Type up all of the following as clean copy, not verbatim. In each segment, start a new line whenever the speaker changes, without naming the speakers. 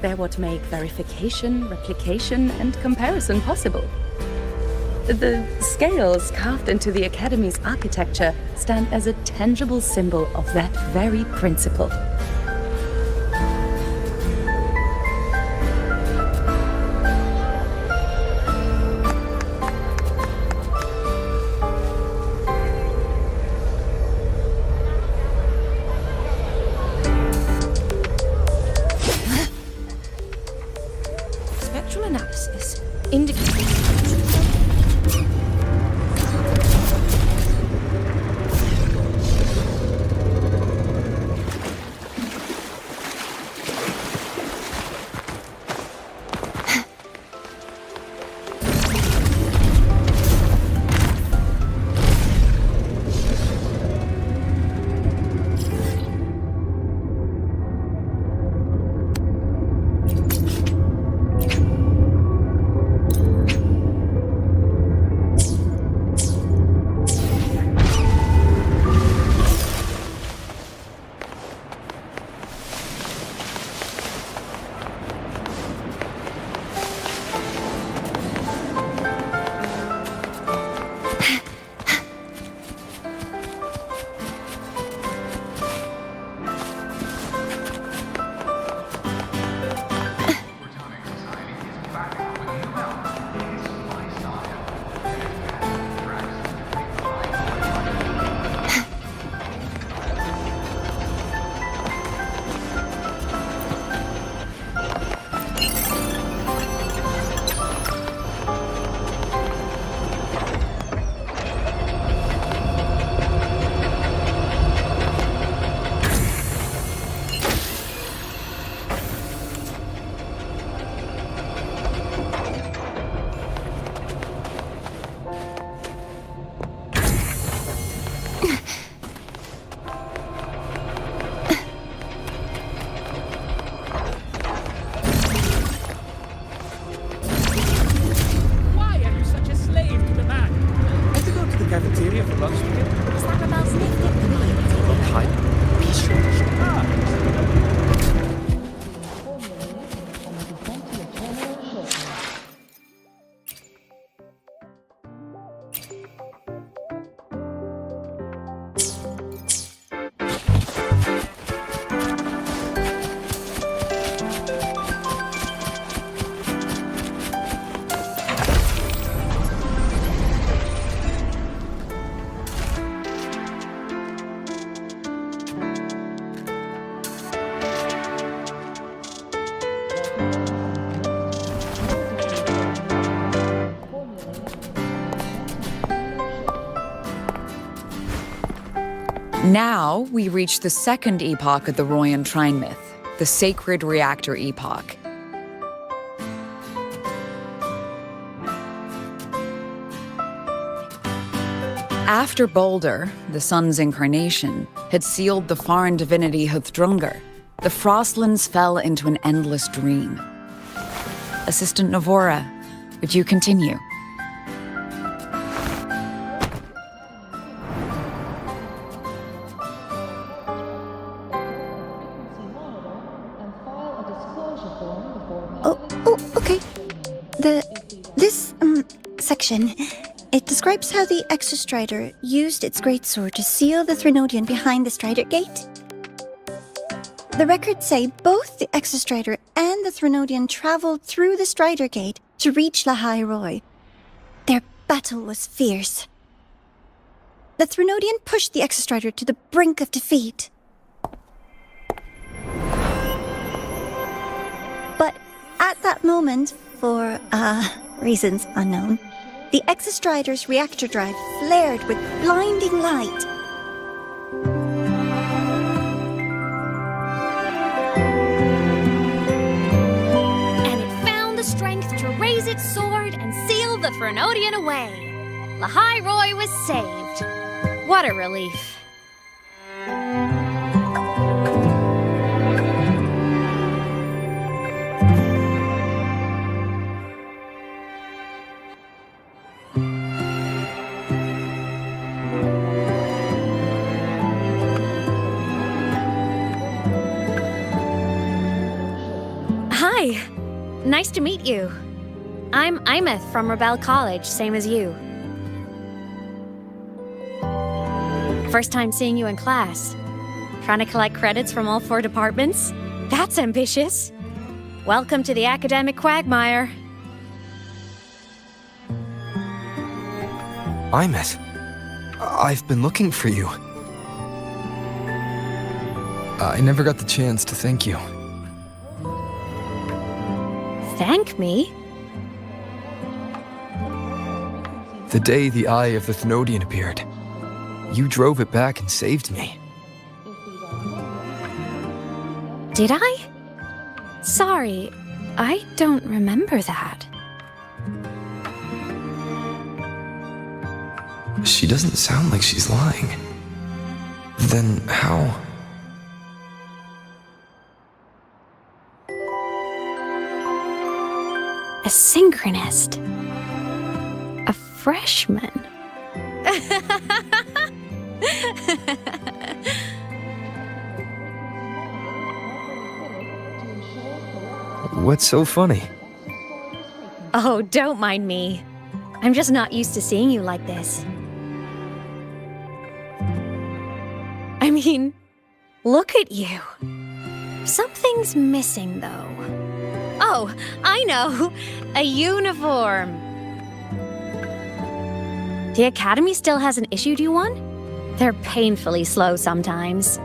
They're what make verification, replication, and comparison possible. The scales carved into the Academy's architecture stand as a tangible symbol of that very principle.
Spectral analysis indicates...
Cafeteria for lunch today?
Is that about sniffing?
What kind?
Now we reach the second epoch of the Royan Trine myth, the Sacred Reactor Epoch. After Balder, the sun's incarnation, had sealed the foreign divinity Huthdrungr, the Frostlands fell into an endless dream. Assistant Navora, would you continue?
Okay. This section, it describes how the Exostrider used its greatsword to seal the Threnodian behind the Strider Gate. The records say both the Exostrider and the Threnodian traveled through the Strider Gate to reach Lahai Roy. Their battle was fierce. The Threnodian pushed the Exostrider to the brink of defeat. But at that moment, for, reasons unknown, the Exostrider's reactor drive flared with blinding light.
And it found the strength to raise its sword and seal the Threnodian away. Lahai Roy was saved. What a relief. Hi. Nice to meet you. I'm Aemeath from Rebel College, same as you. First time seeing you in class. Trying to collect credits from all 4 departments? That's ambitious. Welcome to the academic quagmire.
Aemeath, I've been looking for you. I never got the chance to thank you.
Thank me?
The day the Eye of the Thenodian appeared, you drove it back and saved me.
Did I? Sorry, I don't remember that.
She doesn't sound like she's lying. Then how?
A synchronist. A freshman.
What's so funny?
Oh, don't mind me. I'm just not used to seeing you like this. I mean, look at you. Something's missing, though. Oh, I know. A uniform. The Academy still hasn't issued you one? They're painfully slow sometimes.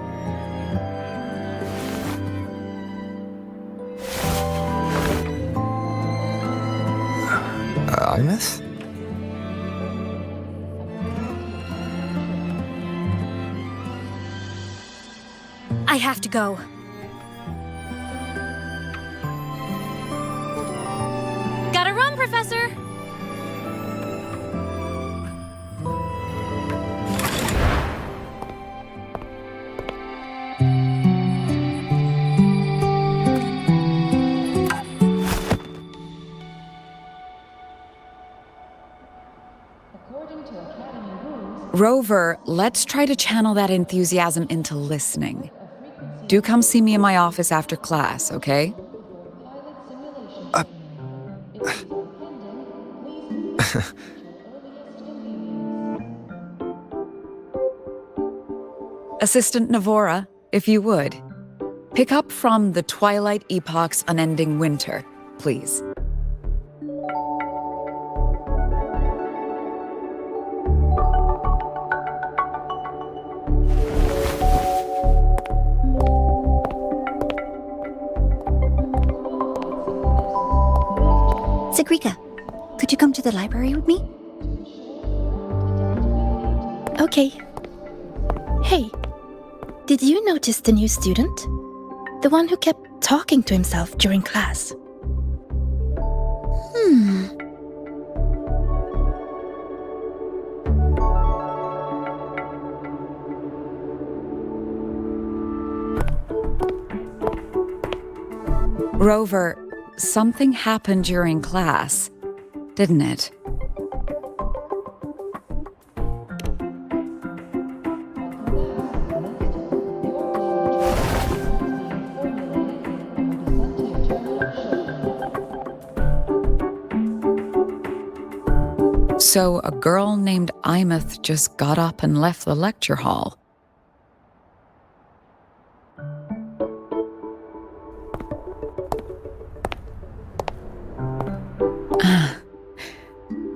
Aemeath?
I have to go. Gotta run, Professor!
Rover, let's try to channel that enthusiasm into listening. Do come see me in my office after class, okay? Assistant Navora, if you would. Pick up from the Twilight Epoch's Unending Winter, please.
Sigrika, could you come to the library with me?
Okay. Hey, did you notice the new student? The one who kept talking to himself during class.
Rover, something happened during class, didn't it? So a girl named Aemeath just got up and left the lecture hall.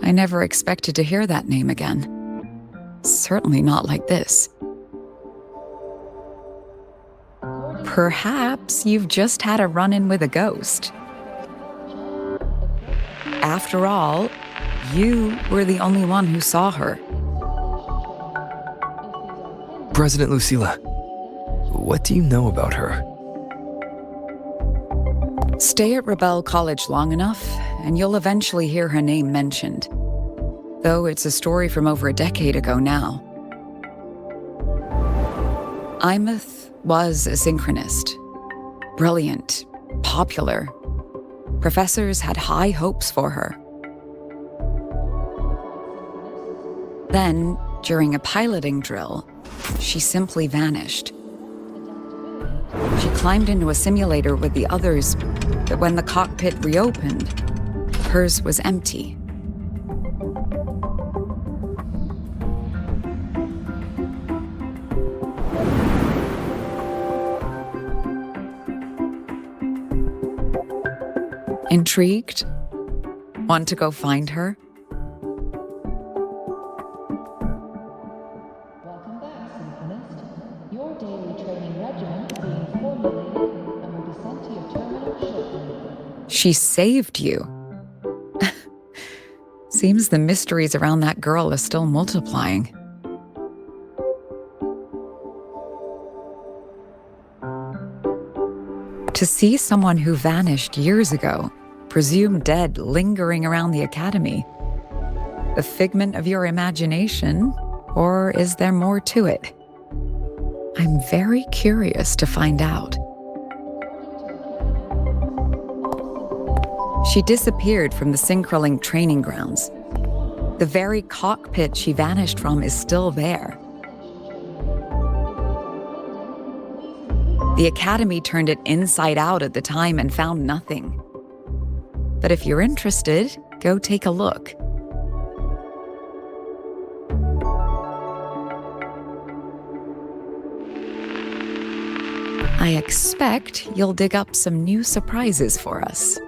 I never expected to hear that name again. Certainly not like this. Perhaps you've just had a run-in with a ghost. After all, you were the only one who saw her.
President Lucilla, what do you know about her?
Stay at Rebel College long enough, and you'll eventually hear her name mentioned. Though it's a story from over a decade ago now. Aemeath was a synchronist. Brilliant, popular. Professors had high hopes for her. Then, during a piloting drill, she simply vanished. She climbed into a simulator with the others, but when the cockpit reopened, hers was empty. Intrigued? Want to go find her?
Welcome back, Synchronist. Your daily training regimen is being formulated and will be sent to your terminal shortly.
She saved you. Seems the mysteries around that girl are still multiplying. To see someone who vanished years ago, presumed dead, lingering around the academy, a figment of your imagination, or is there more to it? I'm very curious to find out. She disappeared from the Synchrolink training grounds. The very cockpit she vanished from is still there. The Academy turned it inside out at the time and found nothing. But if you're interested, go take a look. I expect you'll dig up some new surprises for us.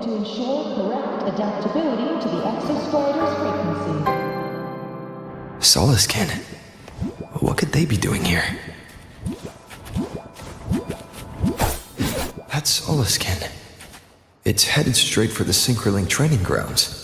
To ensure correct adaptability to the Exostrider's frequency.
Solaskin? What could they be doing here? That's Solaskin. It's headed straight for the Synchrolink training grounds.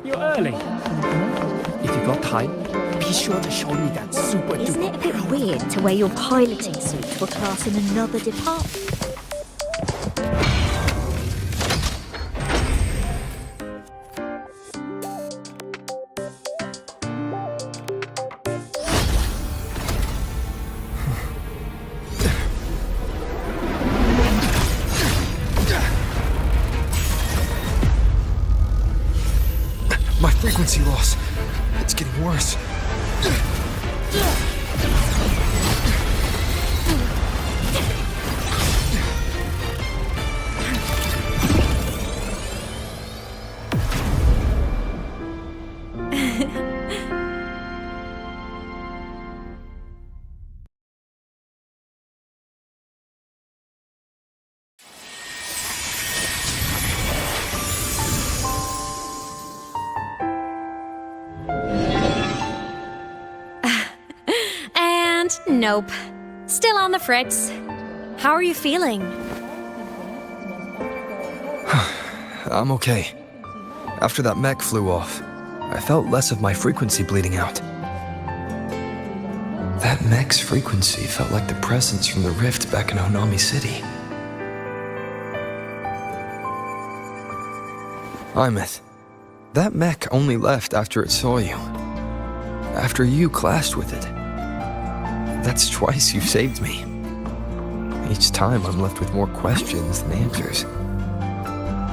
You're early. If you got time, be sure to show me that super
Isn't it a bit weird to wear your piloting suit to a class in another department?
My frequency loss. It's getting worse.
Nope. Still on the fritz. How are you feeling?
I'm okay. After that mech flew off, I felt less of my frequency bleeding out. That mech's frequency felt like the presence from the rift back in Honami City. Aemeath, that mech only left after it saw you. After you clashed with it. That's twice you've saved me. Each time I'm left with more questions than answers.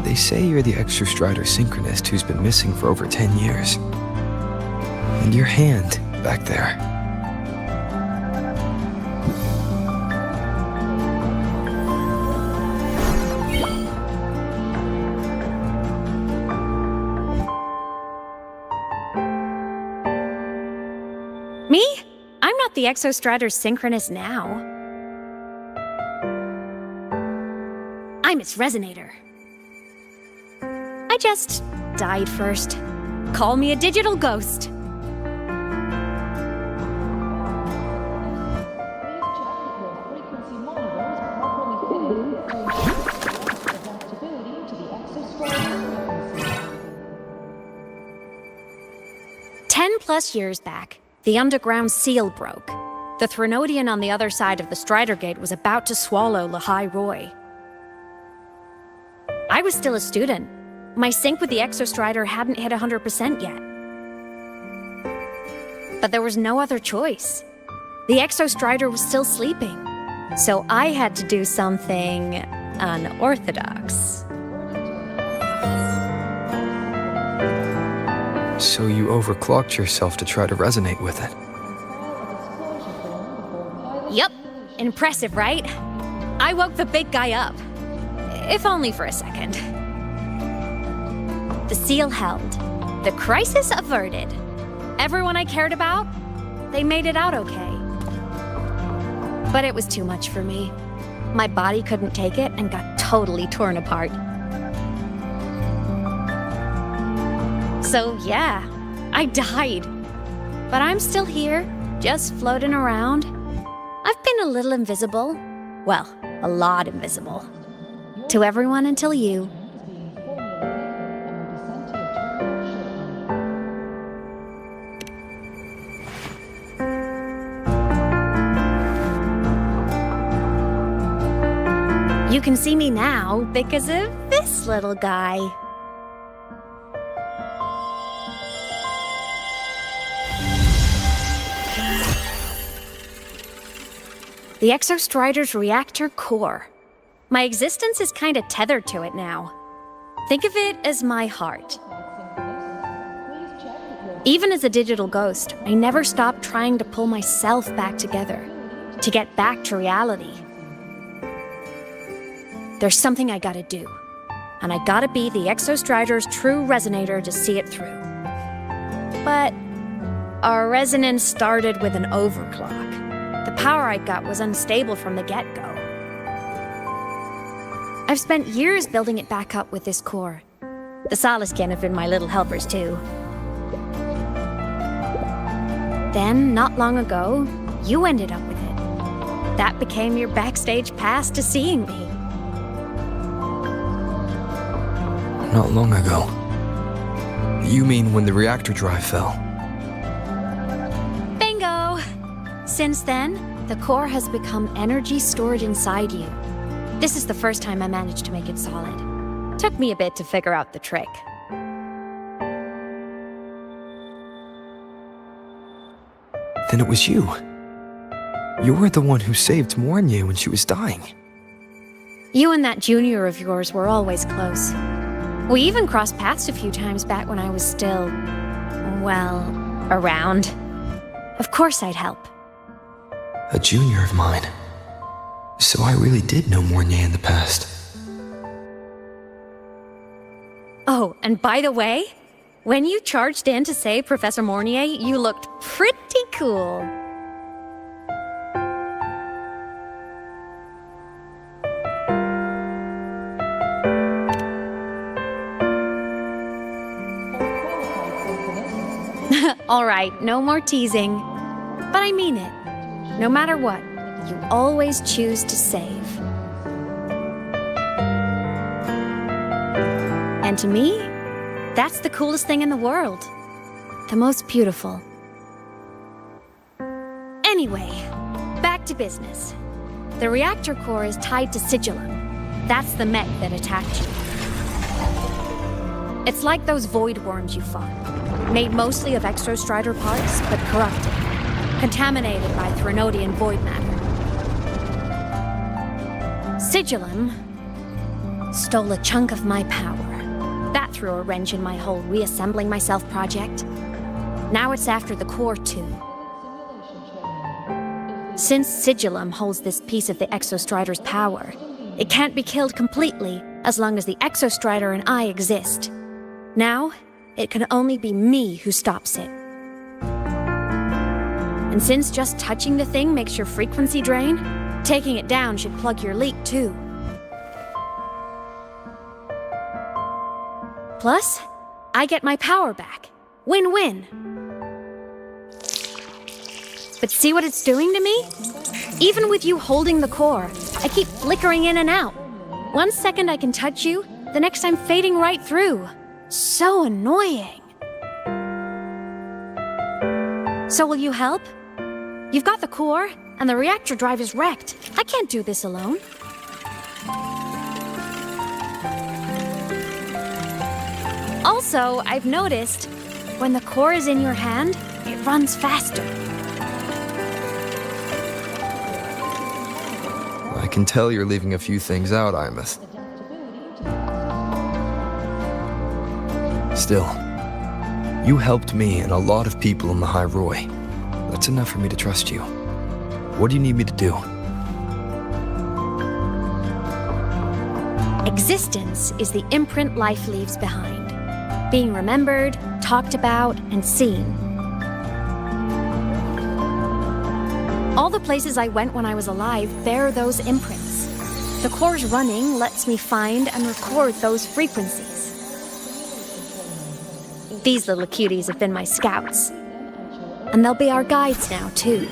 They say you're the Exostrider synchronist who's been missing for over 10 years. And your hand back there.
Me? I'm not the Exostrider synchronist now. I'm its resonator. I just died first. Call me a digital ghost.
Frequency monitors properly fitted to ensure adaptability to the Exostrider's frequency.
10+ years back, the underground seal broke. The Threnodian on the other side of the Strider Gate was about to swallow Lahai Roy. I was still a student. My sync with the Exostrider hadn't hit 100% yet. But there was no other choice. The Exostrider was still sleeping, so I had to do something unorthodox.
So you overclocked yourself to try to resonate with it.
Yup. Impressive, right? I woke the big guy up. If only for a second. The seal held. The crisis averted. Everyone I cared about, they made it out okay. But it was too much for me. My body couldn't take it and got totally torn apart. So yeah, I died. But I'm still here, just floating around. I've been a little invisible. Well, a lot invisible. To everyone until you. You can see me now because of this little guy. The Exostrider's reactor core. My existence is kind of tethered to it now. Think of it as my heart. Even as a digital ghost, I never stopped trying to pull myself back together, to get back to reality. There's something I gotta do, and I gotta be the Exostrider's true resonator to see it through. But our resonance started with an overclock. The power I got was unstable from the get-go. I've spent years building it back up with this core. The Solaskin have been my little helpers too. Then, not long ago, you ended up with it. That became your backstage pass to seeing me.
Not long ago. You mean when the reactor drive fell?
Bingo! Since then, the core has become energy stored inside you. This is the first time I managed to make it solid. Took me a bit to figure out the trick.
Then it was you. You were the one who saved Mornier when she was dying.
You and that junior of yours were always close. We even crossed paths a few times back when I was still, well, around. Of course I'd help.
A junior of mine. So I really did know Mornier in the past.
Oh, and by the way, when you charged in to save Professor Mornier, you looked pretty cool. All right, no more teasing. But I mean it. No matter what, you always choose to save. And to me, that's the coolest thing in the world. The most beautiful. Anyway, back to business. The reactor core is tied to Sigillum. That's the mech that attacked you. It's like those void worms you fought. Made mostly of Exostrider parts, but corrupted. Contaminated by Threnodian void matter. Sigillum stole a chunk of my power. That threw a wrench in my whole reassembling myself project. Now it's after the core too. Since Sigillum holds this piece of the Exostrider's power, it can't be killed completely as long as the Exostrider and I exist. Now, it can only be me who stops it. And since just touching the thing makes your frequency drain, taking it down should plug your leak too. Plus, I get my power back. Win-win. But see what it's doing to me? Even with you holding the core, I keep flickering in and out. 1 second I can touch you, the next I'm fading right through. So annoying. So will you help? You've got the core, and the reactor drive is wrecked. I can't do this alone. Also, I've noticed, when the core is in your hand, it runs faster.
I can tell you're leaving a few things out, Aemeath. Still, you helped me and a lot of people in the High Roy. That's enough for me to trust you. What do you need me to do?
Existence is the imprint life leaves behind. Being remembered, talked about, and seen. All the places I went when I was alive bear those imprints. The core's running lets me find and record those frequencies. These little cuties have been my scouts. And they'll be our guides now, too.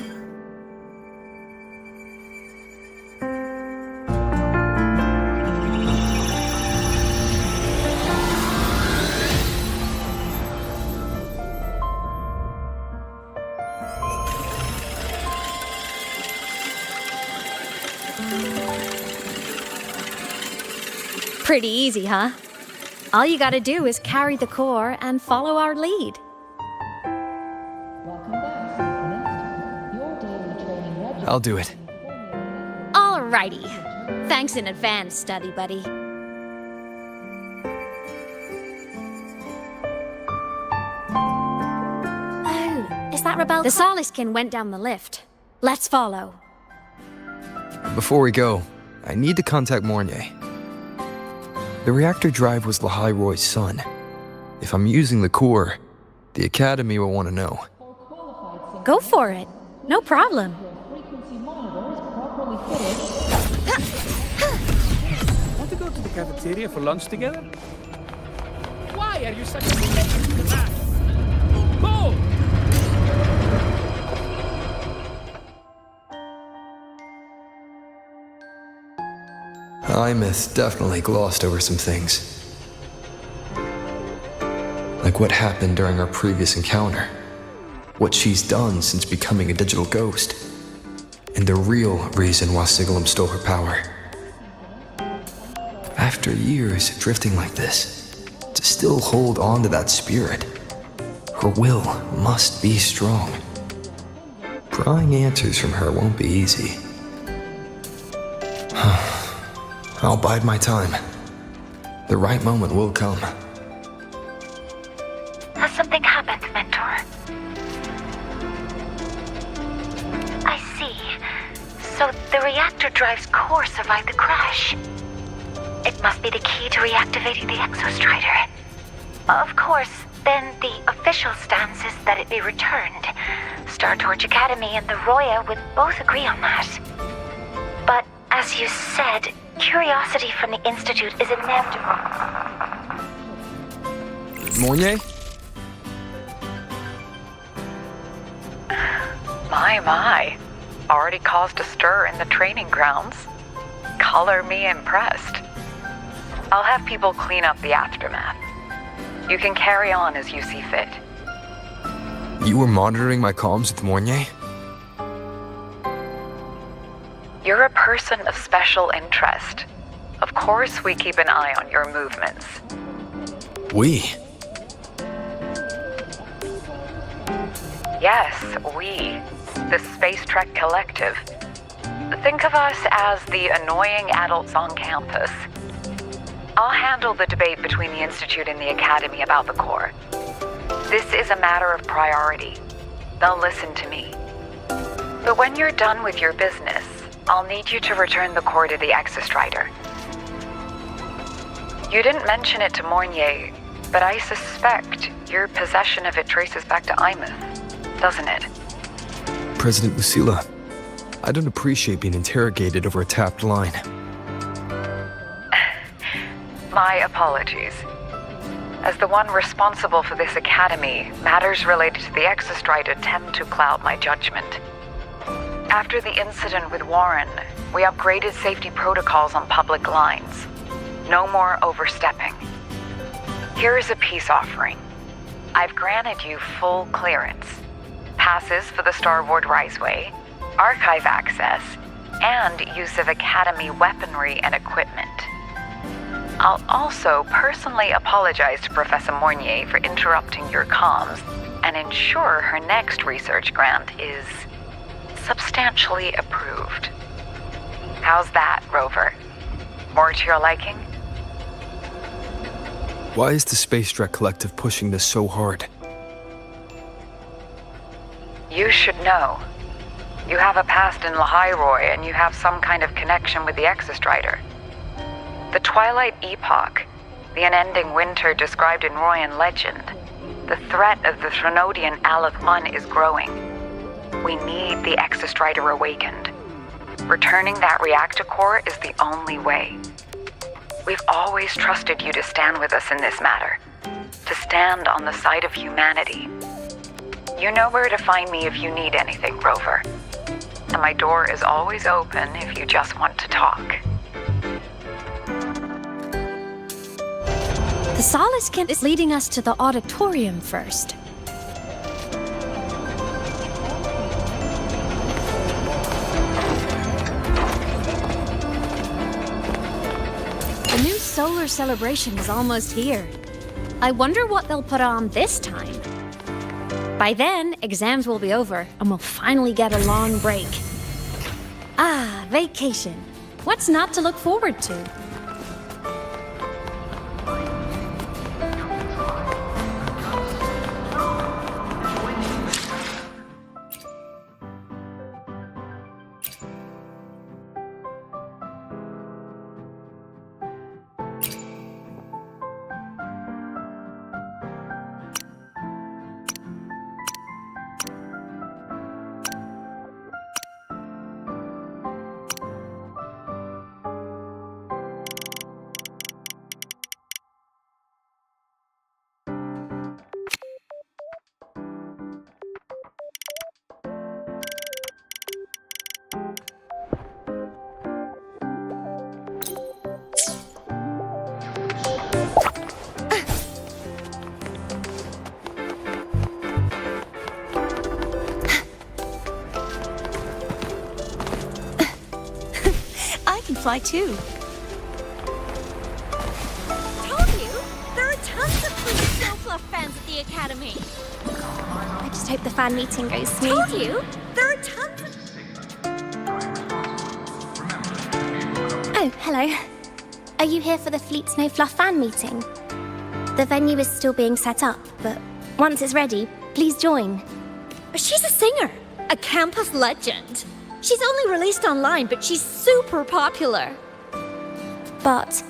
Pretty easy, huh? All you gotta do is carry the core and follow our lead.
Welcome back, Synchronist. Your daily training regimen.
I'll do it.
Alrighty. Thanks in advance, study buddy. Oh, is that Rebel? The Soliskin went down the lift. Let's follow.
Before we go, I need to contact Mornier. The reactor drive was the High Roy's son. If I'm using the core, the Academy will want to know.
Go for it. No problem.
Frequency monitor is properly fitted.
Want to go to the cafeteria for lunch together? Why are you such a bitch to that? Go!
Aemeath definitely glossed over some things. Like what happened during our previous encounter. What she's done since becoming a digital ghost. And the real reason why Sigalem stole her power. After years drifting like this, to still hold on to that spirit, her will must be strong. Prying answers from her won't be easy. I'll bide my time. The right moment will come.
Has something happened, Mentor? I see. So the reactor drive's core survived the crash. It must be the key to reactivating the Exostrider. Of course, then the official stance is that it be returned. Startorch Academy and the Roya would both agree on that. But as you said, curiosity from the Institute is inevitable.
Mornier?
My. Already caused a stir in the training grounds. Color me impressed. I'll have people clean up the aftermath. You can carry on as you see fit.
You were monitoring my comms with Mornier?
You're a person of special interest. Of course we keep an eye on your movements.
We?
Yes, we. The Space Trek Collective. Think of us as the annoying adults on campus. I'll handle the debate between the Institute and the Academy about the core. This is a matter of priority. They'll listen to me. But when you're done with your business, I'll need you to return the core to the Exostrider. You didn't mention it to Mornier, but I suspect your possession of it traces back to Aemeath, doesn't it?
President Lucilla, I don't appreciate being interrogated over a tapped line.
My apologies. As the one responsible for this academy, matters related to the Exostrider tend to cloud my judgment. After the incident with Warren, we upgraded safety protocols on public lines. No more overstepping. Here is a peace offering. I've granted you full clearance. Passes for the Starboard Riseway, archive access, and use of Academy weaponry and equipment. I'll also personally apologize to Professor Mornier for interrupting your comms and ensure her next research grant is substantially approved. How's that, Rover? More to your liking?
Why is the Space Trek Collective pushing this so hard?
You should know. You have a past in Lahairoi, and you have some kind of connection with the Exostrider. The Twilight Epoch, the unending winter described in Royan legend, the threat of the Threnodian Aleph Mun is growing. We need the Exostrider awakened. Returning that reactor core is the only way. We've always trusted you to stand with us in this matter, to stand on the side of humanity. You know where to find me if you need anything, Rover. And my door is always open if you just want to talk.
The Solace Kent is leading us to the auditorium first. The new solar celebration is almost here. I wonder what they'll put on this time. By then, exams will be over, and we'll finally get a long break. Ah, vacation. What's not to look forward to?
Fly too.
Told you! There are tons of free Snowfluff fans at the Academy!
I just hope the fan meeting goes smooth.
Told you! There are tons of...
Oh, hello. Are you here for the Fleet Snowfluff fan meeting? The venue is still being set up, but once it's ready, please join.
She's a singer! A campus legend! She's only released online, but she's super popular.
But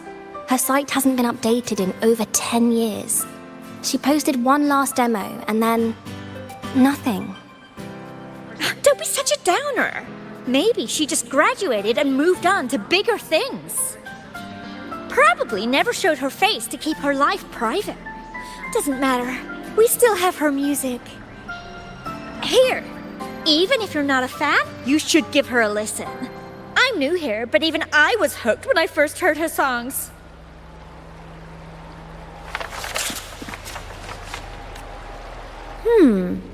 her site hasn't been updated in over 10 years. She posted one last demo, and then... nothing.
Don't be such a downer. Maybe she just graduated and moved on to bigger things. Probably never showed her face to keep her life private. Doesn't matter. We still have her music. Here. Even if you're not a fan, you should give her a listen. I'm new here, but even I was hooked when I first heard her songs.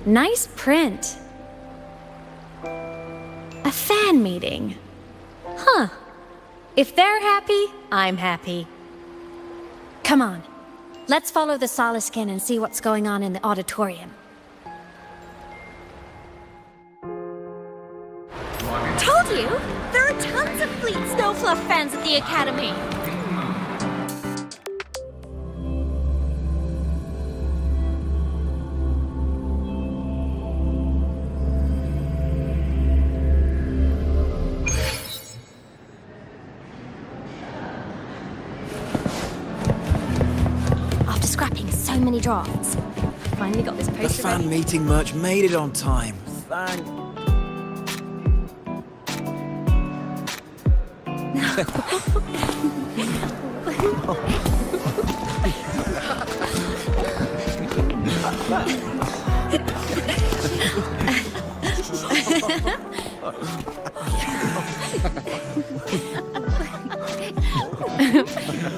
Nice print. A fan meeting. Huh. If they're happy, I'm happy. Come on. Let's follow the Solaskin and see what's going on in the auditorium.
Told you! There are tons of Fleet Snowfluff fans at the Academy!
After scrapping so many drafts, finally got this
The
poster
fan
ready.
meeting merch made it on time. Thank...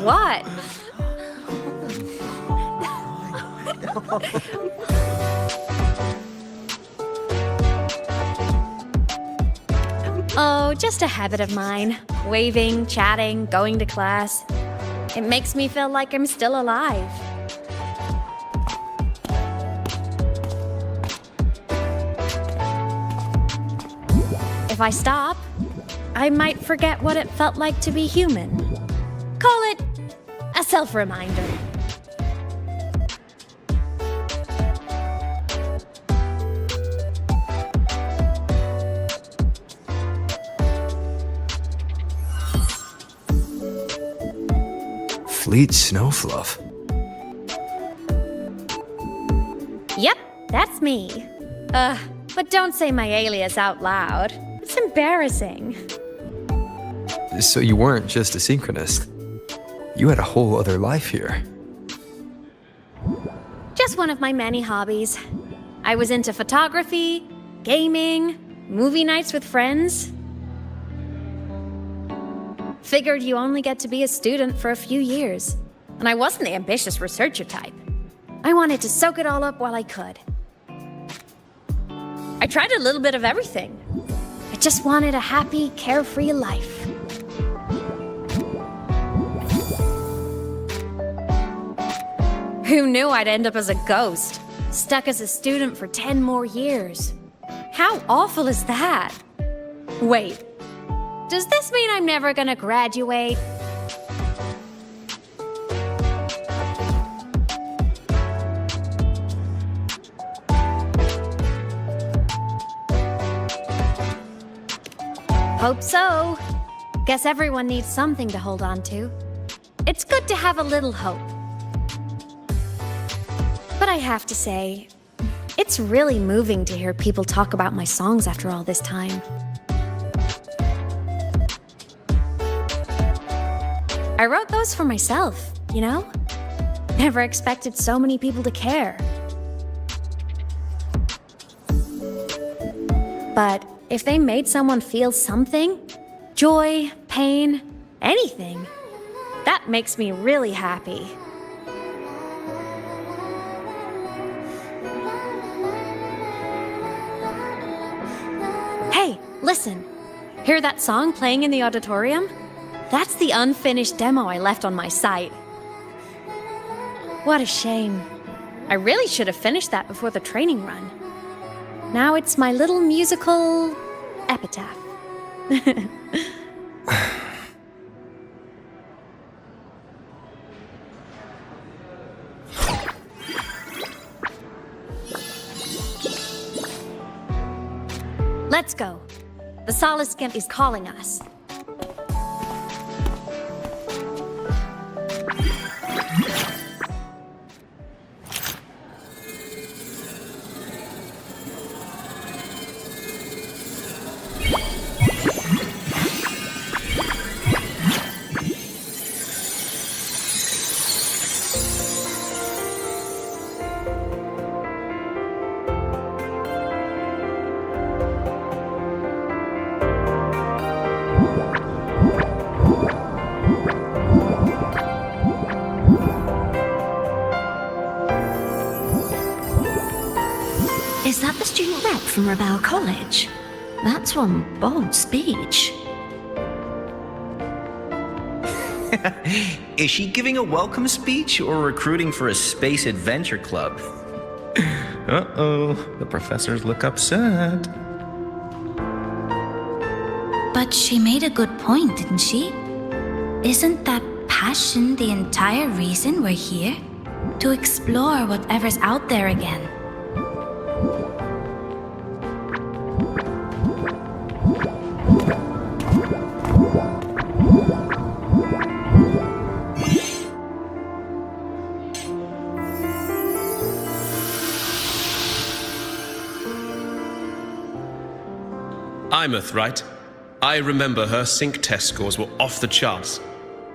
What? Oh, just a habit of mine. Waving, chatting, going to class. It makes me feel like I'm still alive. If I stop, I might forget what it felt like to be human. Call it a self-reminder.
Fleet Snowfluff.
Yep, that's me. But don't say my alias out loud. It's embarrassing.
So you weren't just a synchronist. You had a whole other life here.
Just one of my many hobbies. I was into photography, gaming, movie nights with friends. Figured you only get to be a student for a few years. And I wasn't the ambitious researcher type. I wanted to soak it all up while I could. I tried a little bit of everything. I just wanted a happy, carefree life. Who knew I'd end up as a ghost, stuck as a student for 10 more years? How awful is that? Wait, does this mean I'm never gonna graduate? Hope so. Guess everyone needs something to hold on to. It's good to have a little hope. But I have to say, it's really moving to hear people talk about my songs after all this time. I wrote those for myself, you know? Never expected so many people to care. But if they made someone feel something, joy, pain, anything, that makes me really happy. Hey, listen. Hear that song playing in the auditorium? That's the unfinished demo I left on my site. What a shame. I really should have finished that before the training run. Now it's my little musical epitaph. Let's go. The Solace Skimp is calling us.
Is that the student rep from Rebel College? That's one bold speech.
Is she giving a welcome speech or recruiting for a space adventure club? Uh-oh, the professors look upset.
But she made a good point, didn't she? Isn't that passion the entire reason we're here? To explore whatever's out there again.
Aemeath, right? I remember her sync test scores were off the charts.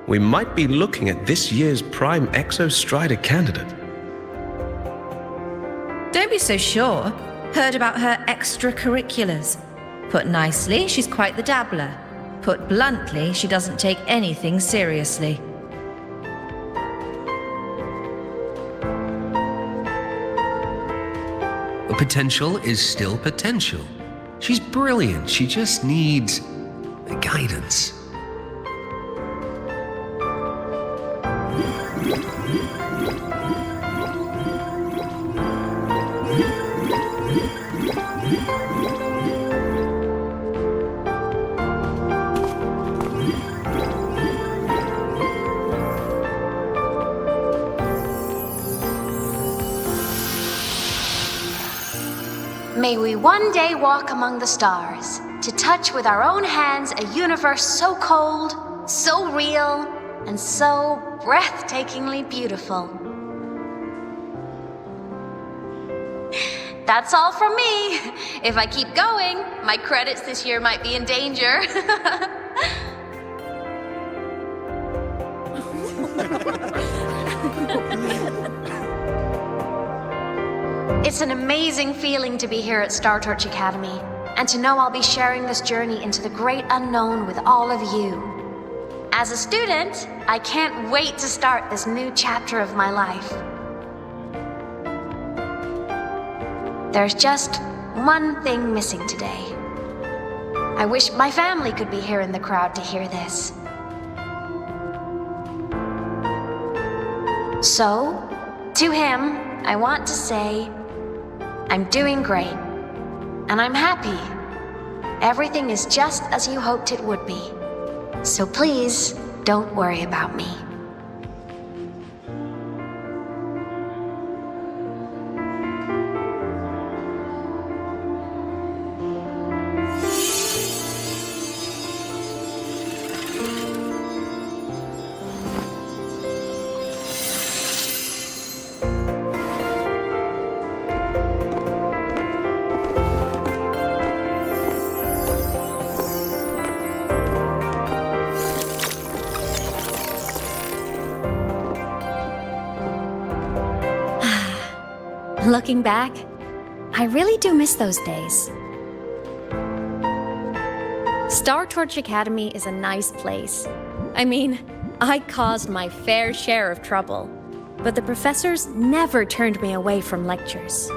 We might be looking at this year's prime Exostrider candidate.
Don't be so sure. Heard about her extracurriculars. Put nicely, she's quite the dabbler. Put bluntly, she doesn't take anything seriously.
Potential is still potential. She's brilliant. She just needs guidance.
May we one day walk among the stars, to touch with our own hands a universe so cold, so real, and so breathtakingly beautiful. That's all from me. If I keep going, my credits this year might be in danger. It's an amazing feeling to be here at Star Torch Academy, and to know I'll be sharing this journey into the great unknown with all of you. As a student, I can't wait to start this new chapter of my life. There's just one thing missing today. I wish my family could be here in the crowd to hear this. So, to him, I want to say, I'm doing great, and I'm happy. Everything is just as you hoped it would be. So please, don't worry about me.
Looking back, I really do miss those days. Star Torch Academy is a nice place. I mean, I caused my fair share of trouble, but the professors never turned me away from lectures.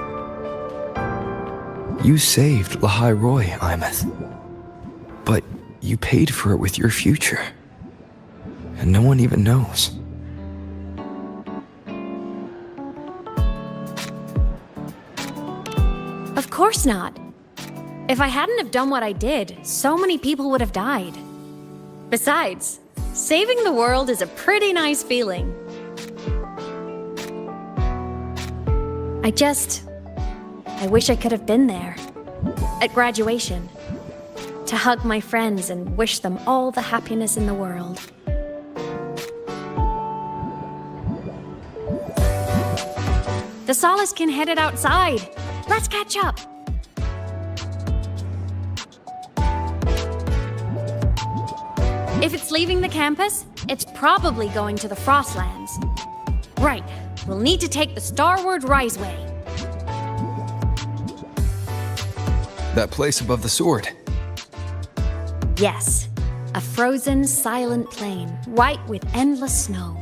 You saved Lahai Roy, Aemeath. But you paid for it with your future. And no one even knows.
Of course not. If I hadn't have done what I did, so many people would have died. Besides, saving the world is a pretty nice feeling. I wish I could have been there. At graduation. To hug my friends and wish them all the happiness in the world. The Solace can headed outside. Let's catch up. If it's leaving the campus, it's probably going to the Frostlands. Right, we'll need to take the Starward Riseway.
That place above the sword.
Yes, a frozen, silent plain, white with endless snow.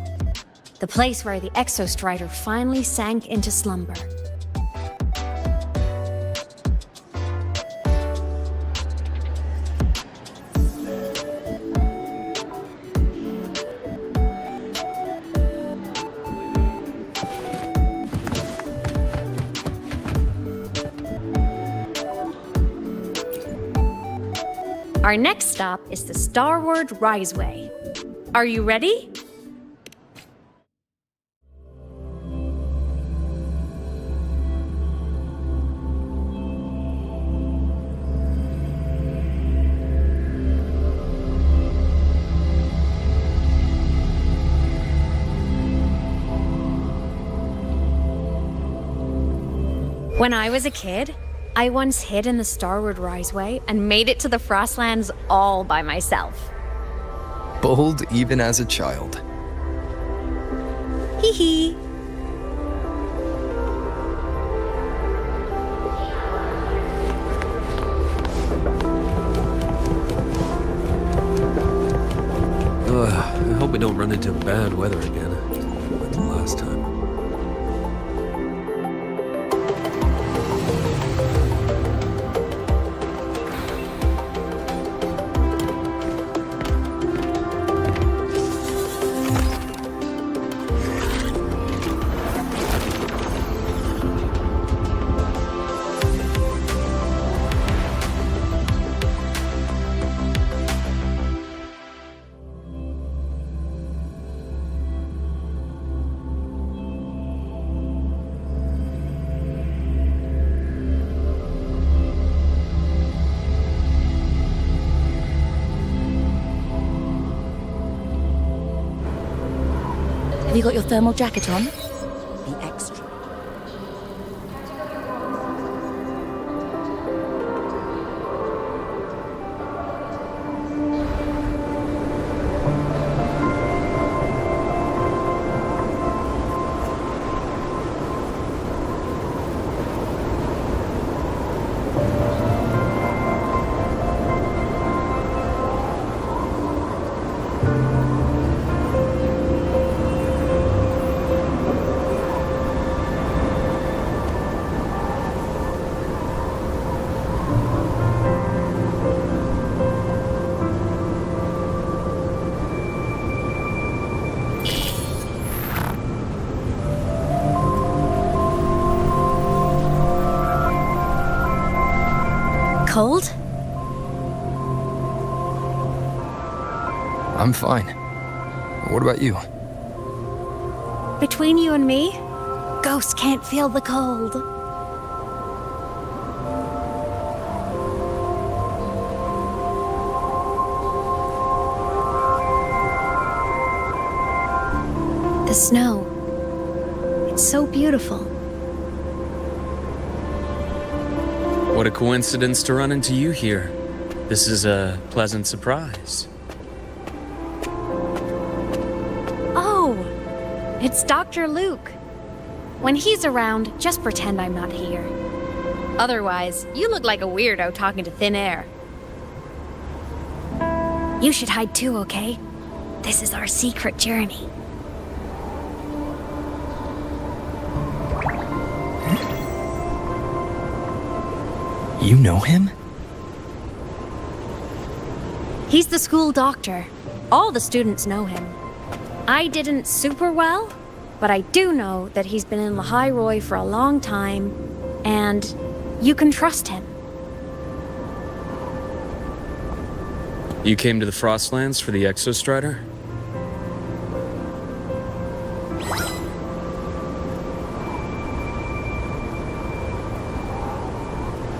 The place where the Exostrider finally sank into slumber. Our next stop is the Starward Riseway. Are you ready? When I was a kid, I once hid in the Starward Riseway and made it to the Frostlands all by myself.
Bold even as a child.
Hee hee.
I hope we don't run into bad weather again, like the last time.
you got your thermal jacket on? The extra.
Cold?
I'm fine. What about you?
Between you and me, ghosts can't feel the cold. The snow. It's so beautiful.
What a coincidence to run into you here. This is a pleasant surprise.
Oh, it's Dr. Luke. When he's around, just pretend I'm not here. Otherwise, you look like a weirdo talking to thin air. You should hide too, okay? This is our secret journey.
You know him?
He's the school doctor. All the students know him. I didn't super well, but I do know that he's been in Lehigh Roy for a long time, and you can trust him.
You came to the Frostlands for the Exostrider?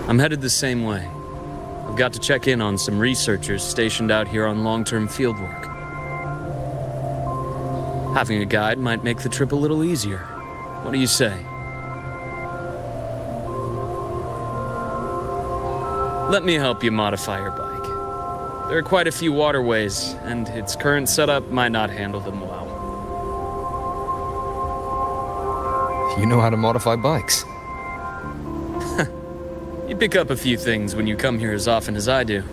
I'm headed the same way. I've got to check in on some researchers stationed out here on long-term fieldwork. Having a guide might make the trip a little easier. What do you say? Let me help you modify your bike. There are quite a few waterways, and its current setup might not handle them well.
You know how to modify bikes.
You pick up a few things when you come here as often as I do.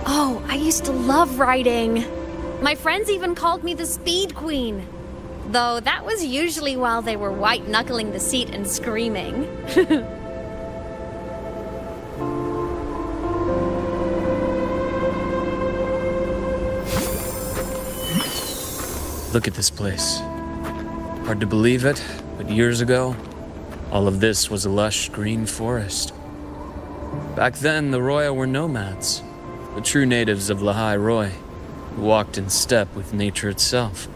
Oh, I used to love riding. My friends even called me the Speed Queen. Though that was usually while they were white-knuckling the seat and screaming.
Look at this place. Hard to believe it, but years ago, all of this was a lush green forest. Back then, the Roya were nomads, the true natives of Lehigh Roy, who walked in step with nature itself.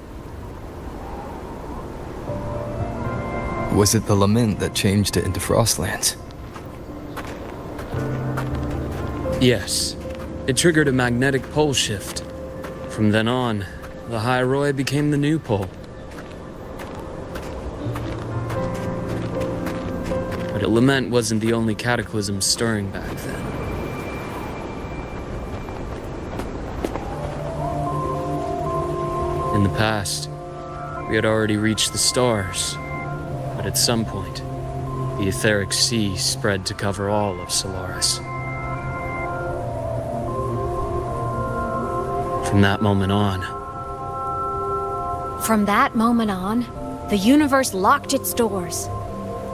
Was it the lament that changed it into Frostlands?
Yes, it triggered a magnetic pole shift. From then on, Lehigh Roy became the new pole. But lament wasn't the only cataclysm stirring back then. In the past, we had already reached the stars, but at some point, the etheric sea spread to cover all of Solaris. From that moment on,
the universe locked its doors.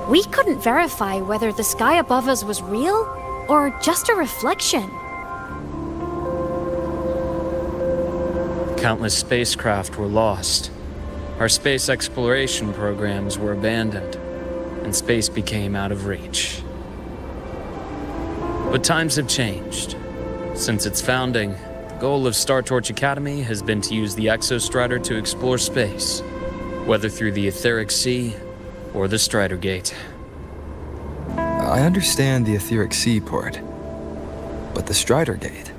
We couldn't verify whether the sky above us was real or just a reflection.
Countless spacecraft were lost. Our space exploration programs were abandoned, and space became out of reach. But times have changed. Since its founding, the goal of Star Torch Academy has been to use the Exostrider to explore space, whether through the etheric sea or the Strider Gate.
I understand the etheric sea part, but the Strider Gate?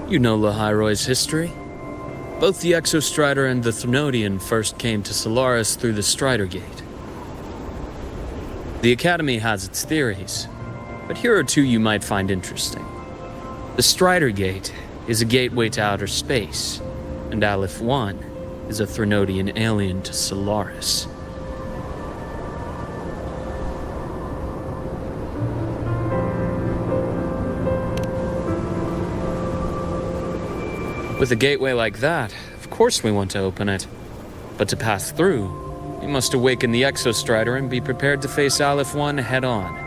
You know Lehigh Roy's history? Both the Exostrider and the Threnodian first came to Solaris through the Strider Gate. The Academy has its theories, but here are two you might find interesting. The Strider Gate is a gateway to outer space, and Aleph 1 is a Threnodian alien to Solaris. With a gateway like that, of course we want to open it. But to pass through, we must awaken the Exostrider and be prepared to face Aleph 1 head-on.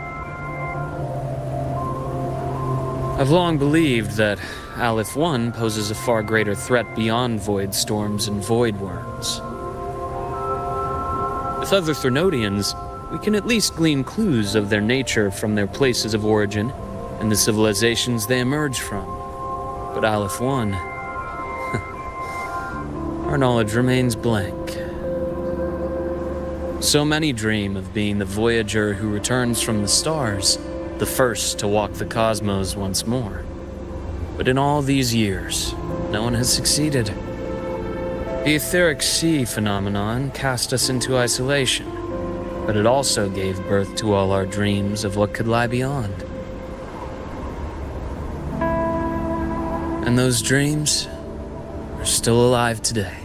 I've long believed that Aleph 1 poses a far greater threat beyond void storms and void worms. With other Threnodians, we can at least glean clues of their nature from their places of origin and the civilizations they emerge from. But Aleph 1... our knowledge remains blank. So many dream of being the voyager who returns from the stars, the first to walk the cosmos once more. But in all these years, no one has succeeded. The etheric sea phenomenon cast us into isolation, but it also gave birth to all our dreams of what could lie beyond. And those dreams are still alive today.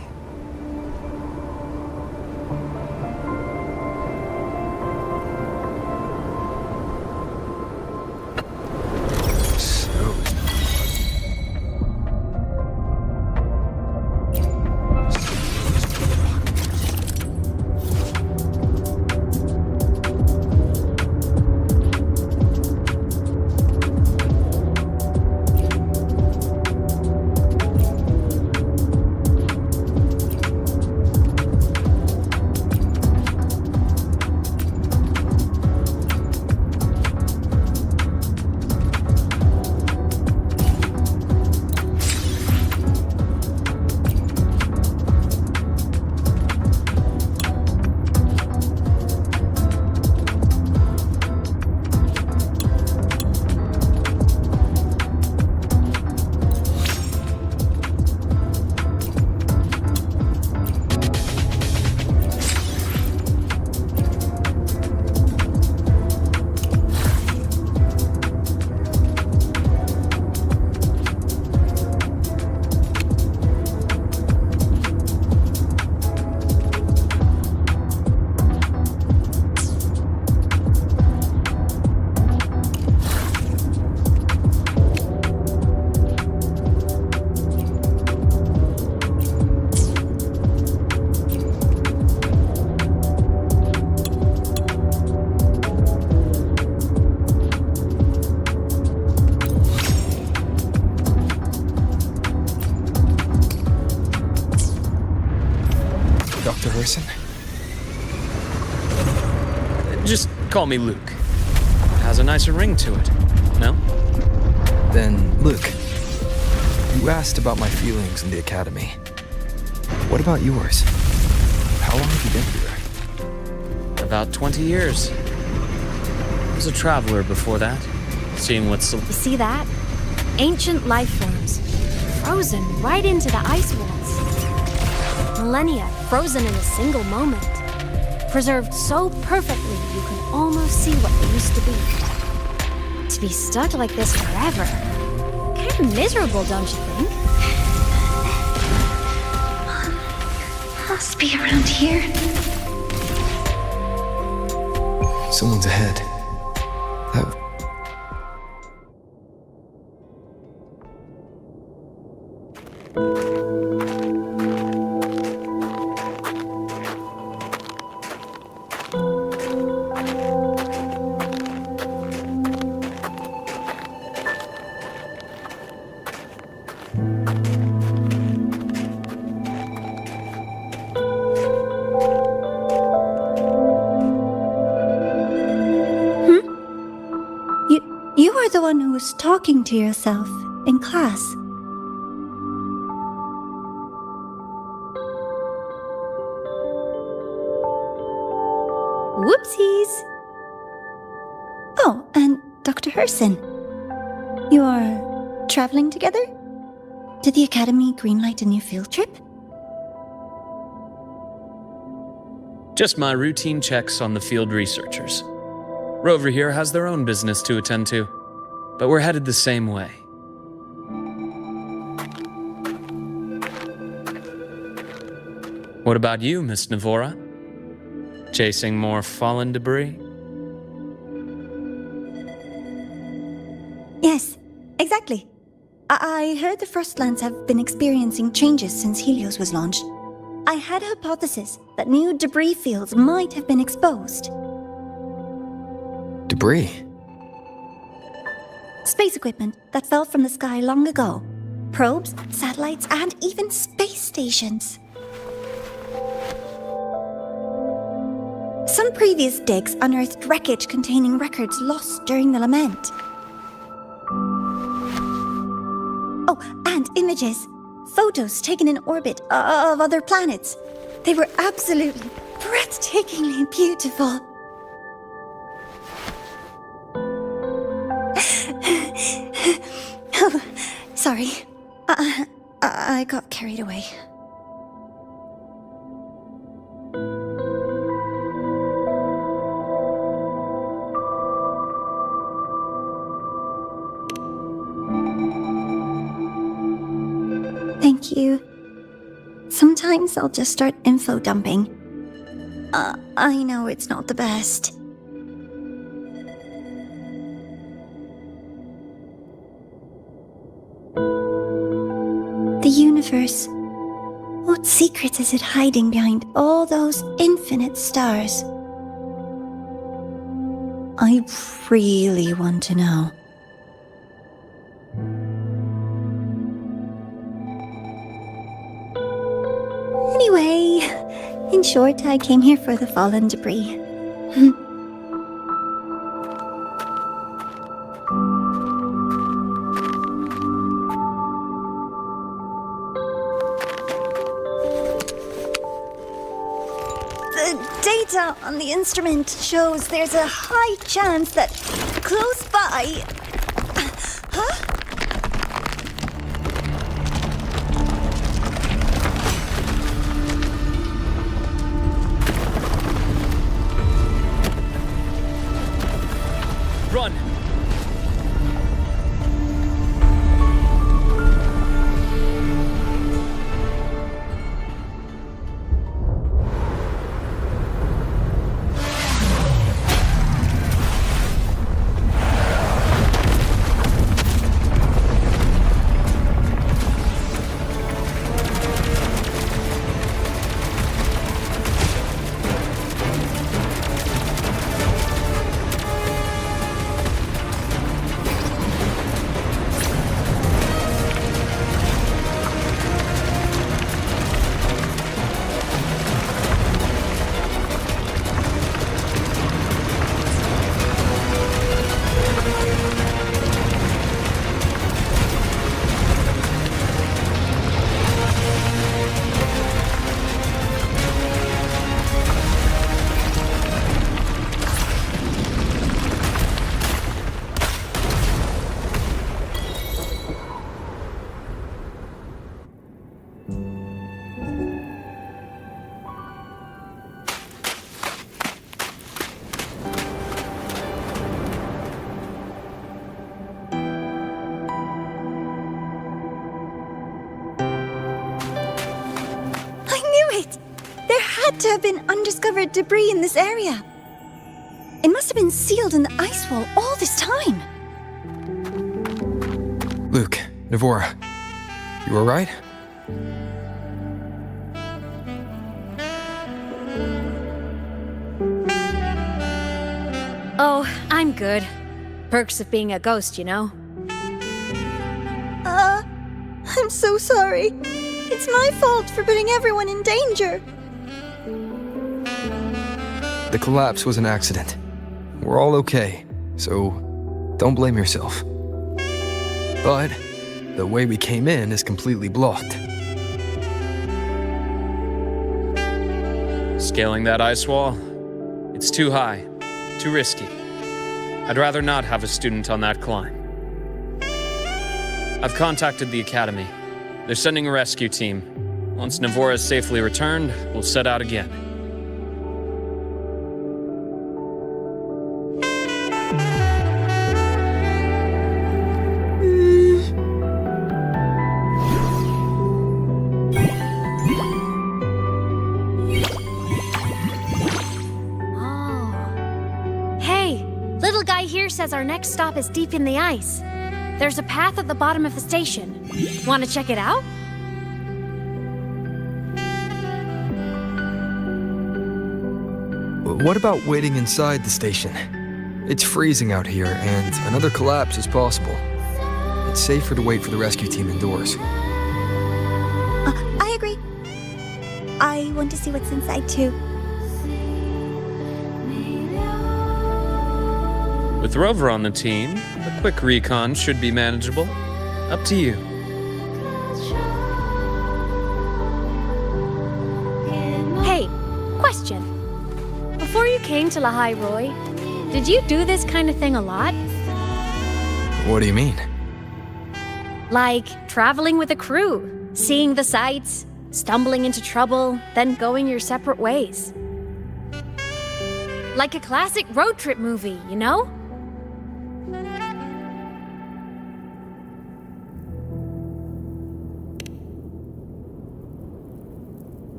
Just call me Luke. Has a nicer ring to it, no?
Then, Luke, you asked about my feelings in the Academy. What about yours? How long have you been here?
About 20 years. I was a traveler before that, seeing what's...
You see that? Ancient life forms, frozen right into the ice walls. Millennia frozen in a single moment. Preserved so perfectly you can almost see what they used to be. To be stuck like this forever. Kind of miserable, don't you think?
Must be around here.
Someone's ahead.
You are the one who was talking to yourself in class.
Whoopsies!
Oh, and Dr. Herson. You are traveling together? Did the Academy greenlight a new field trip?
Just my routine checks on the field researchers. Rover here has their own business to attend to, but we're headed the same way. What about you, Miss Navora? Chasing more fallen debris?
Yes, exactly. I heard the Frostlands have been experiencing changes since Helios was launched. I had a hypothesis that new debris fields might have been exposed.
Debris?
Space equipment that fell from the sky long ago. Probes, satellites, and even space stations. Some previous digs unearthed wreckage containing records lost during the Lament. Oh, and images. Photos taken in orbit of other planets. They were absolutely breathtakingly beautiful. Oh, sorry. I got carried away. Thank you. Sometimes I'll just start info dumping. I know it's not the best. The universe. What secret is it hiding behind all those infinite stars? I really want to know. Anyway, in short, I came here for the fallen debris. The data on the instrument shows there's a high chance that close by... Huh?
Run!
To have been undiscovered debris in this area. It must have been sealed in the ice wall all this time.
Luke, Navora, you alright?
Oh, I'm good. Perks of being a ghost, you know?
I'm so sorry. It's my fault for putting everyone in danger.
The collapse was an accident. We're all okay, so don't blame yourself. But the way we came in is completely blocked.
Scaling that ice wall? It's too high, too risky. I'd rather not have a student on that climb. I've contacted the Academy. They're sending a rescue team. Once Navora is safely returned, we'll set out again.
Says our next stop is deep in the ice. There's a path at the bottom of the station. Want to check it out?
What about waiting inside the station? It's freezing out here, and another collapse is possible. It's safer to wait for the rescue team indoors.
I agree. I want to see what's inside too.
With Rover on the team, a quick recon should be manageable. Up to you.
Hey, question. Before you came to Lahai Roy, did you do this kind of thing a lot?
What do you mean?
Like traveling with a crew, seeing the sights, stumbling into trouble, then going your separate ways. Like a classic road trip movie, you know?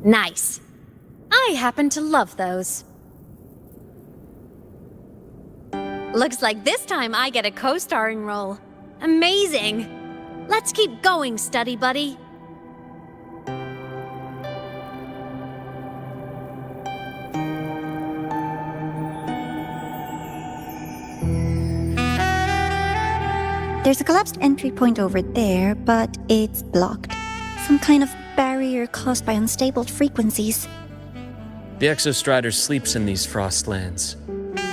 Nice. I happen to love those. Looks like this time I get a co-starring role. Amazing! Let's keep going, study buddy.
There's a collapsed entry point over there, but it's blocked. Some kind of barrier caused by unstable frequencies.
The Exostrider sleeps in these frostlands.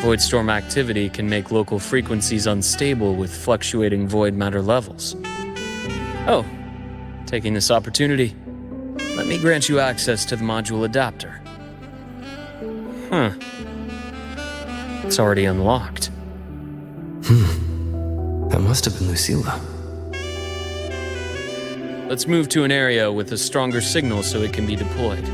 Void storm activity can make local frequencies unstable with fluctuating void matter levels. Oh, taking this opportunity, let me grant you access to the module adapter. Huh. It's already unlocked.
That must have been Lucilla.
Let's move to an area with a stronger signal so it can be deployed.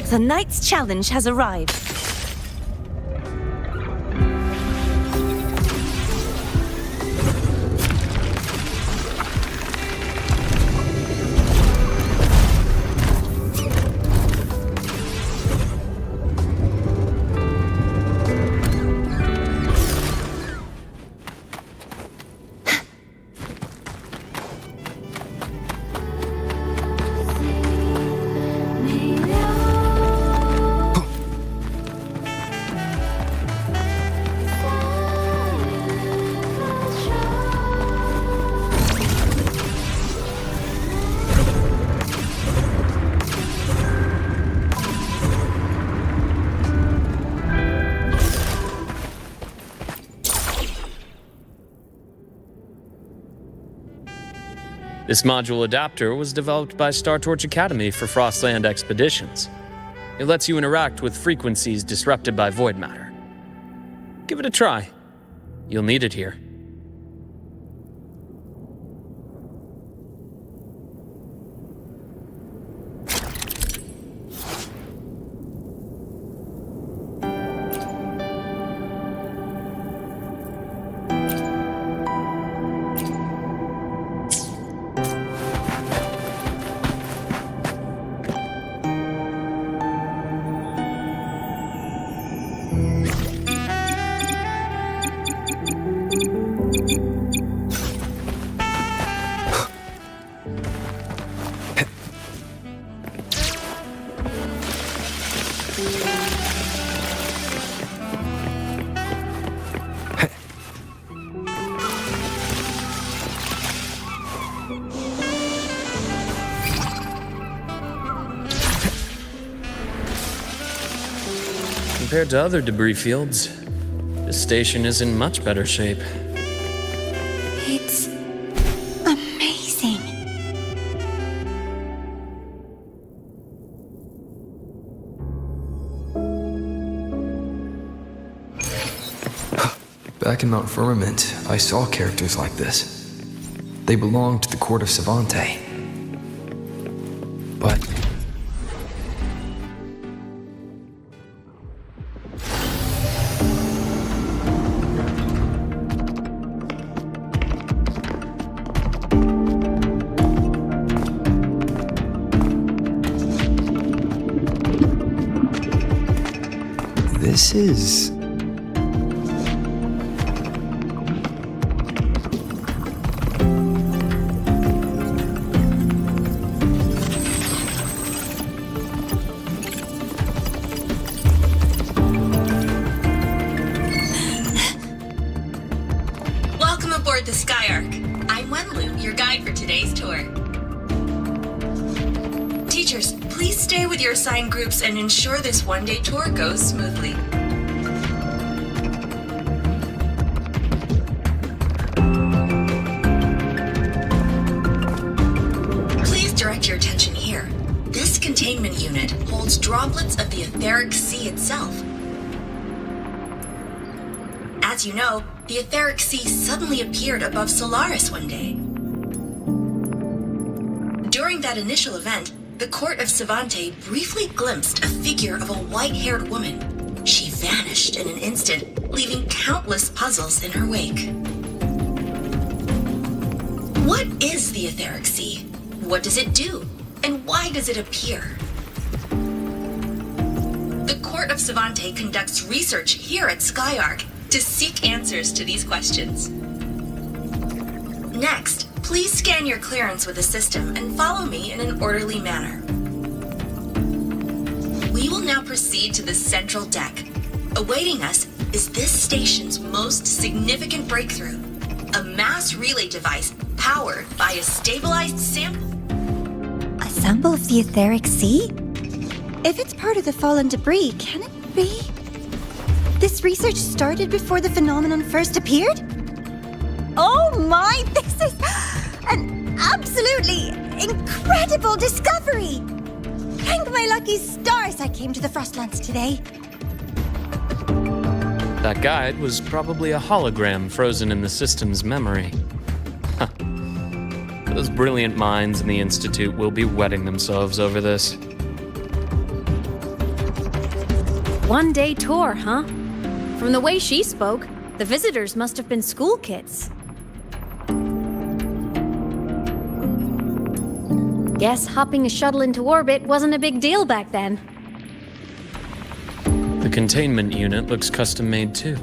The Knight's challenge has arrived.
This module adapter was developed by Star Torch Academy for Frostland expeditions. It lets you interact with frequencies disrupted by void matter. Give it a try. You'll need it here. Compared to other debris fields, this station is in much better shape.
It's amazing.
Back in Mount Firmament, I saw characters like this. They belonged to the court of Savante. But this is...
Welcome aboard the Skyark. I'm Wenlu, your guide for today's tour. Teachers, please stay with your assigned groups and ensure this one-day tour goes smoothly. Please direct your attention here. This containment unit holds droplets of the etheric sea itself. As you know, the etheric sea suddenly appeared above Solaris one day. During that initial event, the court of Savante briefly glimpsed a figure of a white-haired woman. She vanished in an instant, leaving countless puzzles in her wake. What is the etheric sea? What does it do? And why does it appear? The court of Savante conducts research here at Skyark to seek answers to these questions. Next, please scan your clearance with the system and follow me in an orderly manner. We will now proceed to the central deck. Awaiting us is this station's most significant breakthrough, a mass relay device powered by a stabilized sample.
A sample of the etheric sea? If it's part of the fallen debris, can it be? This research started before the phenomenon first appeared? Oh my, this is an absolutely incredible discovery! Thank my lucky stars I came to the Frostlands today.
That guide was probably a hologram frozen in the system's memory. Huh. Those brilliant minds in the Institute will be wetting themselves over this.
One-day tour, huh? From the way she spoke, the visitors must have been school kids. Guess hopping a shuttle into orbit wasn't a big deal back then.
The containment unit looks custom-made too.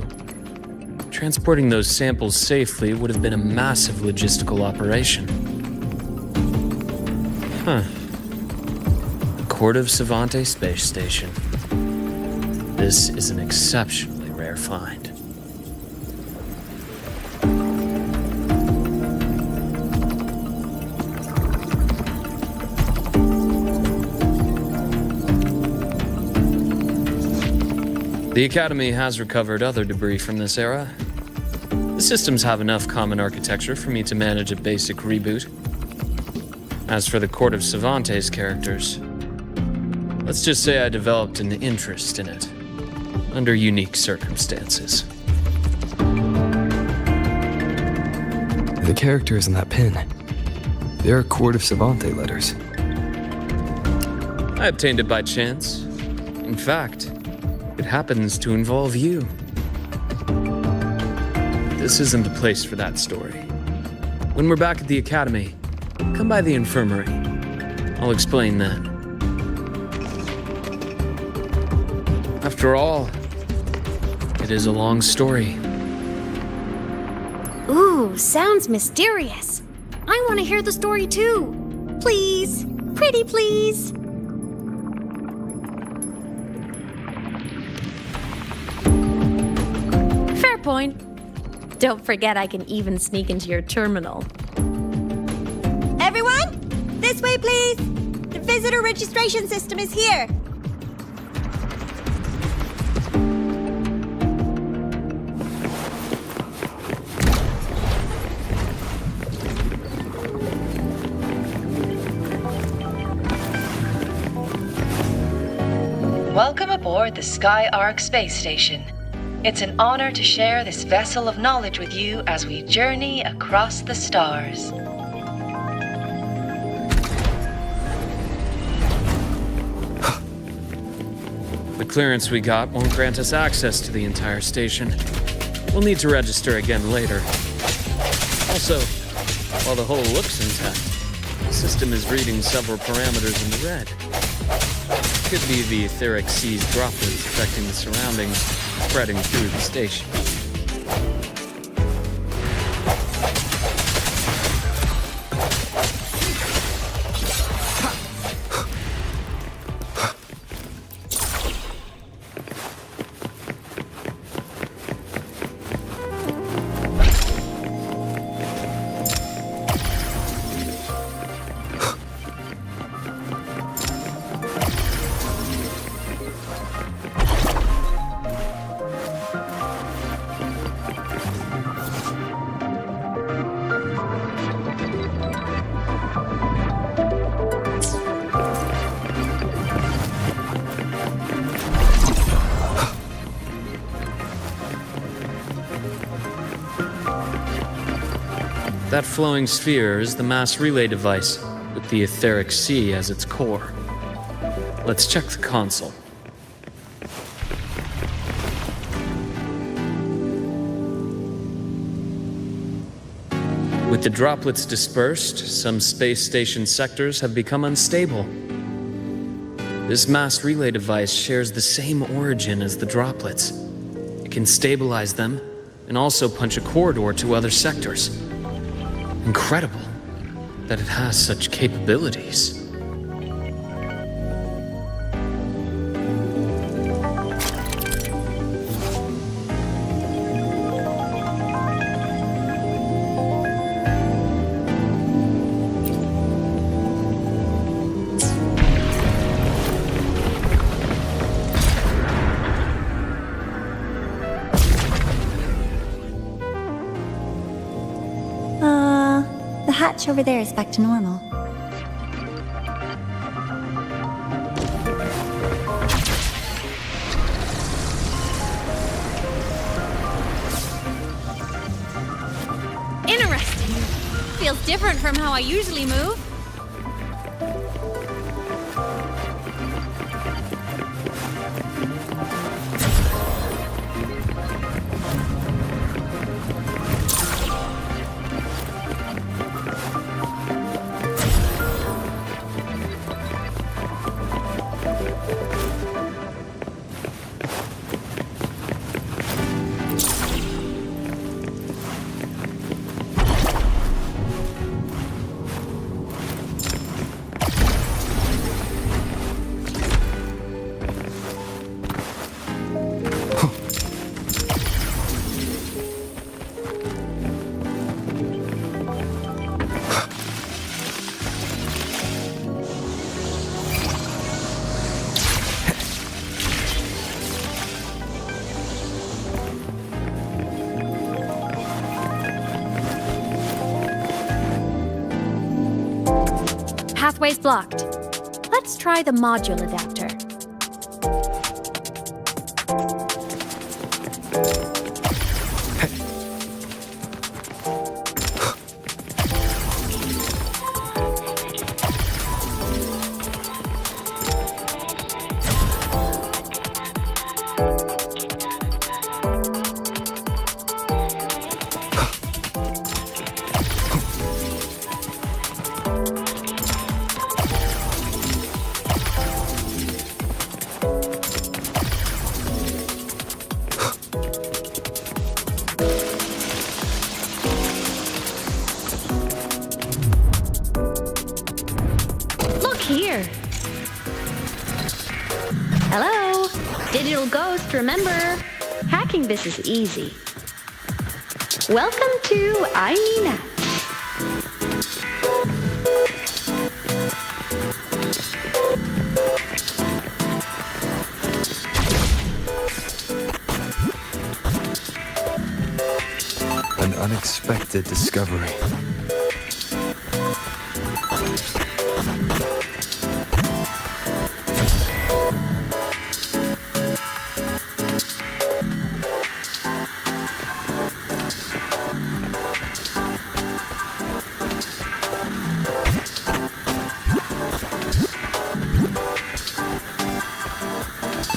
Transporting those samples safely would have been a massive logistical operation. Huh. Court of Savante Space Station. This is an exceptionally rare find. The Academy has recovered other debris from this era. The systems have enough common architecture for me to manage a basic reboot. As for the Court of Savante's characters, let's just say I developed an interest in it, under unique circumstances.
The characters in that pin, they're Court of Savante letters.
I obtained it by chance. In fact, it happens to involve you. This isn't the place for that story. When we're back at the Academy, come by the infirmary. I'll explain then. After all, it is a long story.
Ooh, sounds mysterious. I want to hear the story too. Please, pretty please. point. Don't forget I can even sneak into your terminal.
Everyone, this way, please. The visitor registration system is here.
Welcome aboard the Sky Ark space station. It's an honor to share this vessel of knowledge with you as we journey across the stars.
The clearance we got won't grant us access to the entire station. We'll need to register again later. Also, while the hull looks intact, the system is reading several parameters in the red. Could be the etheric sea's droplets affecting the surroundings, spreading through the station. That flowing sphere is the mass relay device, with the etheric sea as its core. Let's check the console. With the droplets dispersed, some space station sectors have become unstable. This mass relay device shares the same origin as the droplets. It can stabilize them and also punch a corridor to other sectors. Incredible that it has such capabilities.
The hatch over there is back to normal.
Interesting. Feels different from how I usually move. Pathway's blocked. Let's try the module adapter. Here. Hello? Digital Ghost, remember? Hacking this is easy.
Welcome to Aemeath.
An unexpected discovery.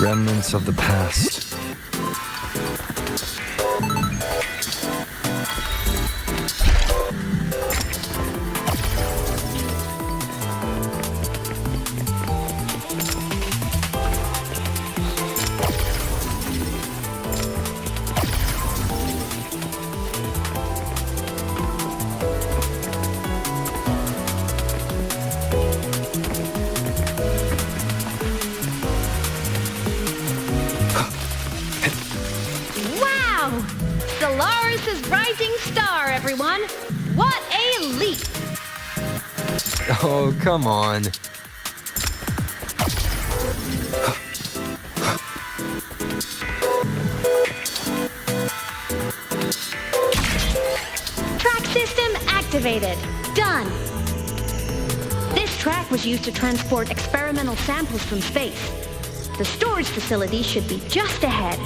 Remnants of the past.
Wow! Solaris' rising star, everyone! What a leap!
Oh, come on.
Track system activated. Done. This track was used to transport experimental samples from space. The storage facility should be just ahead.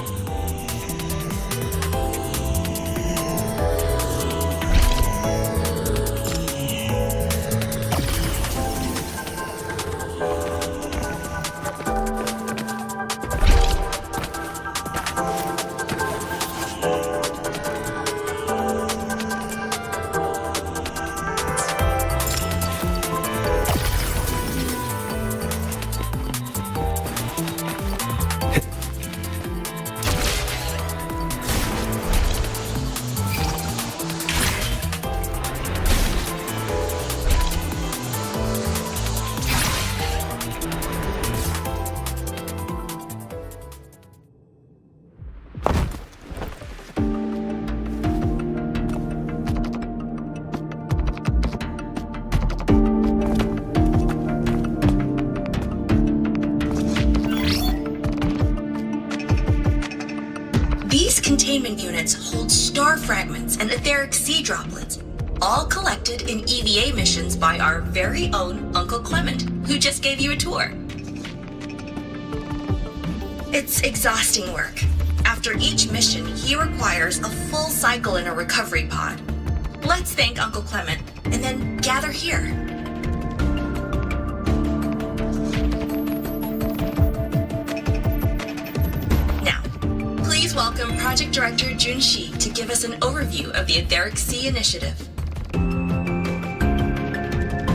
These containment units hold star fragments and etheric sea droplets, all collected in EVA missions by our very own Uncle Clement, who just gave you a tour. It's exhausting work. After each mission, he requires a full cycle in a recovery pod. Let's thank Uncle Clement, and then gather here. Please welcome Project Director Junshi to give us an overview of the Etheric Sea Initiative.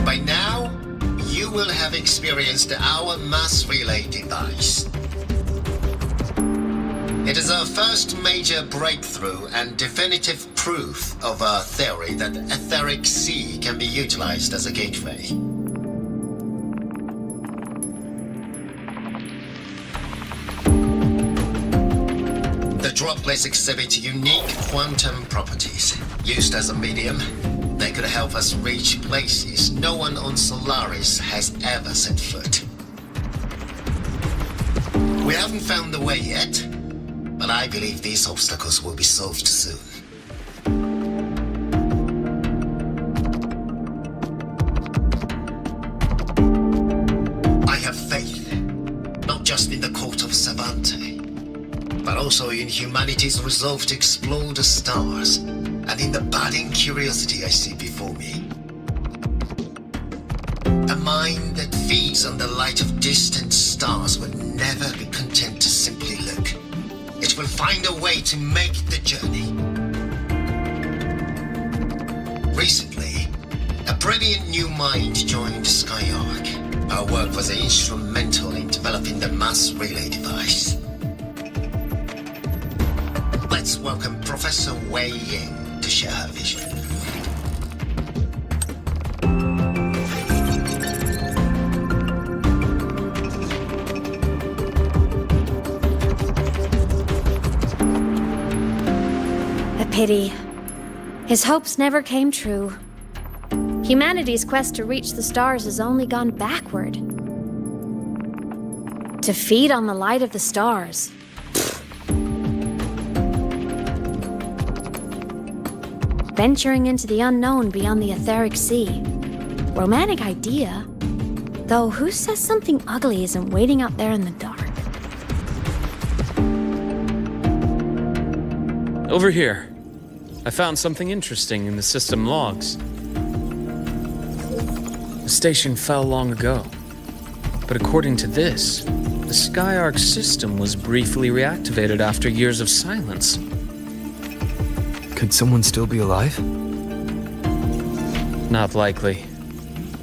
By now, you will have experienced our mass relay device. It is our first major breakthrough and definitive proof of our theory that the Etheric Sea can be utilized as a gateway. The droplets exhibit unique quantum properties. Used as a medium, they could help us reach places no one on Solaris has ever set foot. We haven't found the way yet, but I believe these obstacles will be solved soon. I have faith, not just in the court of Savante, but also in humanity's resolve to explore the stars, and in the budding curiosity I see before me. A mind that feeds on the light of distant stars will never be content to simply look. It will find a way to make the journey. Recently, a brilliant new mind joined Skyark. Our work was instrumental in developing the mass relay device. Let's welcome Professor Wei Ying to share her vision.
A pity. His hopes never came true. Humanity's quest to reach the stars has only gone backward. To feed on the light of the stars. Venturing into the unknown beyond the etheric sea. Romantic idea. Though who says something ugly isn't waiting out there in the dark?
Over here. I found something interesting in the system logs. The station fell long ago. But according to this, the Skyark system was briefly reactivated after years of silence.
Could someone still be alive?
Not likely.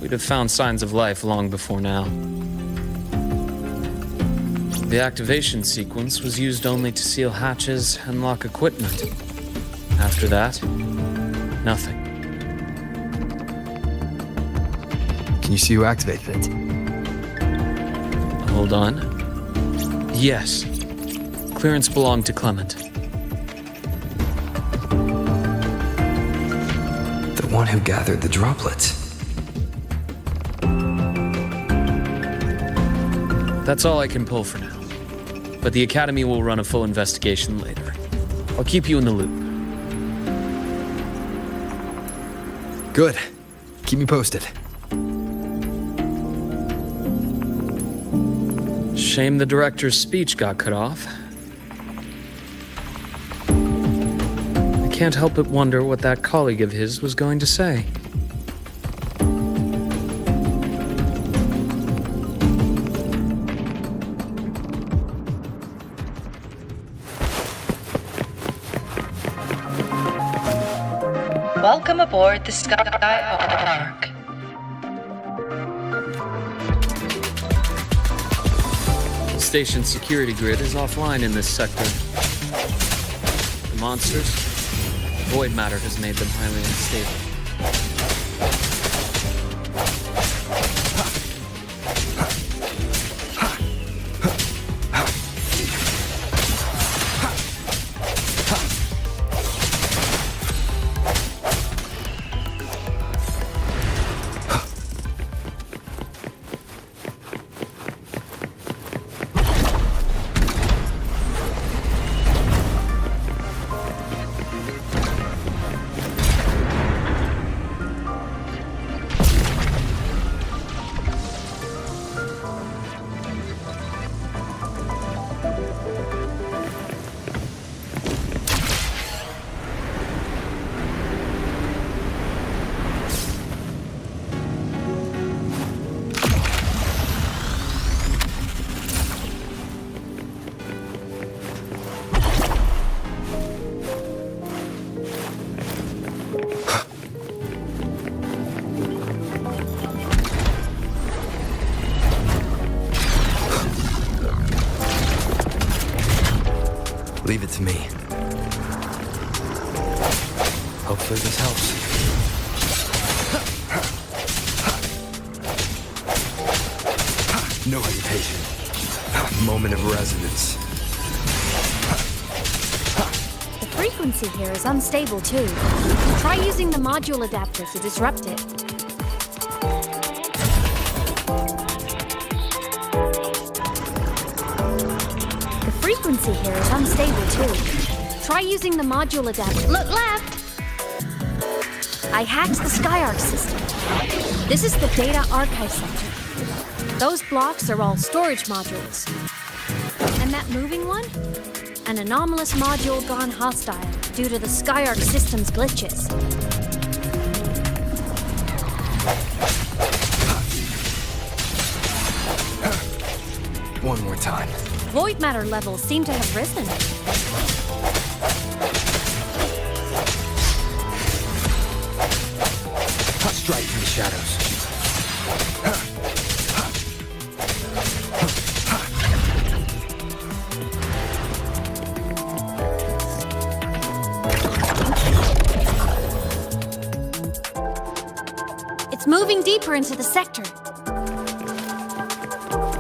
We'd have found signs of life long before now. The activation sequence was used only to seal hatches and lock equipment. After that, nothing.
Can you see who activated it?
Hold on. Yes. Clearance belonged to Clement.
The one who gathered the droplets.
That's all I can pull for now. But the Academy will run a full investigation later. I'll keep you in the loop.
Good. Keep me posted.
Shame the director's speech got cut off. I can't help but wonder what that colleague of his was going to say.
Welcome aboard the Skyark.
The station's security grid is offline in this sector. The monsters, void matter has made them highly unstable.
Leave it to me. Hopefully this helps. No hesitation. Moment of resonance.
The frequency here is unstable too. Try using the module adapter to disrupt it. The frequency here is unstable too. Try using the module adapter. Look left! I hacked the Skyark system. This is the data archive center. Those blocks are all storage modules. And that moving one? An anomalous module gone hostile due to the Skyark system's glitches.
One more time.
Void matter levels seem to have risen.
Strike through the shadows.
It's moving deeper into the sector.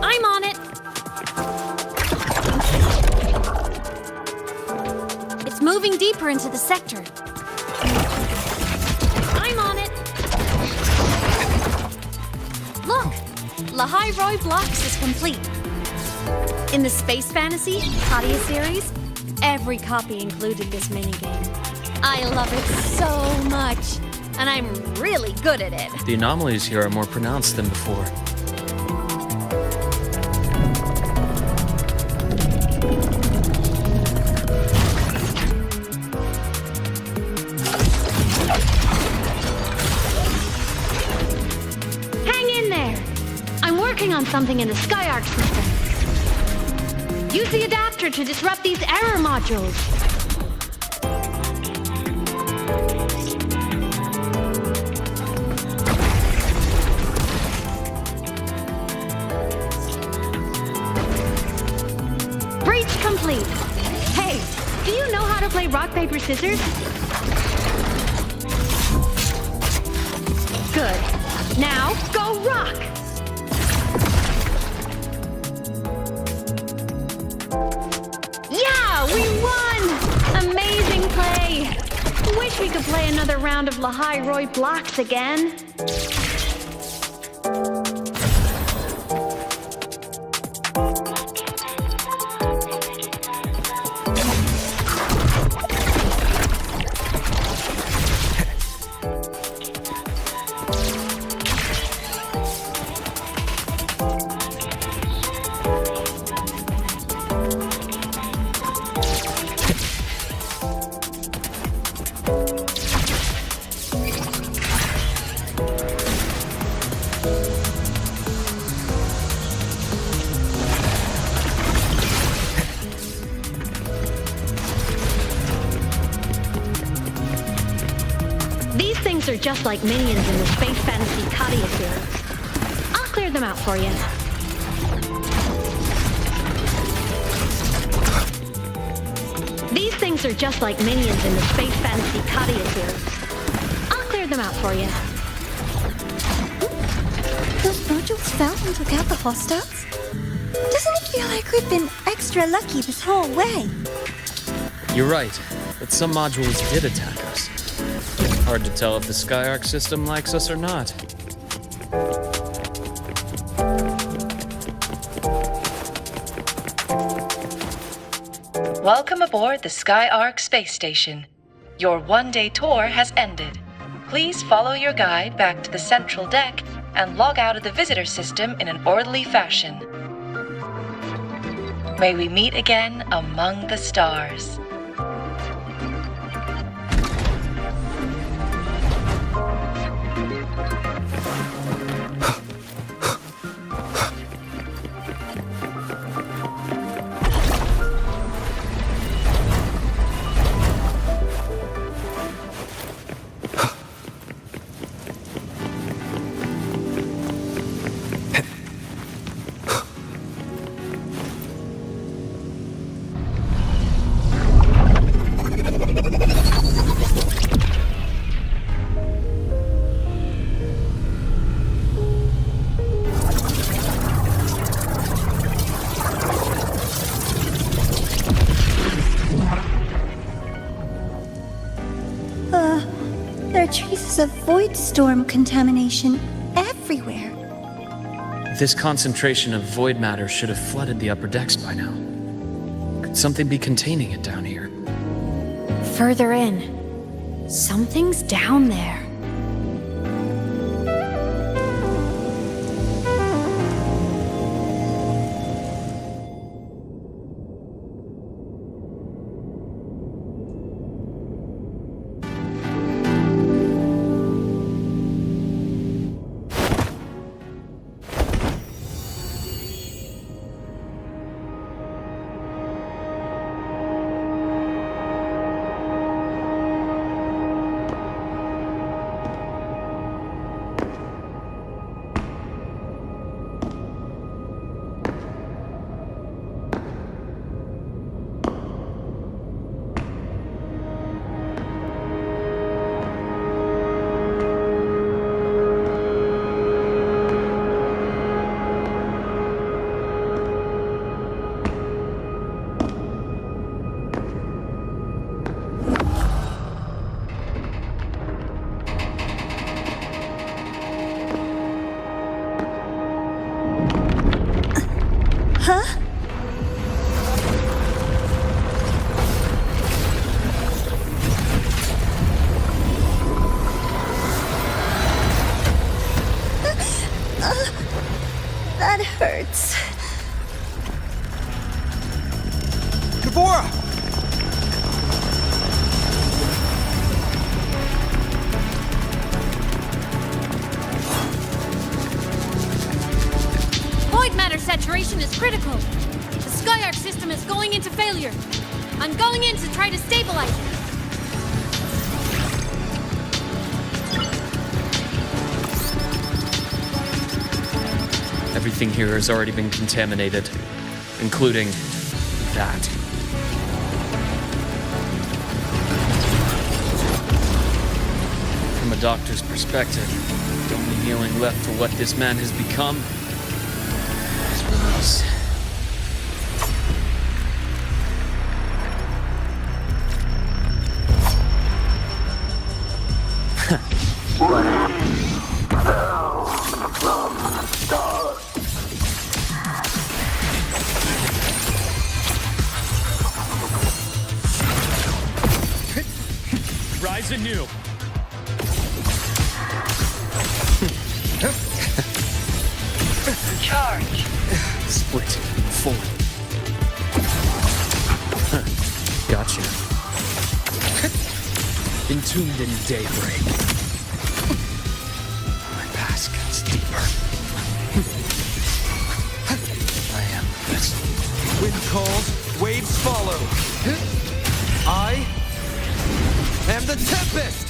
I'm on it. It's moving deeper into the sector. Lahairoi Blocks is complete. In the Space Fantasy Katia series, every copy included this minigame. I love it so much, and I'm really good at it.
The anomalies here are more pronounced than before.
Hang in there! I'm working on something in the Skyark system. Use the adapter to disrupt these error modules. Breach complete. Hey, do you know how to play rock, paper, scissors? Good. Now, go rock! Yeah, we won! Amazing play! Wish we could play another round of Lahairoi Blocks again. These things are just like minions in the Space Fantasy Katia series. I'll clear them out for you. These things are just like minions in the Space Fantasy Katia series. I'll clear them out for you.
Those modules fell and took out the hostiles? Doesn't it feel like we've been extra lucky this whole way?
You're right, but some modules did attack us. Hard to tell if the Skyark system likes us or not.
Welcome aboard the Skyark space station. Your one-day tour has ended. Please follow your guide back to the central deck and log out of the visitor system in an orderly fashion. May we meet again among the stars.
There are traces of void storm contamination everywhere.
This concentration of void matter should have flooded the upper decks by now. Could something be containing it down here?
Further in. Something's down there.
Kavora!
Void matter saturation is critical. The Skyark system is going into failure. I'm going in to try to stabilize it.
Everything here has already been contaminated, including that. From a doctor's perspective, the only healing left for what this man has become is release.
Rise anew.
Charge. Split. Forward. Gotcha. Entombed in daybreak. My past gets deeper. I am this.
Wind calls, waves follow. I am the Tempest!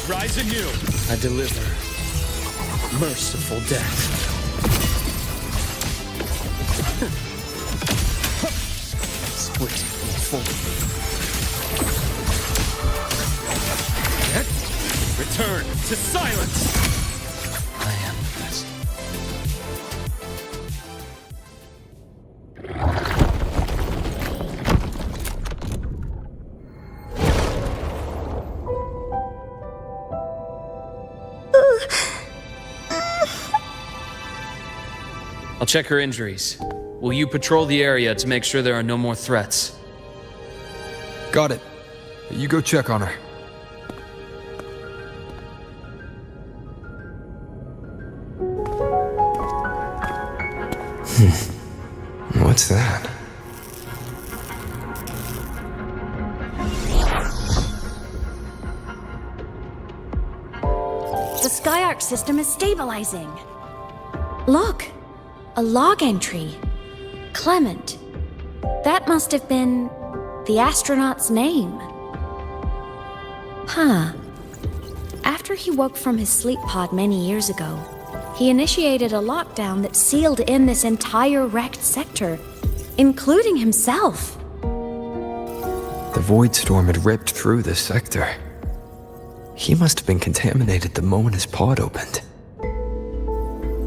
Rise anew.
I deliver merciful death. Split forward.
Return to silence.
I am this. I'll check her injuries. Will you patrol the area to make sure there are no more threats?
Got it. You go check on her. What's that?
The Skyark system is stabilizing. Look, a log entry. Clement. That must have been the astronaut's name. Huh. After he woke from his sleep pod many years ago, he initiated a lockdown that sealed in this entire wrecked sector, including himself.
The void storm had ripped through this sector. He must have been contaminated the moment his pod opened.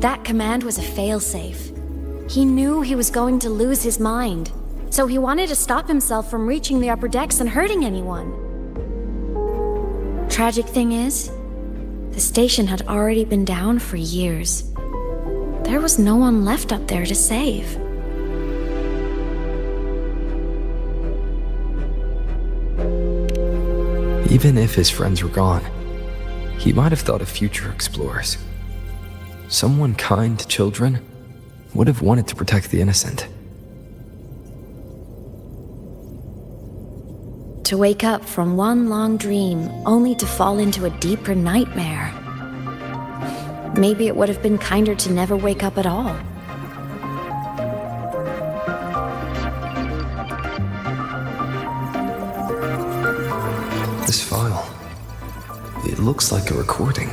That command was a failsafe. He knew he was going to lose his mind, so he wanted to stop himself from reaching the upper decks and hurting anyone. Tragic thing is, the station had already been down for years. There was no one left up there to save.
Even if his friends were gone, he might have thought of future explorers. Someone kind to children would have wanted to protect the innocent.
To wake up from one long dream only to fall into a deeper nightmare. Maybe it would have been kinder to never wake up at all.
This file, it looks like a recording.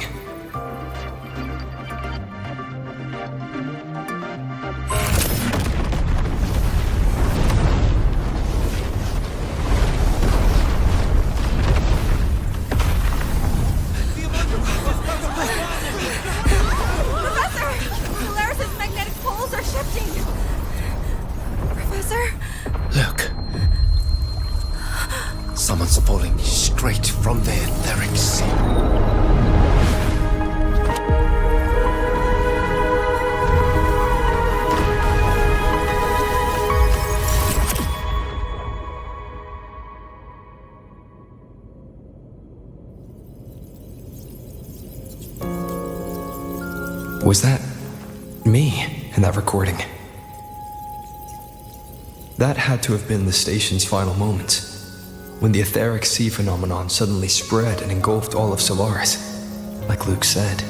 Was that me in that recording? That had to have been the station's final moments, when the etheric sea phenomenon suddenly spread and engulfed all of Solaris, like Luke said.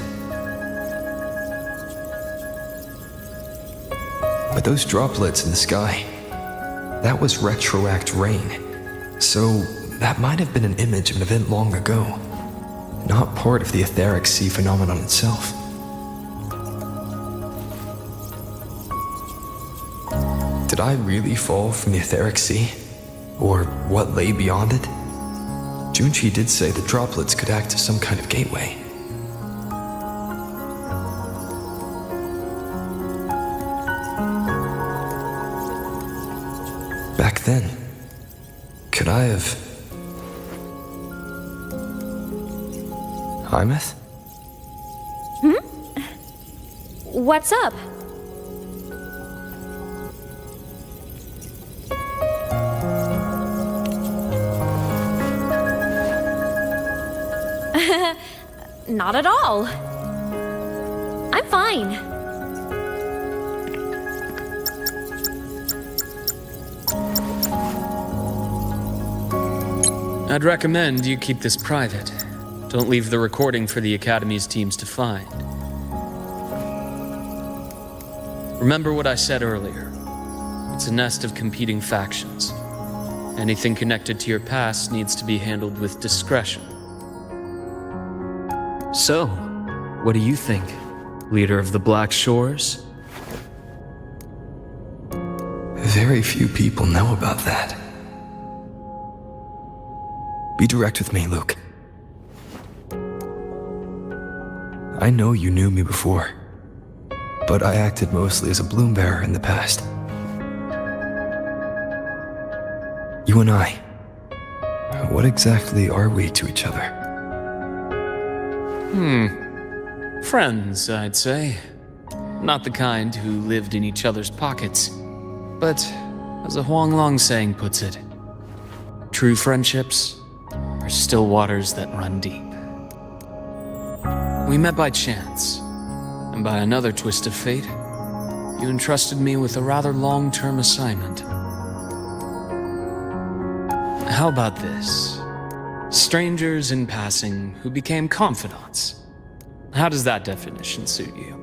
But those droplets in the sky, that was retroact rain, so that might have been an image of an event long ago, not part of the etheric sea phenomenon itself. Did I really fall from the etheric sea? Or what lay beyond it? Junchi did say the droplets could act as some kind of gateway. Back then, could I have... Aemeath?
What's up? Not at all. I'm fine.
I'd recommend you keep this private. Don't leave the recording for the Academy's teams to find. Remember what I said earlier. It's a nest of competing factions. Anything connected to your past needs to be handled with discretion. So, what do you think, leader of the Black Shores?
Very few people know about that. Be direct with me, Luke. I know you knew me before, but I acted mostly as a bloom bearer in the past. You and I, what exactly are we to each other?
Friends, I'd say. Not the kind who lived in each other's pockets, but, as a Huanglong saying puts it, true friendships are still waters that run deep. We met by chance, and by another twist of fate, you entrusted me with a rather long-term assignment. How about this? Strangers in passing who became confidants. How does that definition suit you?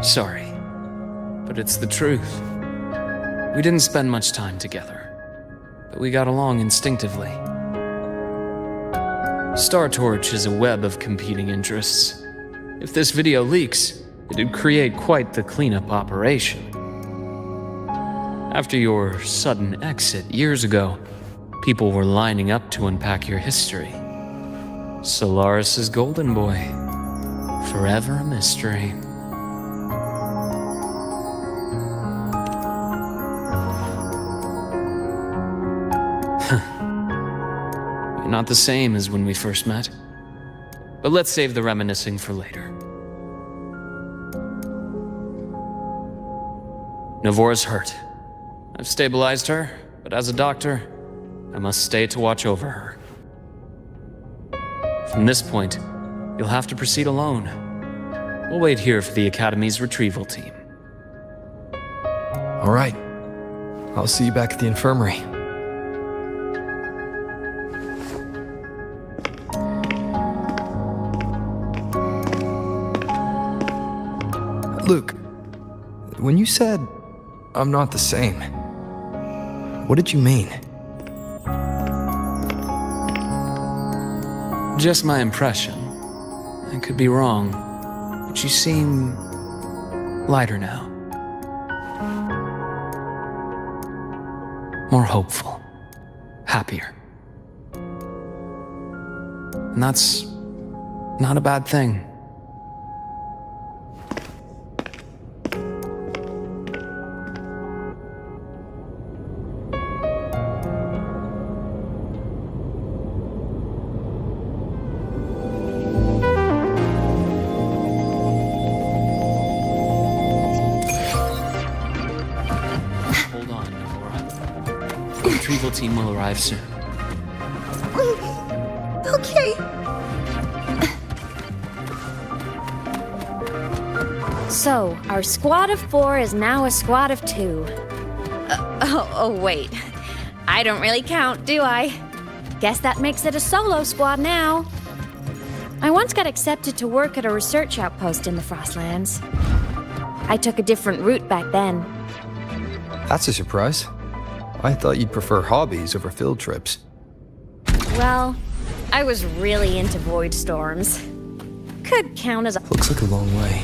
Sorry, but it's the truth. We didn't spend much time together, but we got along instinctively. Star Torch is a web of competing interests. If this video leaks, it'd create quite the cleanup operation. After your sudden exit years ago, people were lining up to unpack your history. Solaris's golden boy. Forever a mystery. You're not the same as when we first met. But let's save the reminiscing for later. Novora's hurt. I've stabilized her, but as a doctor, I must stay to watch over her. From this point, you'll have to proceed alone. We'll wait here for the Academy's retrieval team.
All right. I'll see you back at the infirmary. Luke, when you said, I'm not the same, what did you mean?
Just my impression. I could be wrong, but you seem lighter now. More hopeful. Happier. And that's not a bad thing. team will arrive soon.
Okay.
So, our squad of 4 is now a squad of 2. Wait. I don't really count, do I? Guess that makes it a solo squad now. I once got accepted to work at a research outpost in the Frostlands. I took a different route back then.
That's a surprise. I thought you'd prefer hobbies over field trips.
Well, I was really into void storms. Could count as a...
Looks like a long way.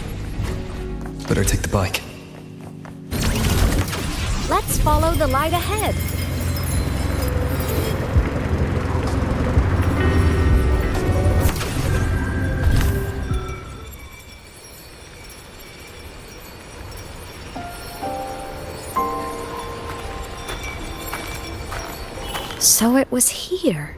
Better take the bike.
Let's follow the light ahead. So it was here.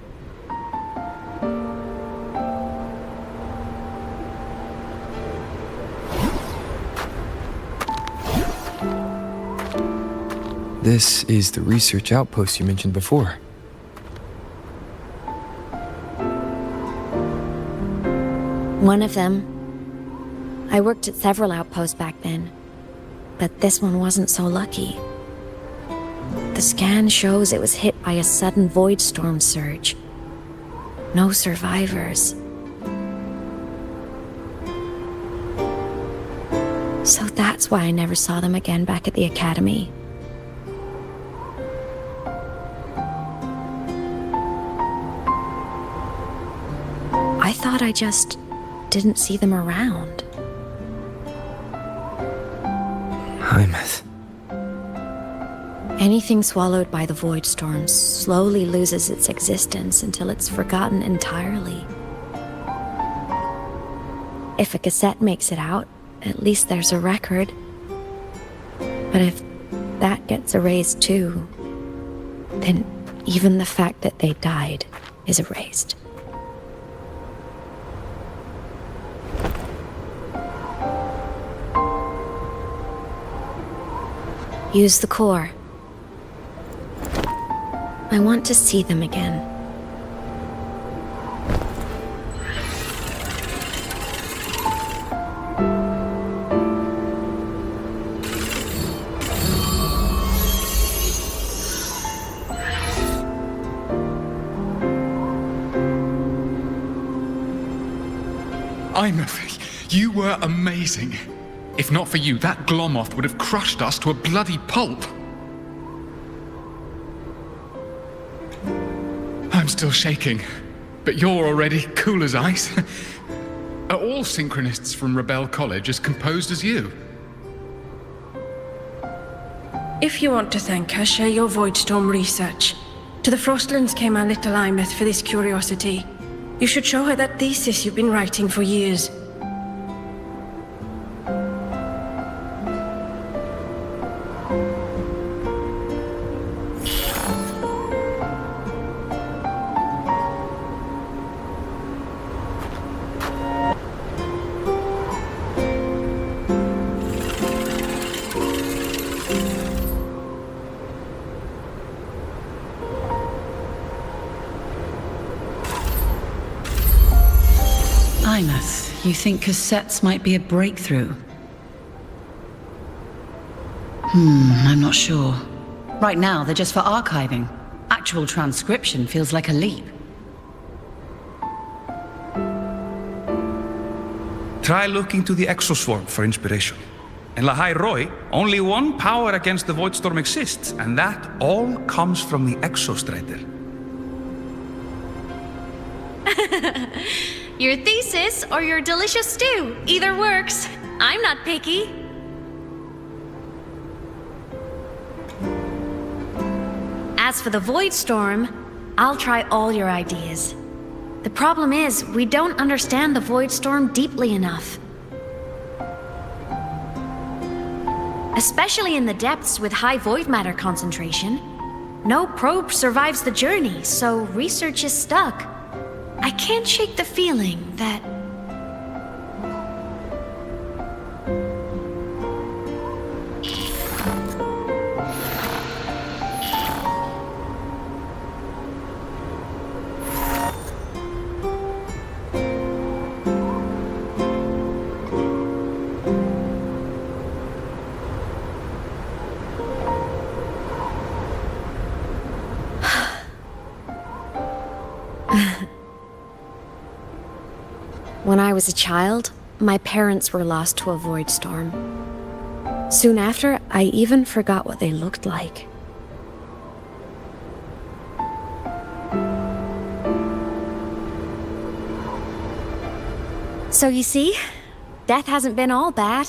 This is the research outpost you mentioned before.
One of them. I worked at several outposts back then, but this one wasn't so lucky. The scan shows it was hit by a sudden void storm surge. No survivors. So that's why I never saw them again back at the academy. I thought I just didn't see them around.
Aemeath.
Anything swallowed by the void storms slowly loses its existence until it's forgotten entirely. If a cassette makes it out, at least there's a record. But if that gets erased too, then even the fact that they died is erased. Use the core. I want to see them again.
Aemeath, you were amazing. If not for you, that Glomoth would have crushed us to a bloody pulp. I'm still shaking, but you're already cool as ice. Are all synchronists from Rebel College as composed as you?
If you want to thank her, share your Voidstorm research. To the Frostlands came our little Aemeath for this curiosity. You should show her that thesis you've been writing for years.
Aemeath, you think cassettes might be a breakthrough? I'm not sure. Right now, they're just for archiving. Actual transcription feels like a leap.
Try looking to the exoswarm for inspiration. In Lahai Roi, only one power against the Voidstorm exists, and that all comes from the Exostrider.
Your thesis or your delicious stew, either works. I'm not picky.
As for the void storm, I'll try all your ideas. The problem is, we don't understand the void storm deeply enough. Especially in the depths with high void matter concentration. No probe survives the journey, so research is stuck. I can't shake the feeling that... When I was a child, my parents were lost to a void storm. Soon after, I even forgot what they looked like. So you see, death hasn't been all bad.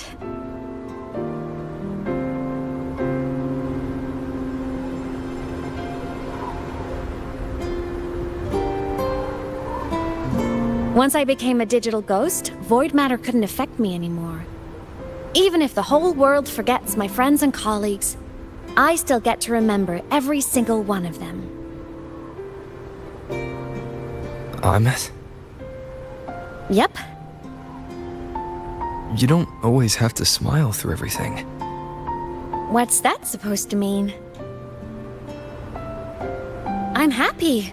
Once I became a digital ghost, void matter couldn't affect me anymore. Even if the whole world forgets my friends and colleagues, I still get to remember every single one of them.
Aemeath?
Yep.
You don't always have to smile through everything.
What's that supposed to mean? I'm happy.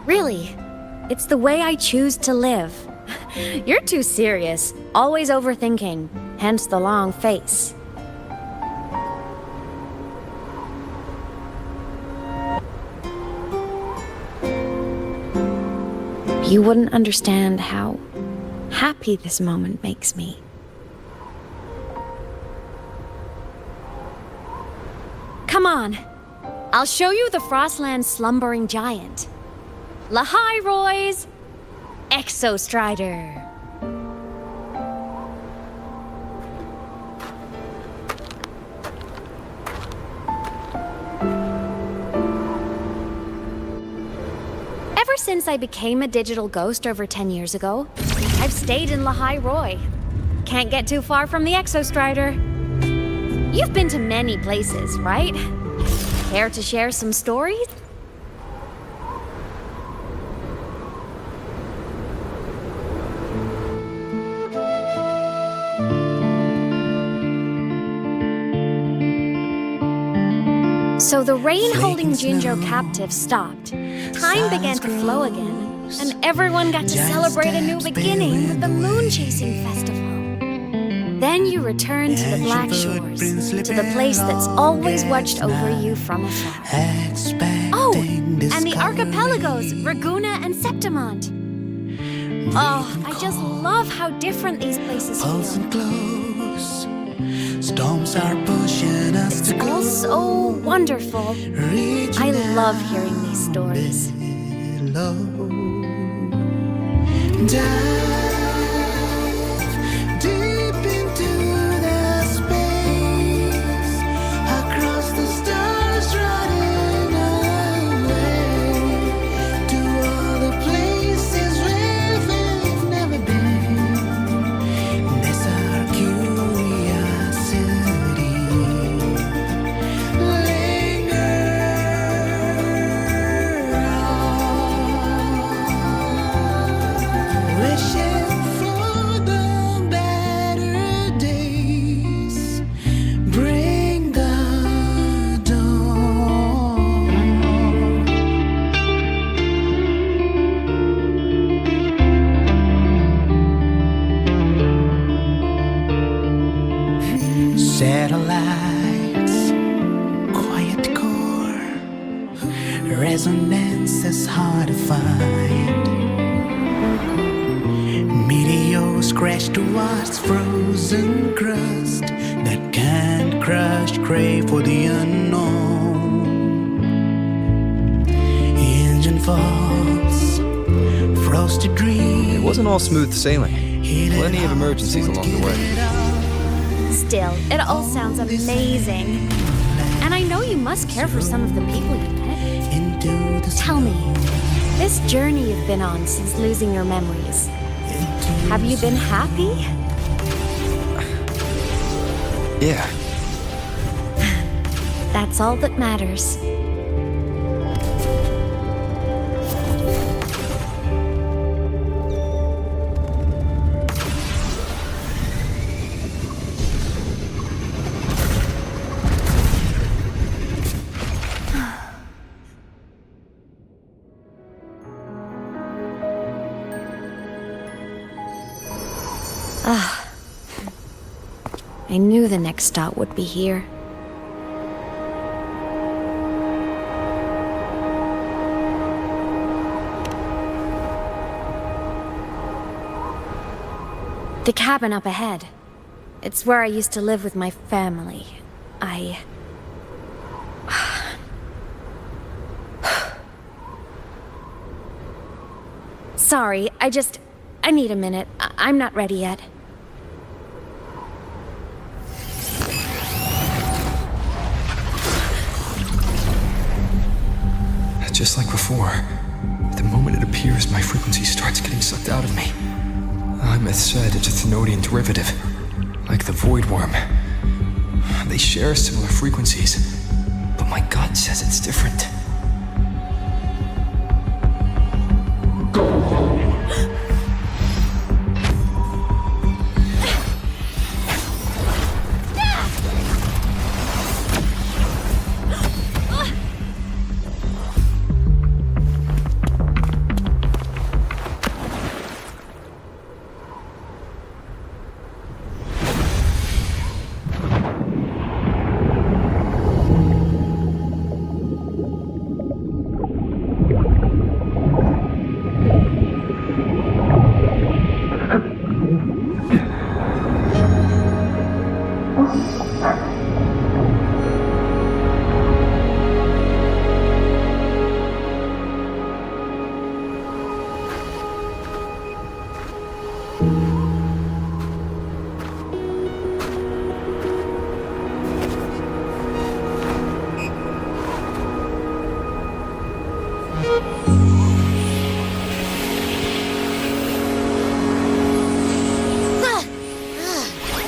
Really. It's the way I choose to live. You're too serious, always overthinking, hence the long face. You wouldn't understand how happy this moment makes me. Come on, I'll show you the Frostland's slumbering giant. Lahai Roy's Exostrider. Ever since I became a digital ghost over 10 years ago, I've stayed in Lahai Roy. Can't get too far from the Exostrider. You've been to many places, right? Care to share some stories? So the rain holding Jinzhou captive stopped. Time began to flow again, and everyone got to celebrate a new beginning with the Moon Chasing Festival. Then you returned to the Black Shores, to the place that's always watched over you from afar. Oh, and the archipelagos, Raguna and Septimont. Oh, I just love how different these places feel. Storms are pushing us to go. All so wonderful. I love hearing these stories. Deep into the space, across the stars, running away to all the places where we've never been. That's our curiosity. Wishing for the better days. Bring the dawn. Satellites, quiet core, resonance is hard to find. Meteors crash towards frozen crust that can't crush, crave for the unknown. Engine falls, frosted dreams.
It wasn't all smooth sailing. Plenty of emergencies along the way.
Still, it all sounds amazing. And I know you must care for some of the people you met. Tell me, this journey you've been on since losing your memories, have you been happy?
Yeah.
That's all that matters. I knew the next stop would be here. The cabin up ahead. It's where I used to live with my family. Sorry, I need a minute. I'm not ready yet.
Just like before, the moment it appears, my frequency starts getting sucked out of me. Aemeath said it's a Thenodian derivative, like the Void Worm. They share similar frequencies, but my gut says it's different.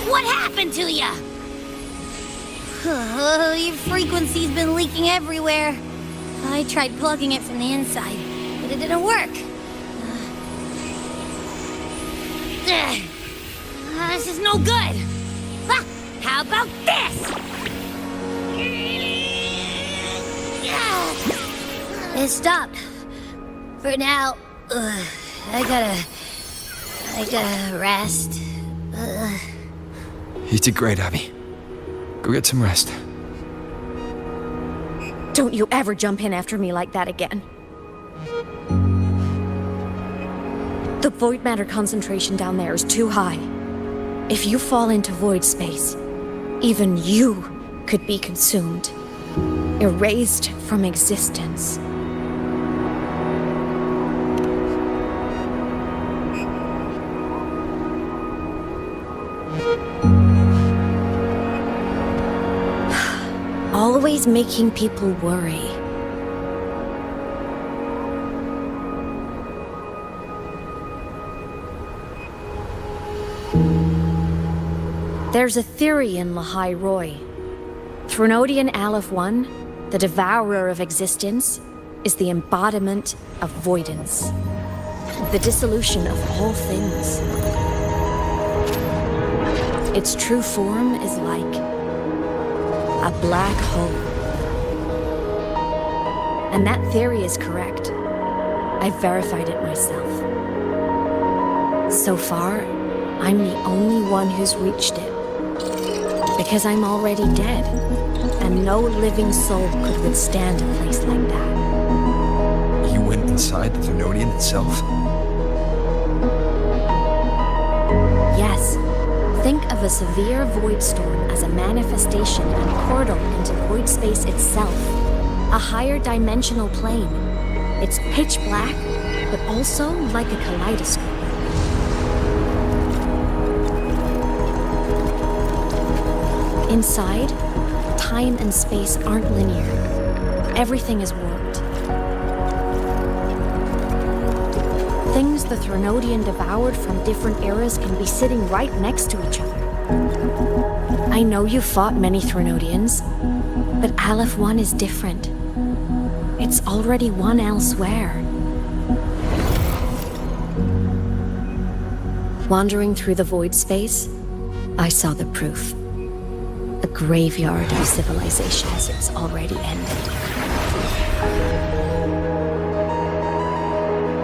What happened to ya? Your frequency's been leaking everywhere. I tried plugging it from the inside, but it didn't work. This is no good. How about this? It stopped. For now, I gotta rest.
You did great, Abby. Go get some rest.
Don't you ever jump in after me like that again. The void matter concentration down there is too high. If you fall into void space, even you could be consumed, erased from existence. Always making people worry. There's a theory in Lahai Roy. Threnodian Aleph 1, the devourer of existence, is the embodiment of voidance. The dissolution of all things. Its true form is like a black hole. And that theory is correct. I've verified it myself. So far, I'm the only one who's reached it. Because I'm already dead, and no living soul could withstand a place like that.
You went inside the Thenodian itself?
Yes. Think of a severe void storm as a manifestation and portal into void space itself. A higher dimensional plane. It's pitch black, but also like a kaleidoscope. Inside, time and space aren't linear. Everything is warped. Things the Threnodian devoured from different eras can be sitting right next to each other. I know you fought many Threnodians, but Aleph 1 is different. It's already one elsewhere. Wandering through the void space, I saw the proof. A graveyard of civilizations it's already ended.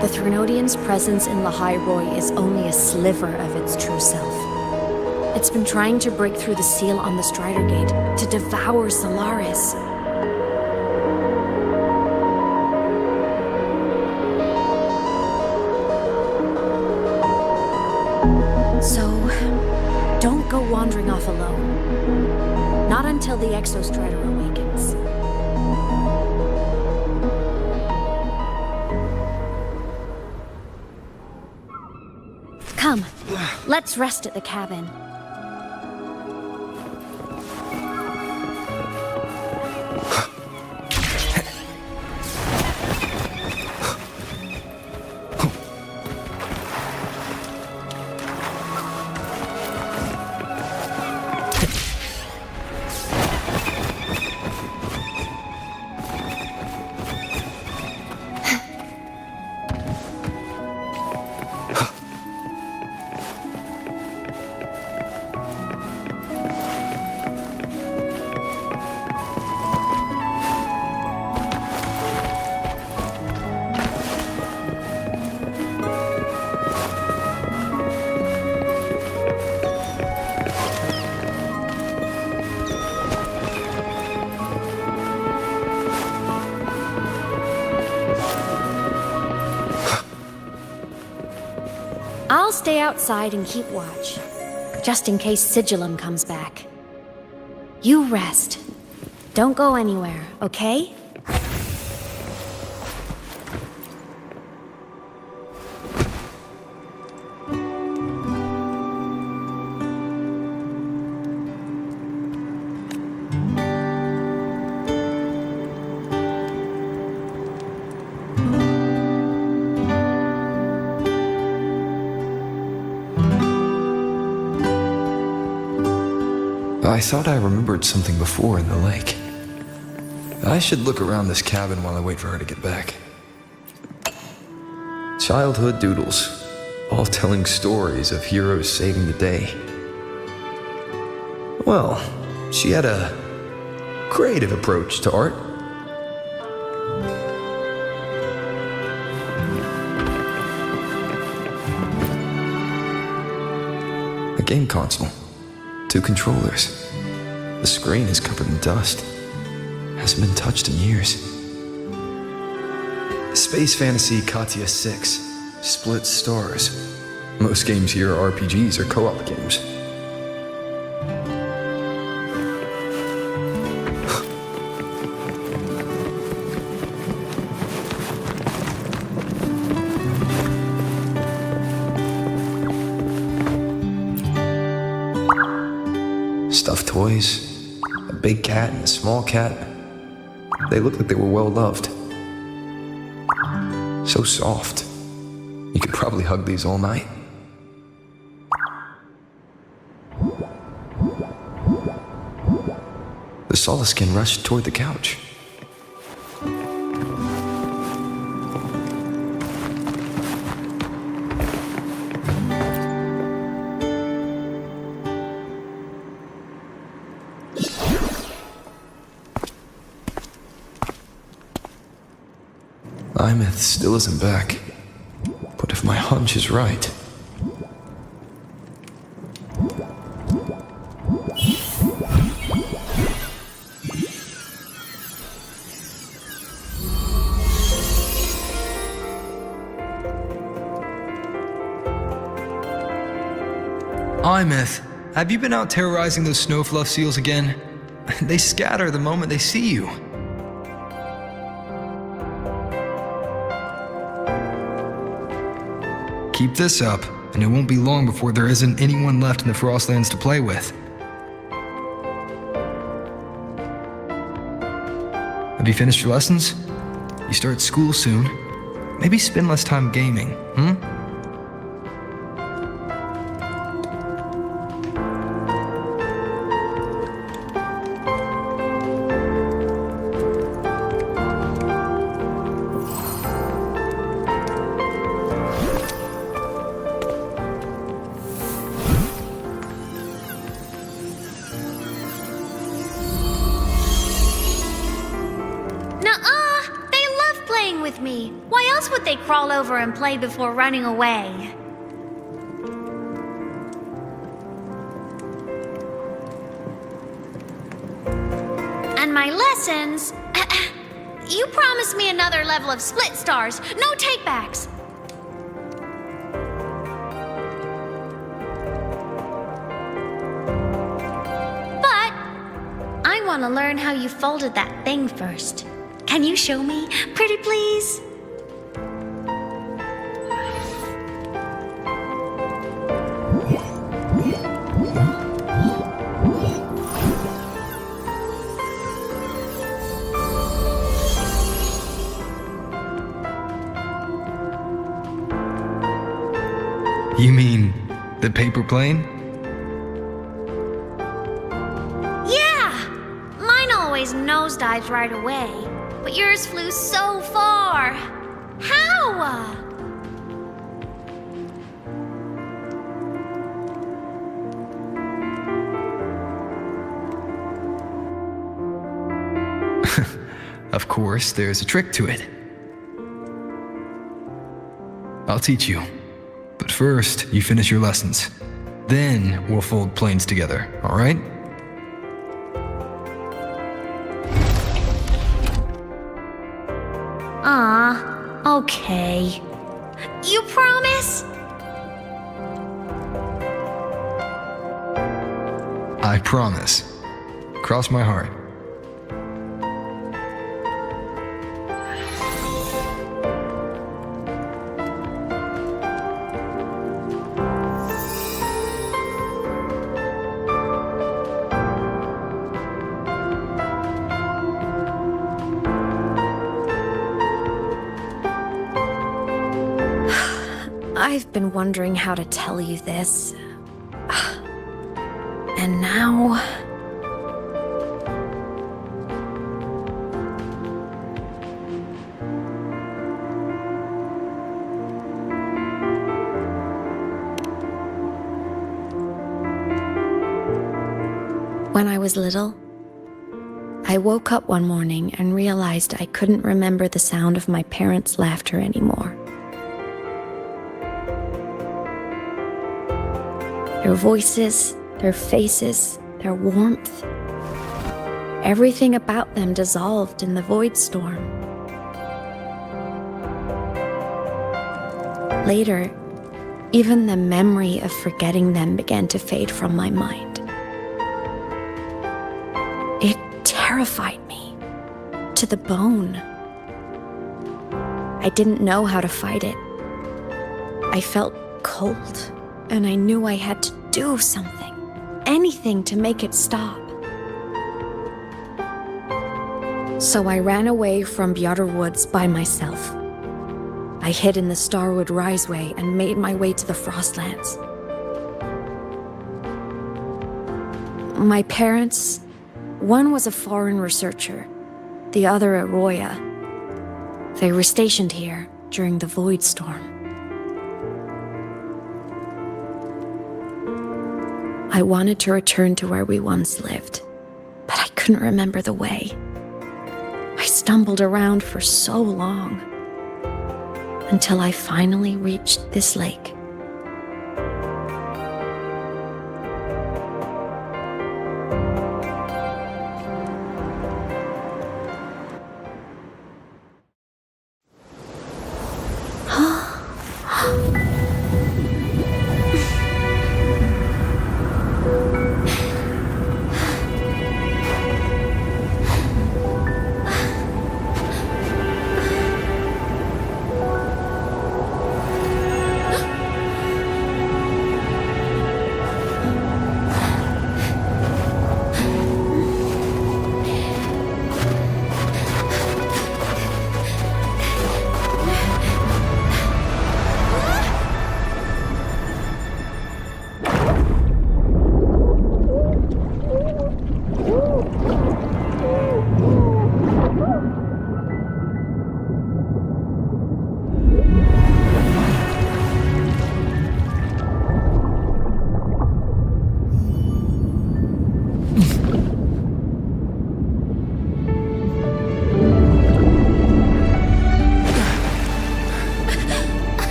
The Threnodian's presence in Lahai Roy is only a sliver of its true self. It's been trying to break through the seal on the Strider Gate to devour Solaris. So, Don't go wandering off alone. Not until the Exostrider awakens. Come, let's rest at the cabin. I'll stay outside and keep watch, just in case Sigillum comes back. You rest. Don't go anywhere, okay?
I thought I remembered something before in the lake. I should look around this cabin while I wait for her to get back. Childhood doodles, all telling stories of heroes saving the day. Well, she had a creative approach to art. A game console, 2 controllers. The screen is covered in dust. Hasn't been touched in years. Space Fantasy Katia 6. Split stars. Most games here are RPGs or co-op games. Stuffed toys. A big cat and a small cat. They looked like they were well loved. So soft. You could probably hug these all night. The Solaskin rushed toward the couch. Aemeath still isn't back. But if my hunch is right... Aemeath, have you been out terrorizing those snowfluff seals again? They scatter the moment they see you. Keep this up, and it won't be long before there isn't anyone left in the Frostlands to play with. Have you finished your lessons? You start school soon. Maybe spend less time gaming,
with me. Why else would they crawl over and play before running away? And my lessons... You promised me another level of split stars. No takebacks.
want to learn how you folded that thing first. Can you show me, pretty please?
You mean the paper plane?
Yeah! Mine always nosedives right away, but yours flew so far. How?
Of course, there's a trick to it. I'll teach you. But first, you finish your lessons. Then we'll fold planes together, alright?
Okay. You promise?
I promise. Cross my heart.
I've been wondering how to tell you this. And now... When I was little, I woke up one morning and realized I couldn't remember the sound of my parents' laughter anymore. Their voices, their faces, their warmth. Everything about them dissolved in the void storm. Later, even the memory of forgetting them began to fade from my mind. It terrified me to the bone. I didn't know how to fight it. I felt cold. And I knew I had to do something, anything to make it stop. So I ran away from Bjorder Woods by myself. I hid in the Starwood Riseway and made my way to the Frostlands. My parents, one was a foreign researcher, the other a Roya. They were stationed here during the Void Storm. I wanted to return to where we once lived, but I couldn't remember the way. I stumbled around for so long, until I finally reached this lake.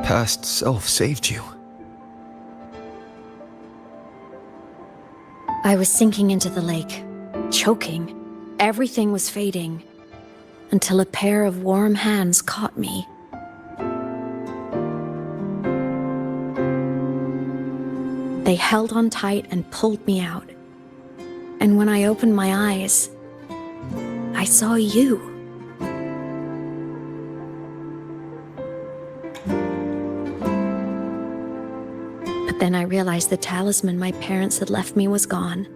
past self saved you.
I was sinking into the lake, choking. Everything was fading, until a pair of warm hands caught me. They held on tight and pulled me out. And when I opened my eyes, I saw you. But then I realized the talisman my parents had left me was gone,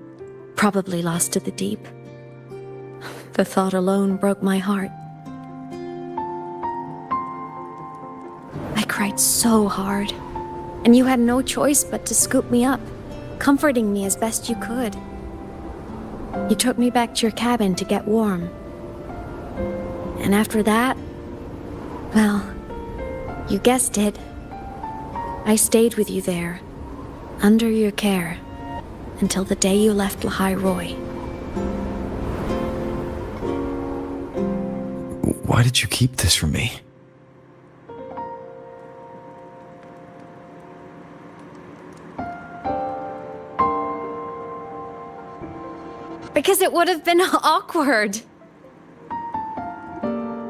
probably lost to the deep. The thought alone broke my heart. I cried so hard, and you had no choice but to scoop me up, comforting me as best you could. You took me back to your cabin to get warm. And after that, well, you guessed it. I stayed with you there, under your care, until the day you left Lahai Roy.
Why did you keep this from me?
Because it would have been awkward.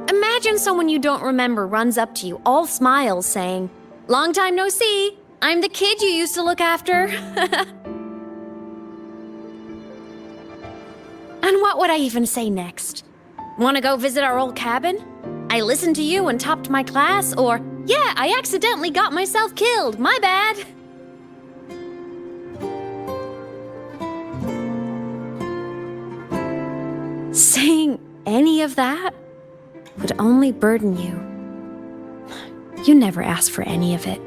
Imagine someone you don't remember runs up to you, all smiles, saying, "Long time no see. I'm the kid you used to look after." And what would I even say next? Want to go visit our old cabin? I listened to you and topped my class, or, "Yeah, I accidentally got myself killed. My bad." Saying any of that would only burden you. You never asked for any of it.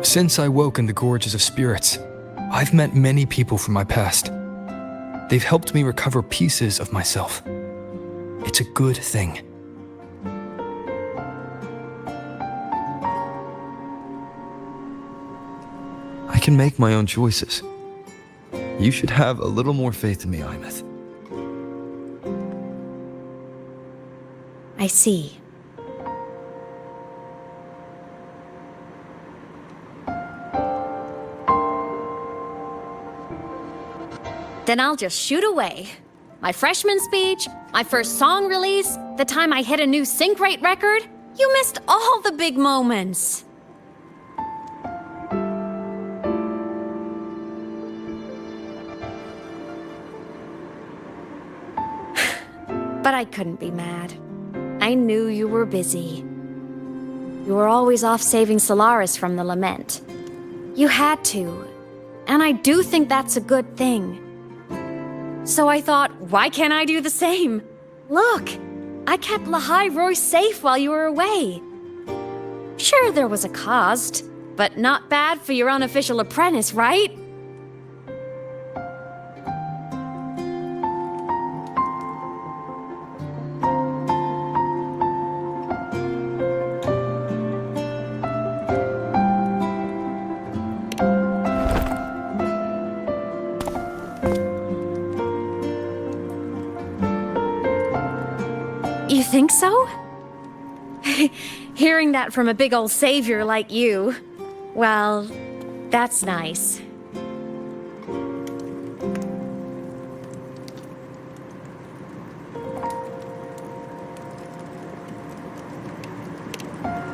Since I woke in the Gorges of Spirits, I've met many people from my past. They've helped me recover pieces of myself. It's a good thing. I can make my own choices. You should have a little more faith in me, Aemeath.
I see. Then I'll just shoot away. My freshman speech, my first song release, the time I hit a new sync rate record. You missed all the big moments. But I couldn't be mad. I knew you were busy. You were always off saving Solaris from the lament. You had to, and I do think that's a good thing. So I thought, why can't I do the same? Look, I kept Lahai Roy safe while you were away. Sure, there was a cost, but not bad for your unofficial apprentice, right? You think so? Hearing that from a big old savior like you, well, that's nice.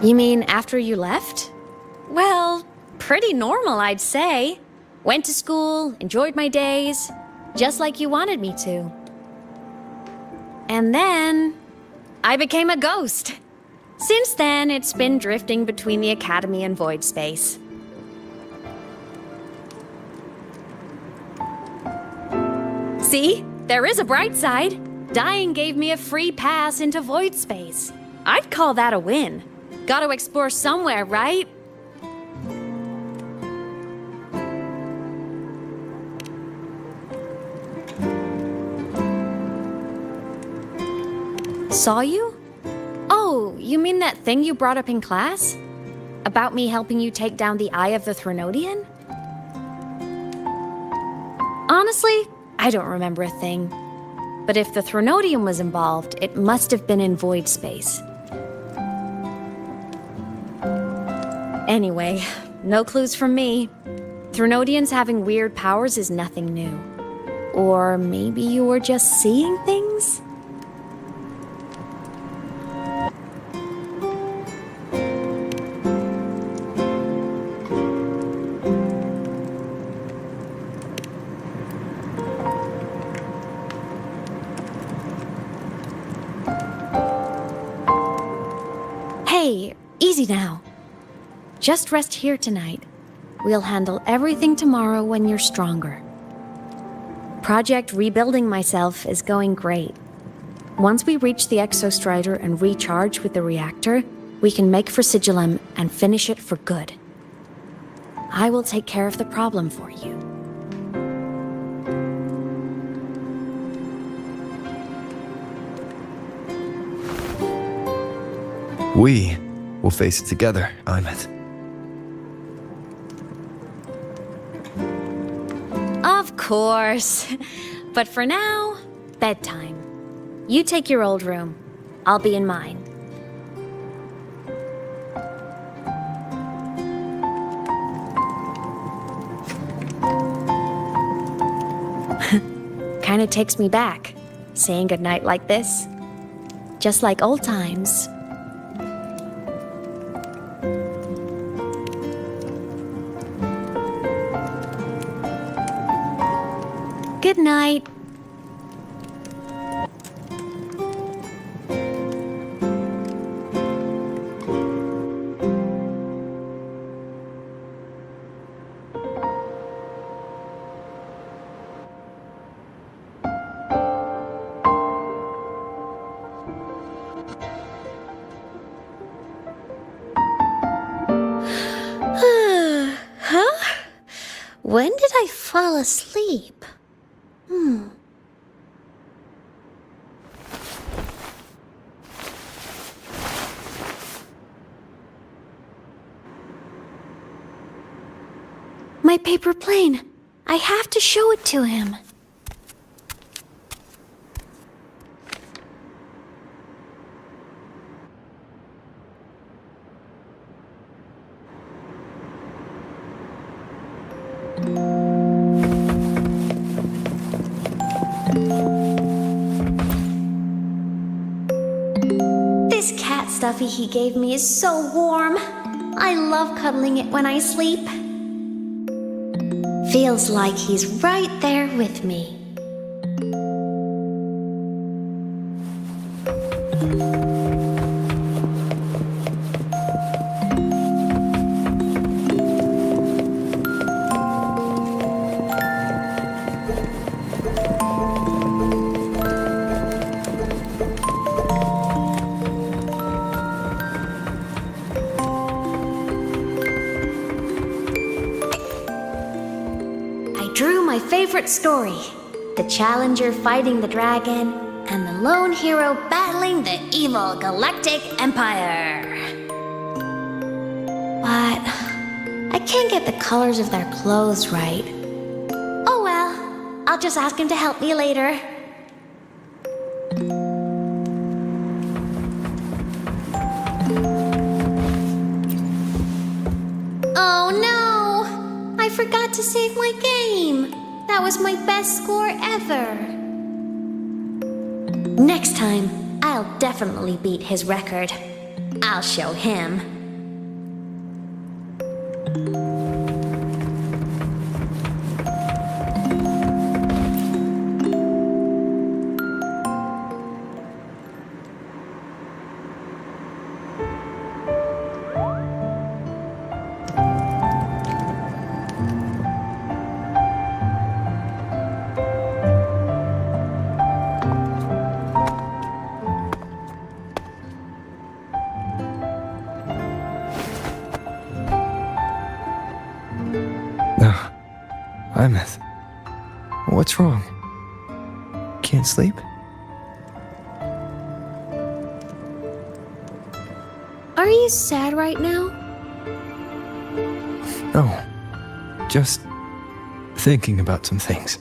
You mean after you left? Well, pretty normal, I'd say. Went to school, enjoyed my days, just like you wanted me to. And then I became a ghost. Since then, it's been drifting between the Academy and Void Space. See? There is a bright side. Dying gave me a free pass into Void Space. I'd call that a win. Gotta explore somewhere, right? Saw you? Oh, you mean that thing you brought up in class? About me helping you take down the Eye of the Threnodian? Honestly, I don't remember a thing. But if the Threnodian was involved, it must have been in void space. Anyway, no clues from me. Threnodians having weird powers is nothing new. Or maybe you were just seeing things? Hey, easy now. Just rest here tonight. We'll handle everything tomorrow when you're stronger. Project Rebuilding Myself is going great. Once we reach the Exostrider and recharge with the reactor, we can make for Sigillum and finish it for good. I will take care of the problem for you.
We will face it together, Aemeath.
Of course. But for now, bedtime. You take your old room. I'll be in mine. Kinda takes me back, saying goodnight like this. Just like old times. Good night.
Huh? When did I fall asleep?
My paper plane. I have to show it to him.
This cat stuffy he gave me is so warm. I love cuddling it when I sleep. Feels like he's right there with me.
My favorite story. The challenger fighting the dragon, and the lone hero battling the evil galactic empire. But I can't get the colors of their clothes right. Oh well, I'll just ask him to help me later. Oh no! I forgot to save my game. That was my best score ever. Next time, I'll definitely beat his record. I'll show him.
Aemeath, what's wrong? Can't sleep?
Are you sad right now?
No, just thinking about some things.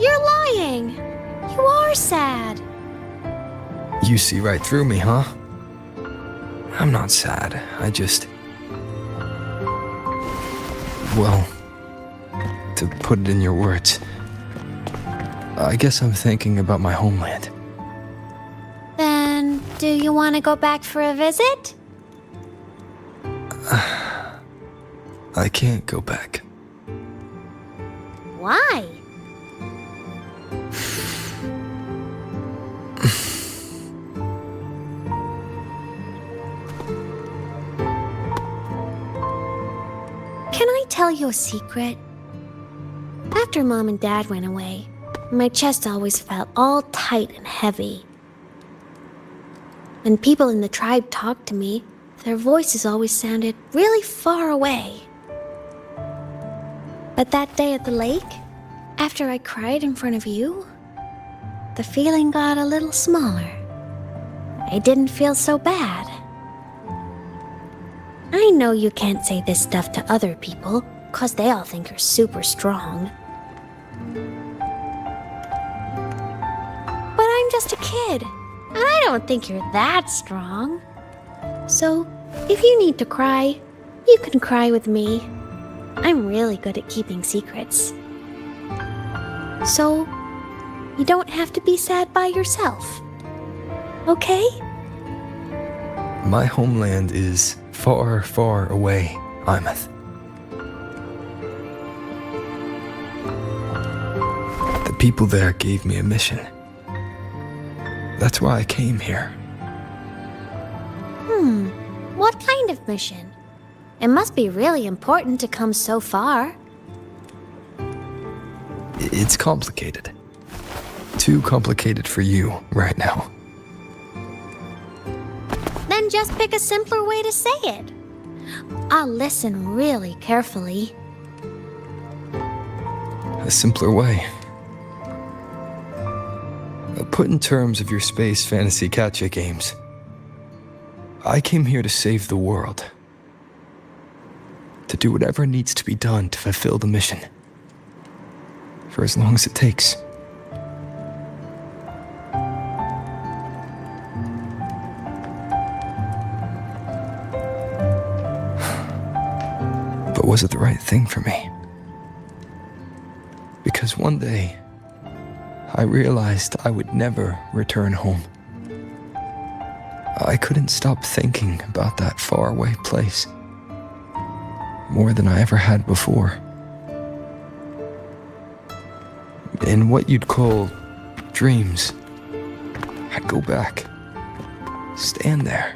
You're lying. You are sad.
You see right through me, huh? I'm not sad. I just... Well, to put it in your words, I guess I'm thinking about my homeland.
Then, do you want to go back for a visit?
I can't go back.
Why? Can I tell you a secret? After Mom and Dad went away, my chest always felt all tight and heavy. When people in the tribe talked to me, their voices always sounded really far away. But that day at the lake, after I cried in front of you, the feeling got a little smaller. I didn't feel so bad. I know you can't say this stuff to other people, 'cause they all think you're super strong. But I'm just a kid, and I don't think you're that strong. So, if you need to cry, you can cry with me. I'm really good at keeping secrets. So, you don't have to be sad by yourself. Okay?
My homeland is far, far away, Aemeath. The people there gave me a mission. That's why I came here.
What kind of mission? It must be really important to come so far.
It's complicated. Too complicated for you right now.
Then just pick a simpler way to say it. I'll listen really carefully.
A simpler way. Put in terms of your space fantasy gacha games, I came here to save the world. To do whatever needs to be done to fulfill the mission. For as long as it takes. But was it the right thing for me? Because one day, I realized I would never return home. I couldn't stop thinking about that faraway place. More than I ever had before. In what you'd call dreams, I'd go back, stand there,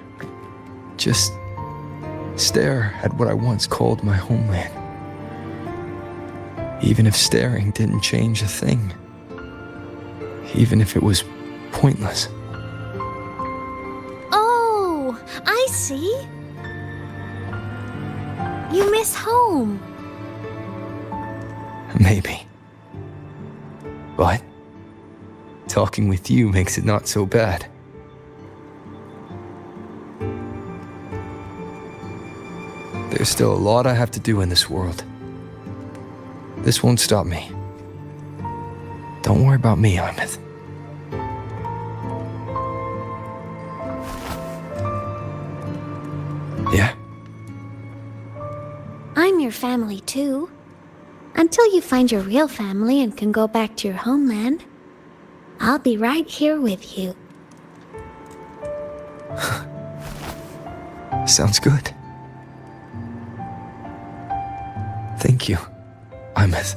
just stare at what I once called my homeland. Even if staring didn't change a thing. Even if it was pointless.
Oh, I see. You miss home.
Maybe. But talking with you makes it not so bad. There's still a lot I have to do in this world. This won't stop me. Don't worry about me, Aemeath. Yeah?
I'm your family too. Until you find your real family and can go back to your homeland, I'll be right here with you.
Sounds good. Thank you, Aemeath.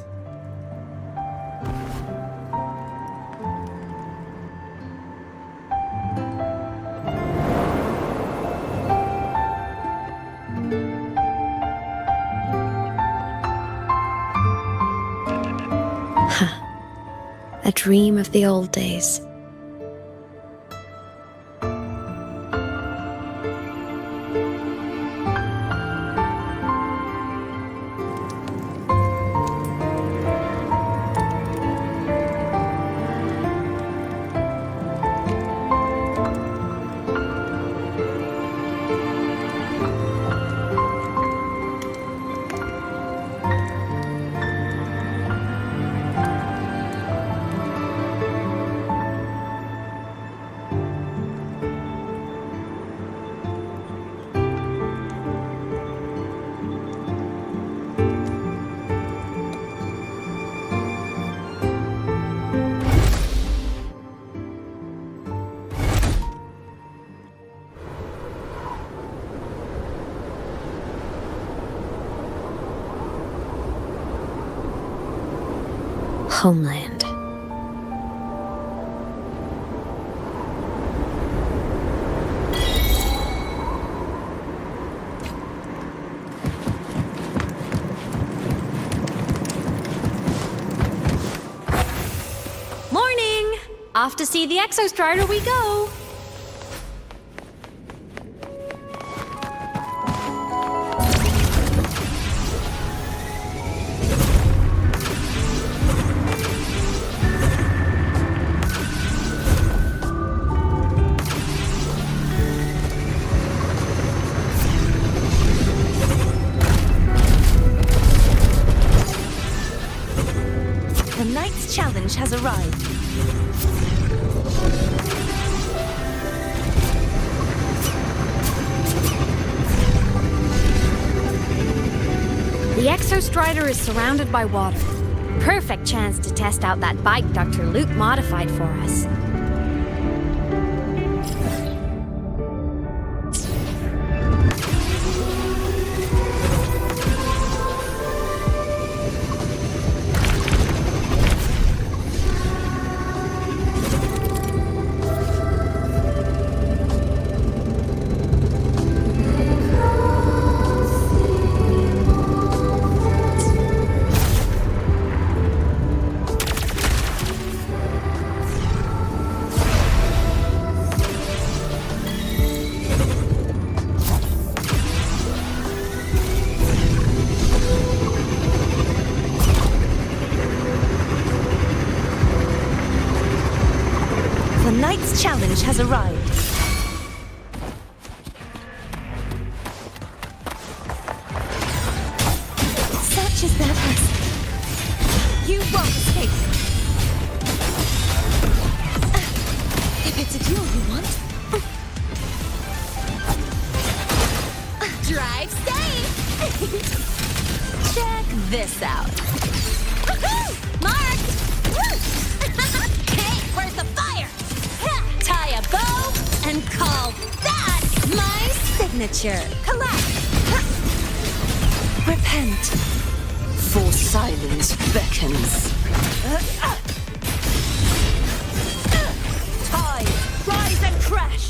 A dream of the old days. homeland.
Morning! Off to see the Exostrider we go!
The Knight's challenge has arrived.
The Exostrider is surrounded by water. Perfect chance to test out that bike Dr. Luke modified for us.
The Knight's challenge has arrived. Such is their mercy. You won't escape. If it's a duel you want. Drive safe! Check this out. Marked! Hey, where's the fire? Tie a bow and call that my signature. Collapse! Repent. For silence beckons. Tide, rise and crash!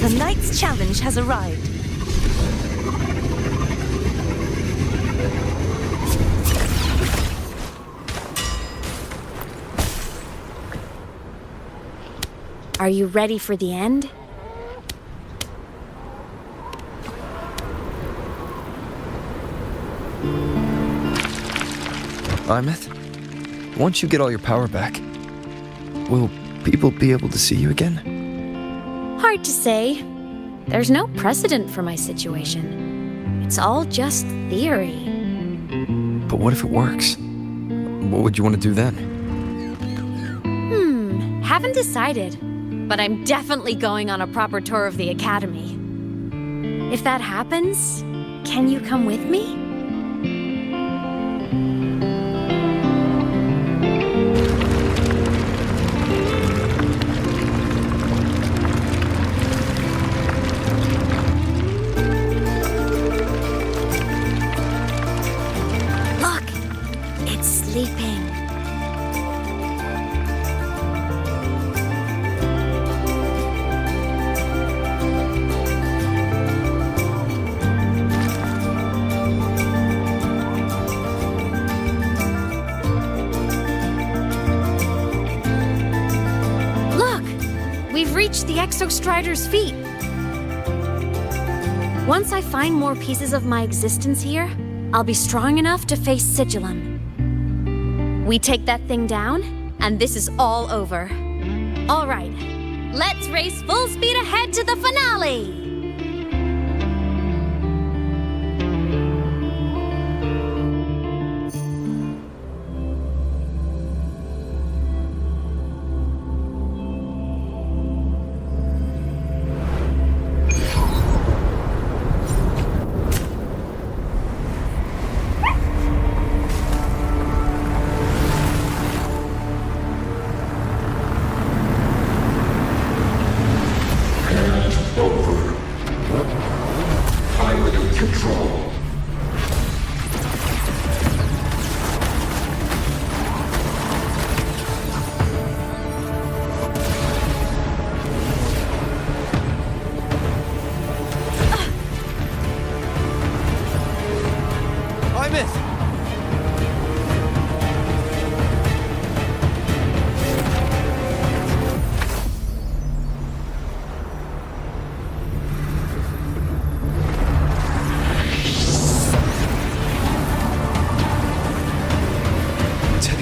Tonight's challenge has arrived.
Are you ready for the end?
Aemeath, once you get all your power back, will people be able to see you again?
Hard to say. There's no precedent for my situation. It's all just theory.
But what if it works? What would you want to do then?
Haven't decided. But I'm definitely going on a proper tour of the Academy. If that happens, can you come with me? Look! It's sleeping. We've reached the Exostrider's feet. Once I find more pieces of my existence here, I'll be strong enough to face Sigillum. We take that thing down, and this is all over. All right, let's race full speed ahead to the finale!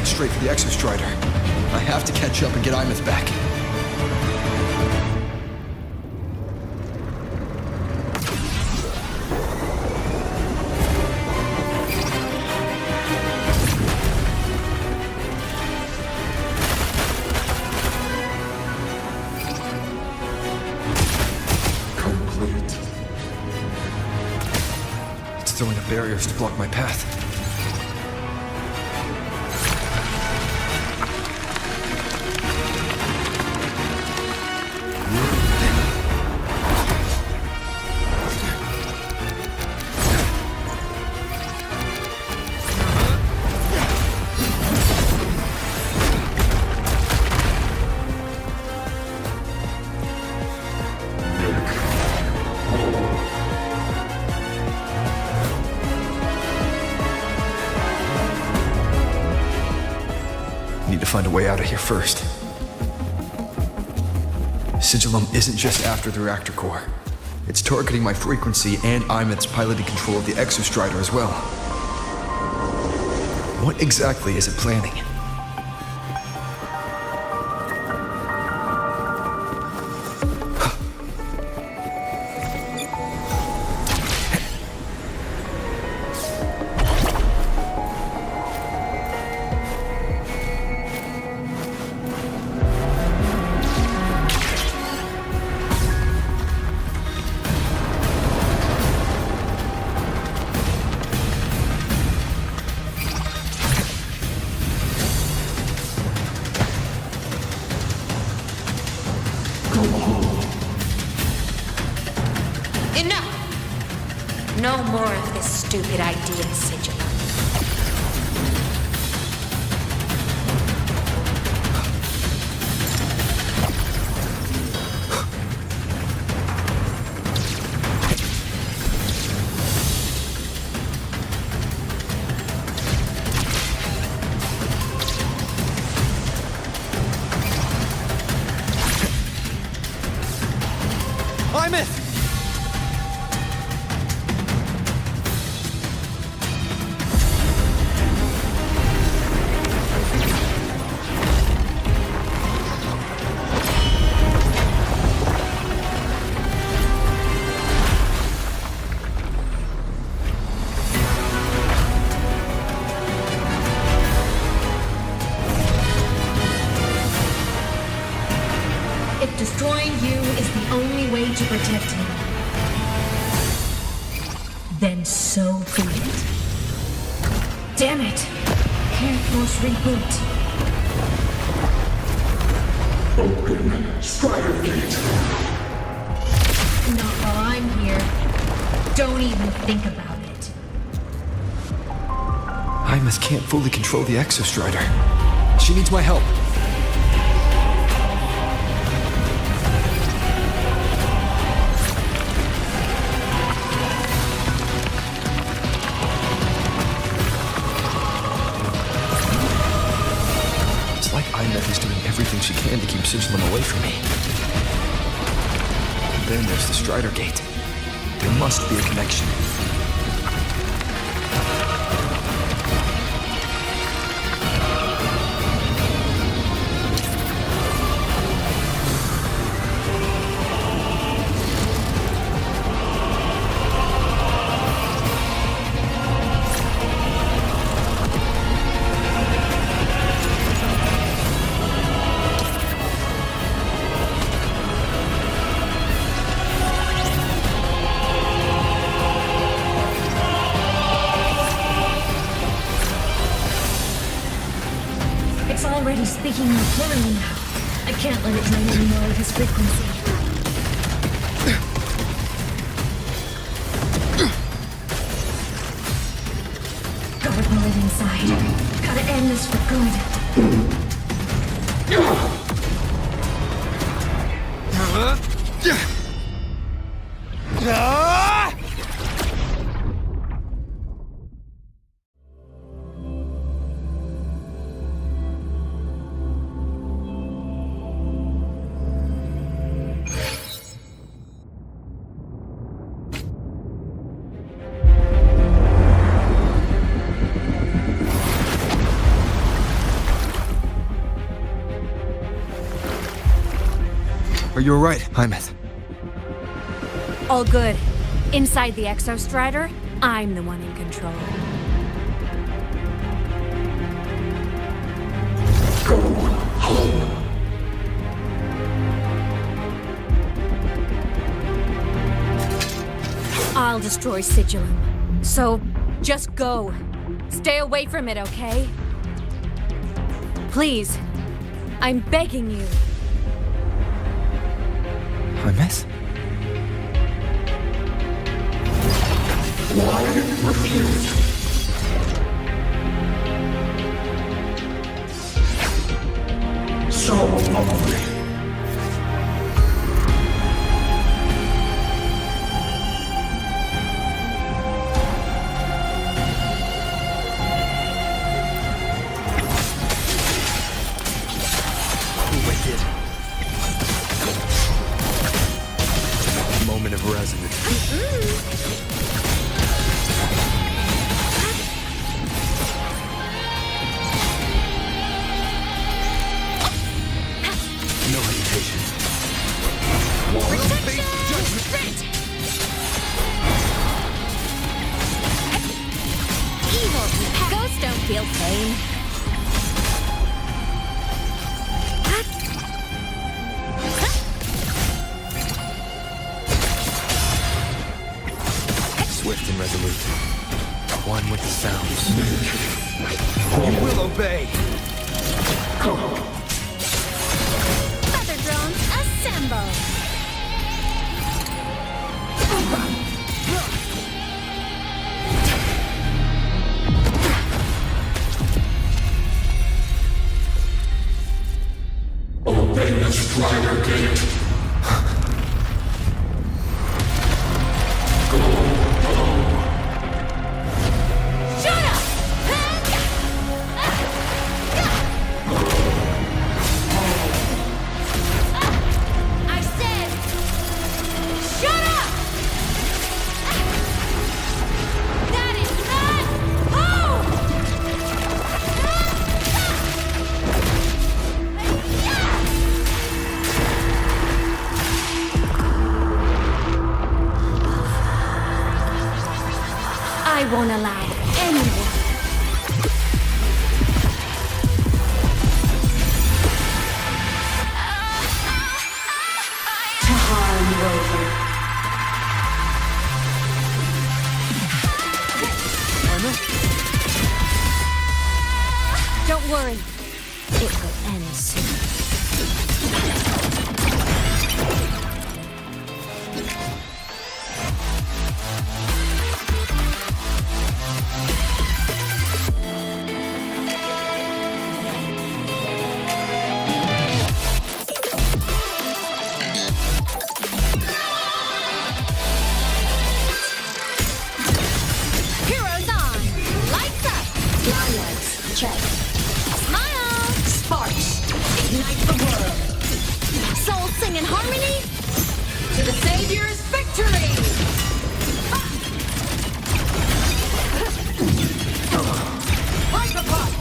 Straight for the Exostrider. I have to catch up and get Aemeath back. Complete. It's throwing up barriers to block my path. Need to find a way out of here first. Sigillum isn't just after the reactor core. It's targeting my frequency and Aemeath's piloted control of the Exostrider as well. What exactly is it planning?
Enough! No more of this stupid idea, Sigillum.
Aemeath!
If destroying you is the only way to protect him, then so be it. Damn it! Can't force reboot.
Open Strider Gate.
Not while I'm here. Don't even think about it.
Aemeath can't fully control the Exostrider. She needs my help. Aemeath is doing everything she can to keep Sigilum away from me. And then there's the Strider Gate. There must be a connection.
Already speaking in plural now. I can't let it drain any more of his frequency. Gotta pull it inside. Gotta end this for good.
Are you alright, Aemeath?
All good. Inside the Exostrider, I'm the one in control.
Go home.
I'll destroy Sigilum. So, just go. Stay away from it, okay? Please. I'm begging you.
Aemeath?
Why refuse? So lovely.
Moment of resonance. No hesitation.
Evil! Ghosts don't feel pain.
Swift and resolute. One with the sounds. You will obey.
Feather drones, assemble!
Obey the Strider Gate.
I said
I won't allow anyone to harm Rover.
Don't worry. It will end soon.
Heroes on! Lights up! Limelights, check. Smile! Sparks! Ignite the world! Soul sing in harmony? To the Savior's victory! Break apart!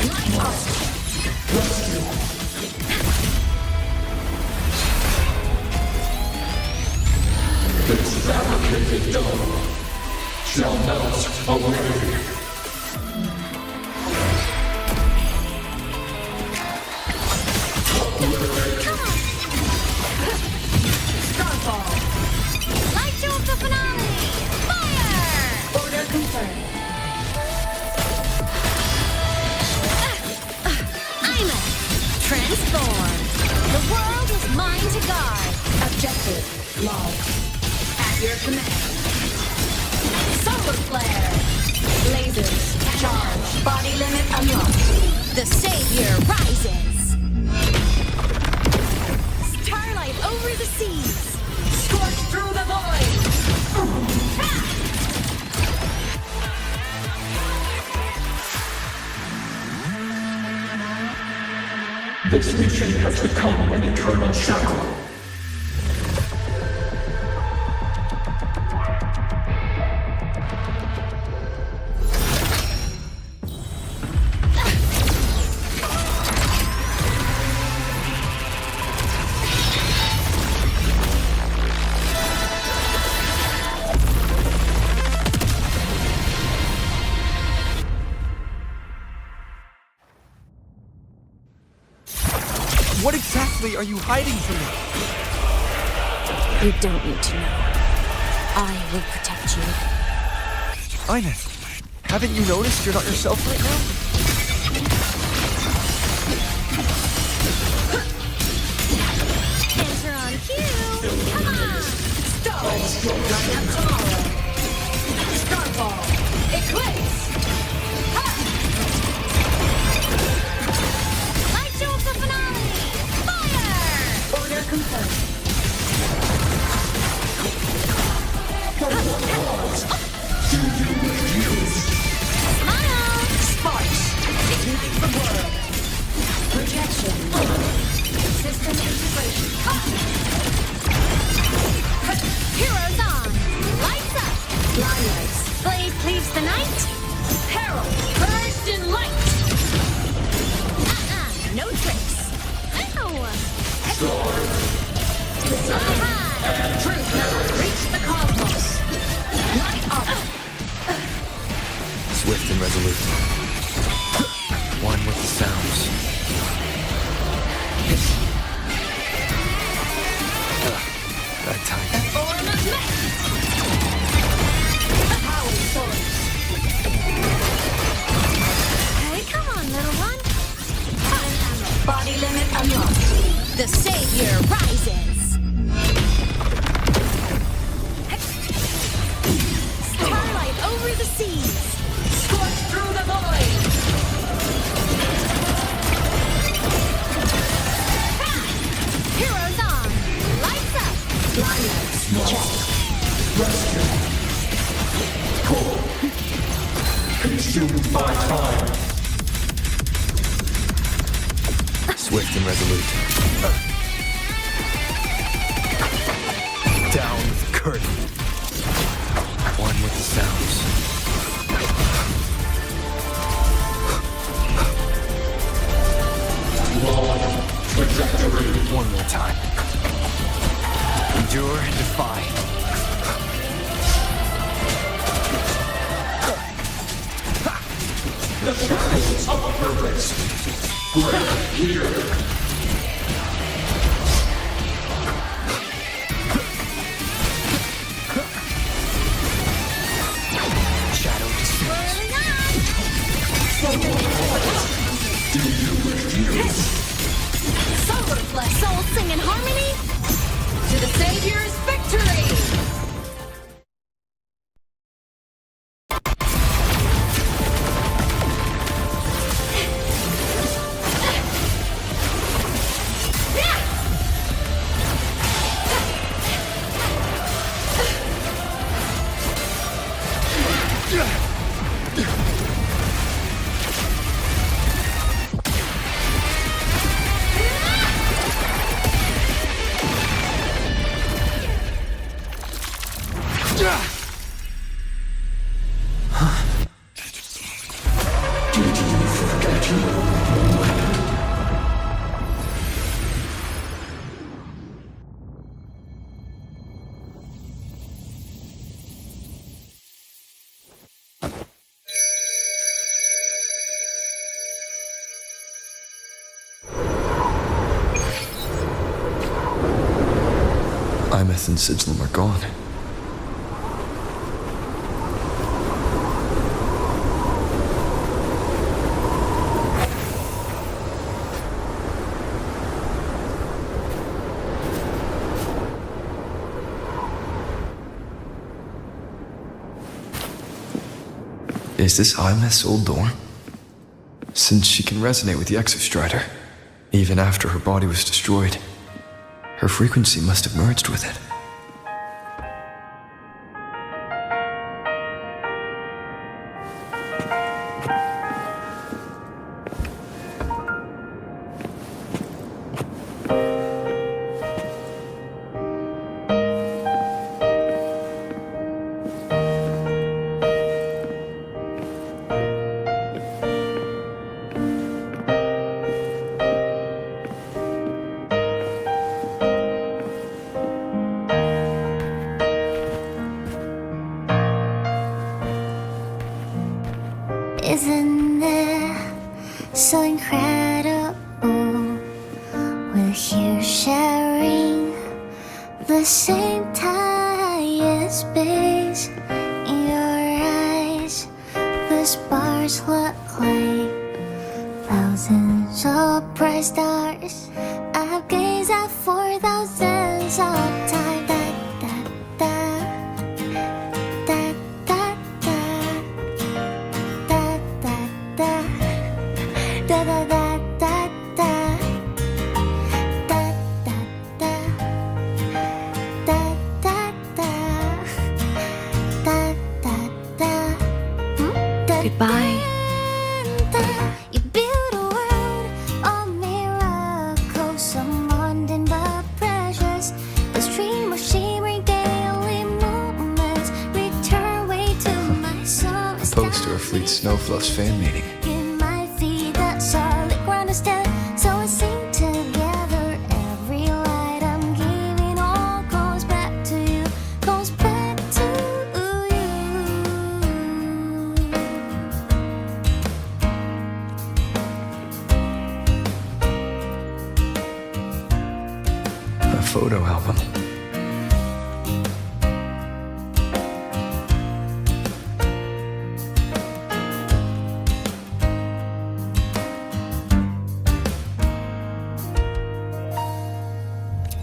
Light up!
This fabricated dome shall melt away.
Starfall! Light show of the finale! Fire! Order confirmed. Aemeath! Transform! The world is mine to guard! Objective logged. At your command. Solar flare! Lasers charged. Body limit unlocked. The Savior rises! Starlight over the seas! Scorch through the void!
This mission has become an eternal shackle.
What exactly are you hiding from me?
You don't need to know. I will protect you.
Aemeath, haven't you noticed you're not yourself right now?
Enter on cue! Come on! Stars! Light up tomorrow! Starfall! Eclipse! Ha! Light show of the finale! Fire! Order confirmed. Smile! Sparks! Ignite the world! Projection! System integration! Heroes on! Lights up! Limelights! Blade cleaves the night! Herald! Burst in light! No tricks! Ow! Aha! Truth now! Reach the cosmos! Light up!
Swift and resolute. One with the sounds. That time.
Form of mech! Power source! Hey, come on, little one! Body limit unlocked. The Savior rises! Starlight over the seas! Scorch through the void! Heroes on! Lights up! Limelights check.
Rescue. Core. Consumed by time.
Swift and resolute. Down with the curtain. One with the sounds.
Long trajectory.
One more time.
Endure and defy.
The shadows of purpose. Break here.
Shadow descends.
Do you refuse?
Solar Flex! Souls sing in harmony! To the Savior's victory!
Aemeath and Sigilum are gone. Is this Aemeath's old door? Since she can resonate with the Exostrider, even after her body was destroyed, her frequency must have merged with it.
Isn't it so incredible? We're here sharing the same time space. In your eyes, the sparks look like thousands of bright stars. I've gazed at for thousands of times.
Goodbye.
You build a world of miracles, some mundane but precious. The stream of shimmering daily moments return way to my soul.
Opposed to our Fleet Snowfluff's fan meeting.
In my feet, that solid ground instead. So we sing together. Every light I'm giving all goes back to you. Goes back to you.
A photo album.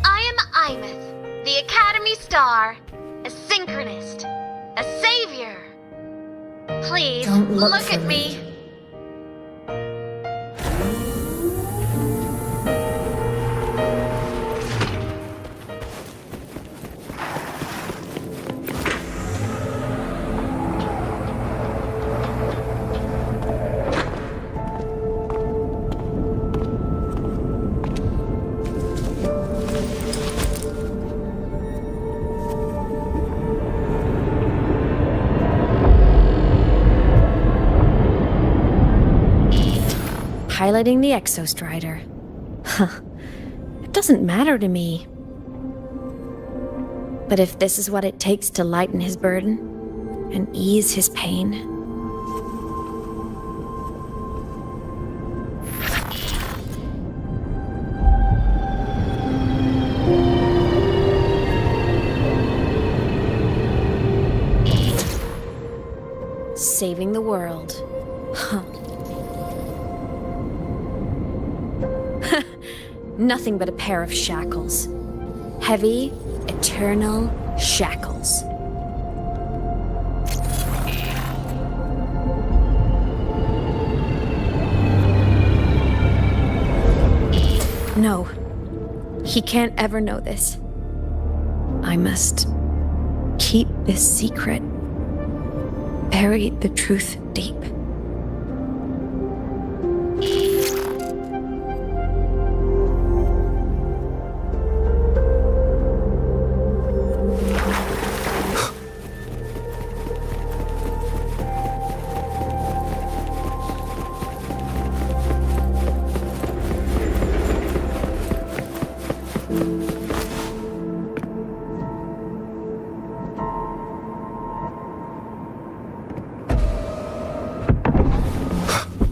I am Aemeath, the Academy Star, a synchronist, a savior. Please
Don't look
look
for
at
me.
me.
Piloting the Exostrider. Huh. It doesn't matter to me. But if this is what it takes to lighten his burden and ease his pain, saving the world. Huh. Nothing but a pair of shackles. Heavy, eternal shackles. No. He can't ever know this. I must keep this secret. Bury the truth deep.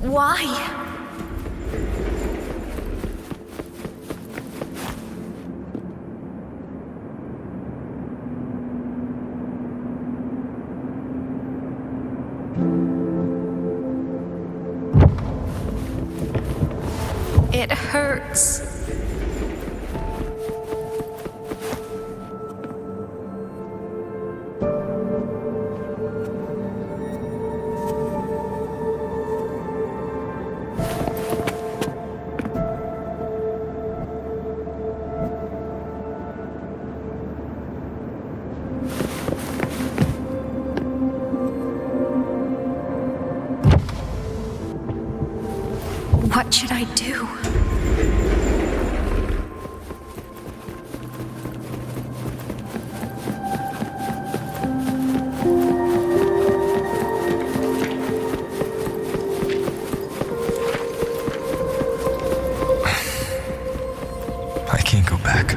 Why? It hurts. What should I do?
I can't go back.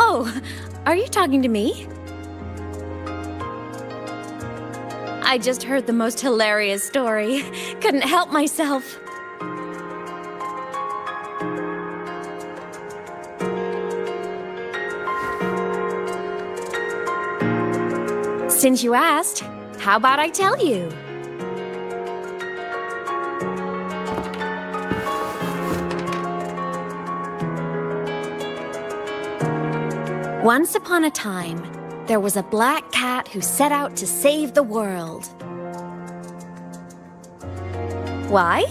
Oh, are you talking to me? I just heard the most hilarious story. Couldn't help myself. Since you asked, how about I tell you? Once upon a time, there was a black cat who set out to save the world. Why?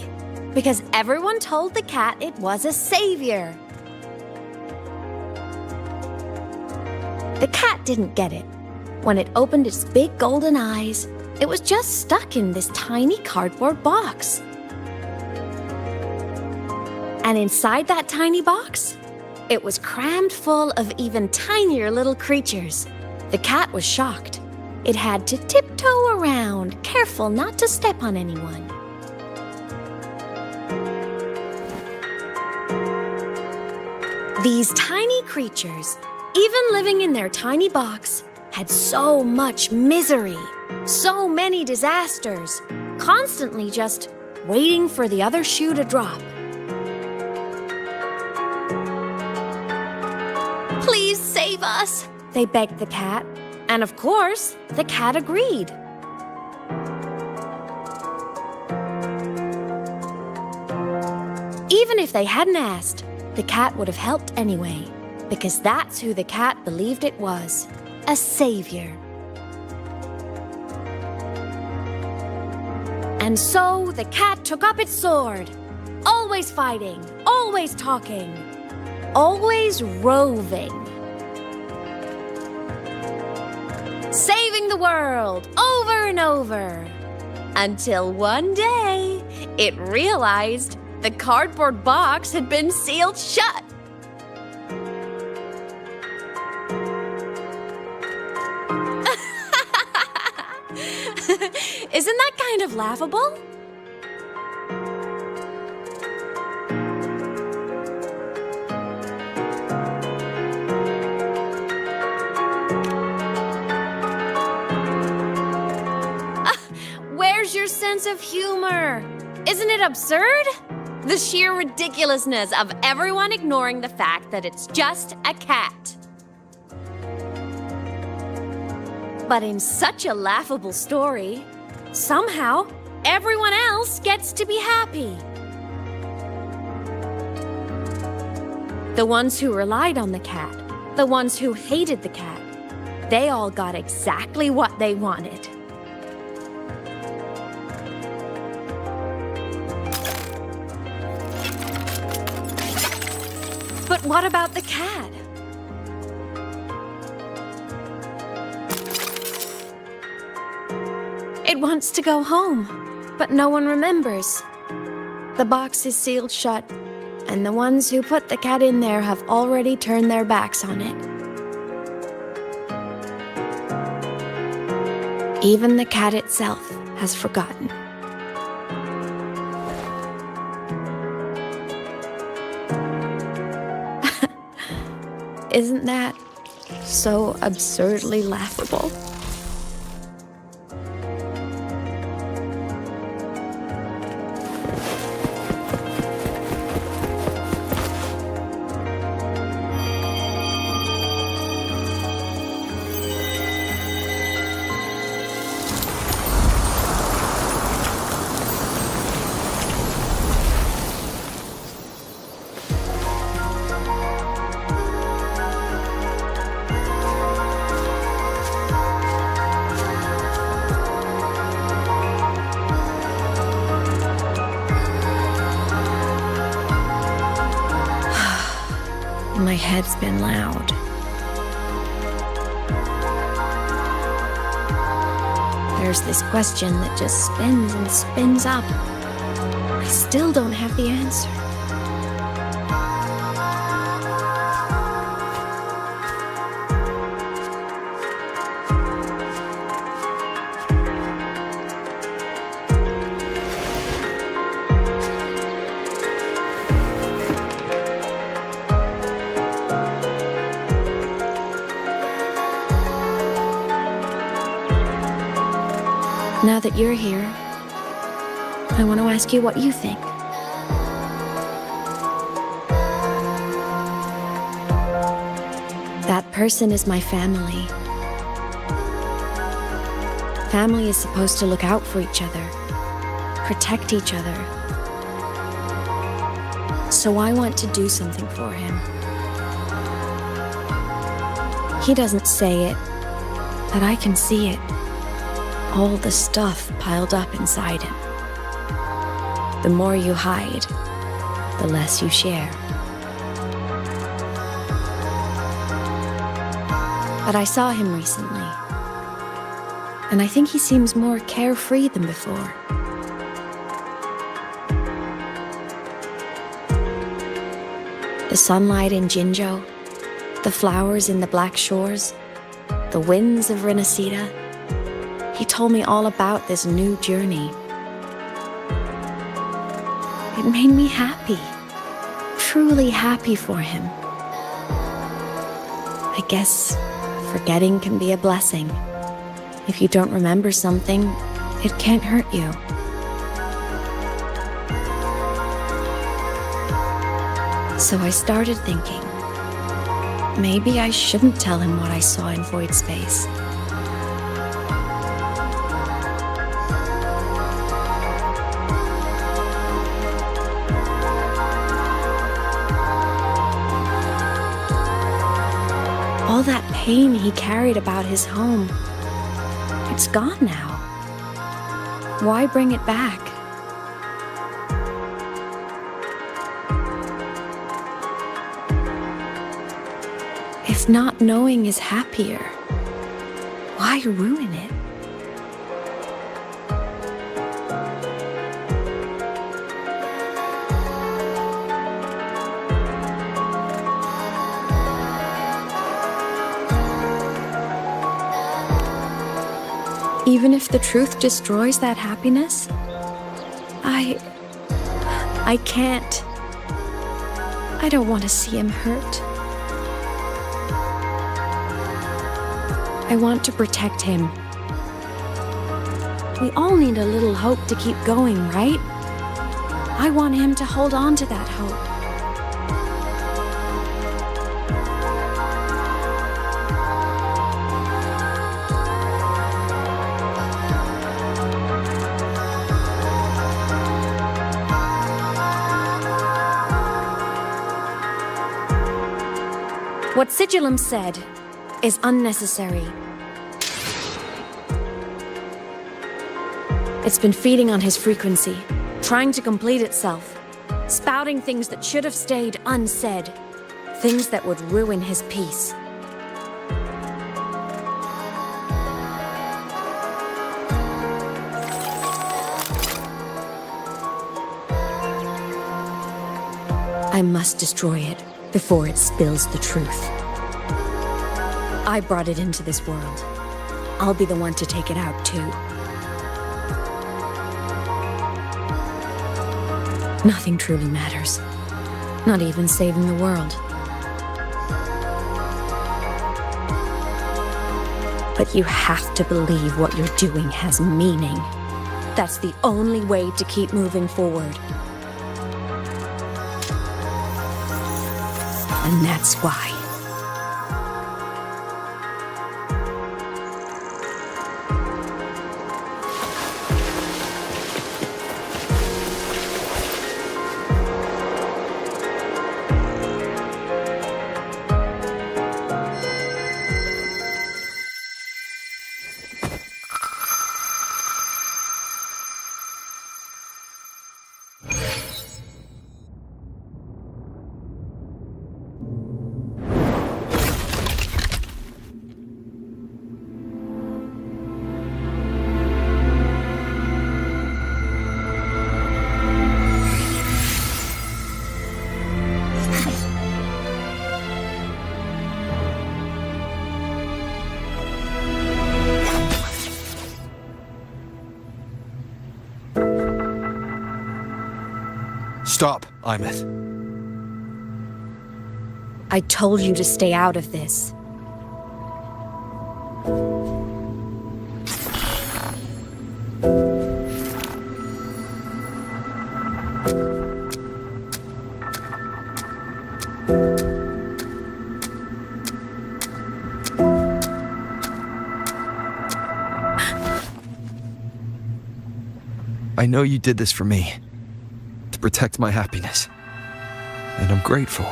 Because everyone told the cat it was a savior. The cat didn't get it. When it opened its big golden eyes, it was just stuck in this tiny cardboard box. And inside that tiny box, it was crammed full of even tinier little creatures. The cat was shocked. It had to tiptoe around, careful not to step on anyone. These tiny creatures, even living in their tiny box, had so much misery, so many disasters, constantly just waiting for the other shoe to drop. Please save us, they begged the cat. And of course, the cat agreed. Even if they hadn't asked, the cat would have helped anyway, because that's who the cat believed it was. A savior. And so the cat took up its sword. Always fighting, always talking, always roving. Saving the world over and over. Until one day, it realized the cardboard box had been sealed shut. Isn't that kind of laughable? Where's your sense of humor? Isn't it absurd? The sheer ridiculousness of everyone ignoring the fact that it's just a cat. But in such a laughable story, somehow everyone else gets to be happy. The ones who relied on the cat, the ones who hated the cat, they all got exactly what they wanted. But what about the cat? It wants to go home, but no one remembers. The box is sealed shut, and the ones who put the cat in there have already turned their backs on it. Even the cat itself has forgotten. Isn't that so absurdly laughable? My head's been loud. There's this question that just spins and spins up. I still don't have the answer. Now that you're here, I want to ask you what you think. That person is my family. Family is supposed to look out for each other, protect each other. So I want to do something for him. He doesn't say it, but I can see it. All the stuff piled up inside him. The more you hide, the less you share. But I saw him recently, and I think he seems more carefree than before. The sunlight in Jinzhou, the flowers in the Black Shores, the winds of Renacida. He told me all about this new journey. It made me happy, truly happy for him. I guess forgetting can be a blessing. If you don't remember something, it can't hurt you. So I started thinking, maybe I shouldn't tell him what I saw in Void Space. All that pain he carried about his home, it's gone now. Why bring it back? If not knowing is happier, why ruin it? Even if the truth destroys that happiness, I can't. I don't want to see him hurt. I want to protect him. We all need a little hope to keep going, right? I want him to hold on to that hope. What Sigillum said is unnecessary. It's been feeding on his frequency, trying to complete itself, spouting things that should have stayed unsaid, things that would ruin his peace. I must destroy it before it spills the truth. I brought it into this world. I'll be the one to take it out, too. Nothing truly matters. Not even saving the world. But you have to believe what you're doing has meaning. That's the only way to keep moving forward. And that's why.
Stop, Aemeath.
I told you to stay out of this.
I know you did this for me. Protect my happiness. And I'm grateful.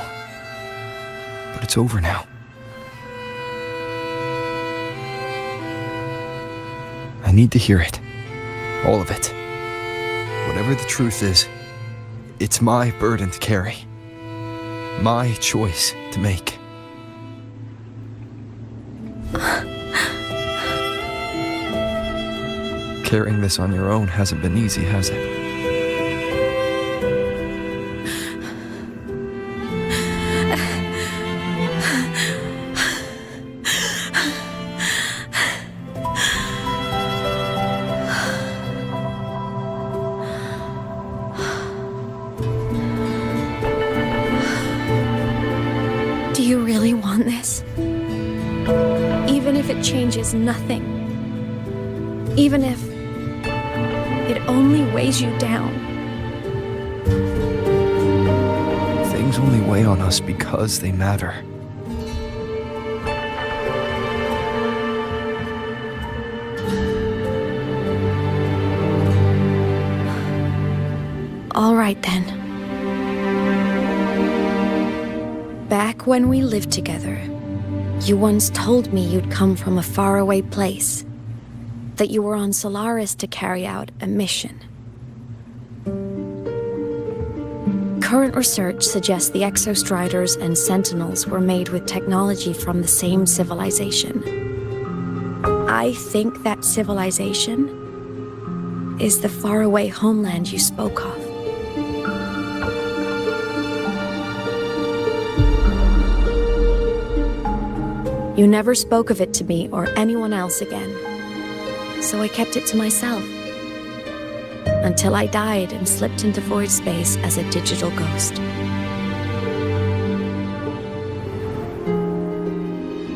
But it's over now. I need to hear it. All of it. Whatever the truth is, it's my burden to carry. My choice to make. Carrying this on your own hasn't been easy, has it?
Do you really want this? Even if it changes nothing. Even if it only weighs you down.
Things only weigh on us because they matter.
All right then. Back when we lived together, you once told me you'd come from a faraway place. that you were on Solaris to carry out a mission. Current research suggests the Exostriders and Sentinels were made with technology from the same civilization. I think that civilization is the faraway homeland you spoke of. You never spoke of it to me or anyone else again, so I kept it to myself. Until I died and slipped into void space as a digital ghost.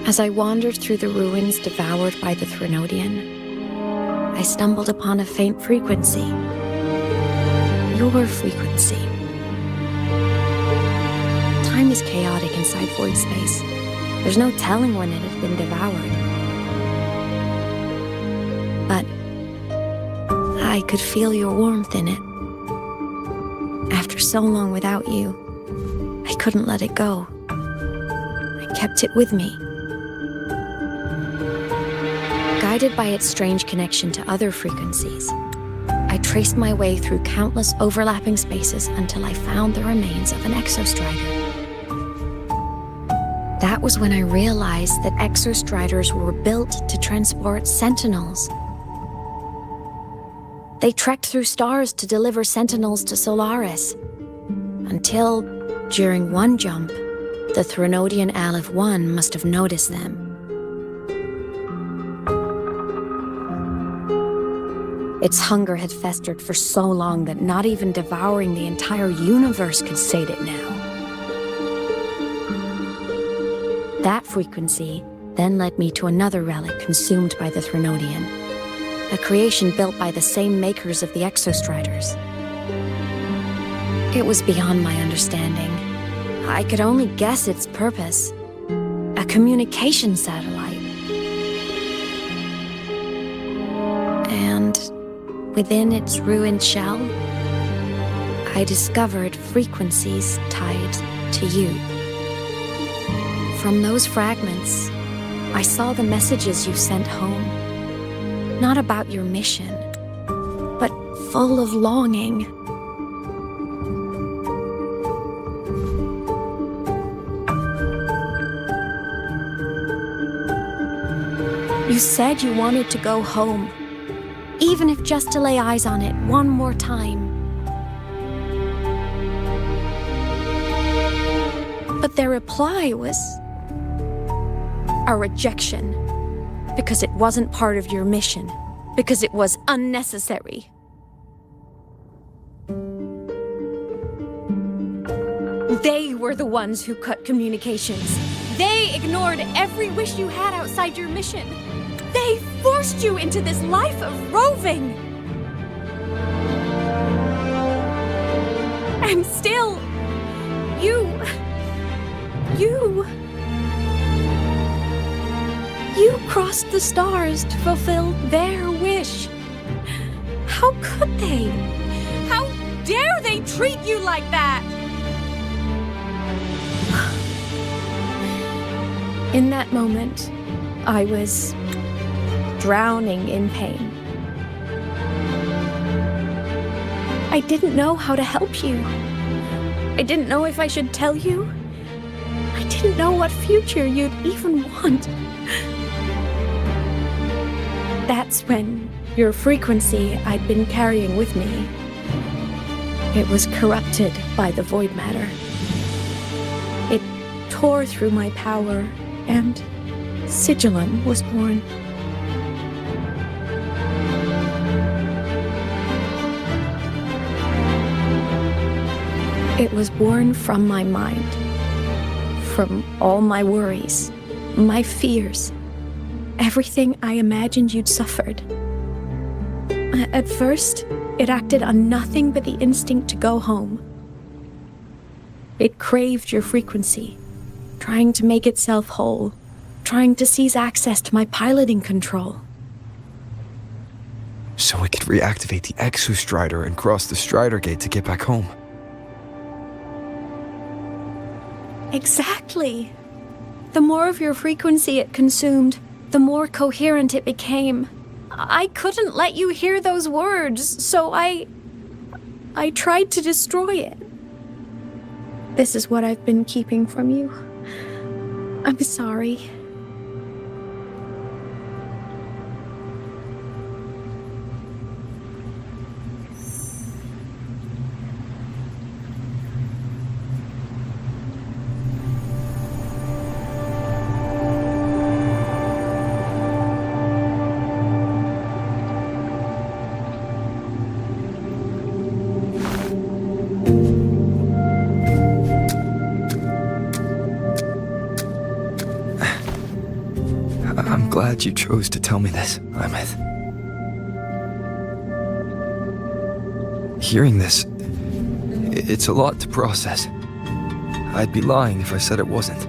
As I wandered through the ruins devoured by the Threnodian, I stumbled upon a faint frequency. Your frequency. Time is chaotic inside void space. There's no telling when it had been devoured. But I could feel your warmth in it. After so long without you, I couldn't let it go. I kept it with me. Guided by its strange connection to other frequencies, I traced my way through countless overlapping spaces until I found the remains of an Exostrider. That was when I realized that Exostriders were built to transport Sentinels. They trekked through stars to deliver Sentinels to Solaris, until, during one jump, the Threnodian Aleph 1 must have noticed them. Its hunger had festered for so long that not even devouring the entire universe could sate it now. That frequency then led me to another relic consumed by the Threnodian, a creation built by the same makers of the Exostriders. It was beyond my understanding. I could only guess its purpose. A communication satellite. And within its ruined shell, I discovered frequencies tied to you. From those fragments, I saw the messages you sent home. Not about your mission, but full of longing. You said you wanted to go home, even if just to lay eyes on it one more time. But their reply was a rejection, because it wasn't part of your mission, because it was unnecessary. They were the ones who cut communications. They ignored every wish you had outside your mission. They forced you into this life of roving. And still, you crossed the stars to fulfill their wish. How could they? How dare they treat you like that? In that moment, I was drowning in pain. I didn't know how to help you. I didn't know if I should tell you. I didn't know what future you'd even want. That's when your frequency I'd been carrying with me, it was corrupted by the void matter. It tore through my power, and Sigillum was born. It was born from my mind, from all my worries, my fears, everything I imagined you'd suffered. At first, it acted on nothing but the instinct to go home. It craved your frequency, trying to make itself whole, trying to seize access to my piloting control.
So it could reactivate the Exostrider and cross the Strider Gate to get back home.
Exactly. The more of your frequency it consumed, the more coherent it became. I couldn't let you hear those words, so I tried to destroy it. This is what I've been keeping from you. I'm sorry.
I'm glad you chose to tell me this, Aemeath. Hearing this, it's a lot to process. I'd be lying if I said it wasn't.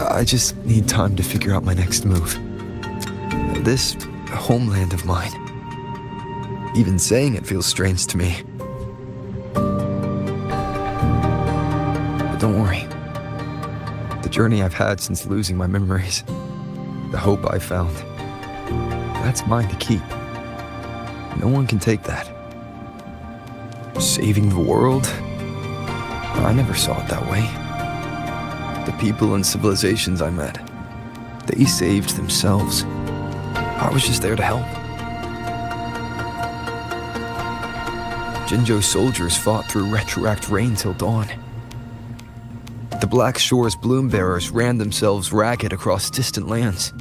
I just need time to figure out my next move. This homeland of mine, even saying it feels strange to me. But don't worry. The journey I've had since losing my memories, the hope I found, that's mine to keep. No one can take that. Saving the world? I never saw it that way. The people and civilizations I met, they saved themselves. I was just there to help. Jinzhou's soldiers fought through retroact rain till dawn. The Black Shore's bloom-bearers ran themselves ragged across distant lands.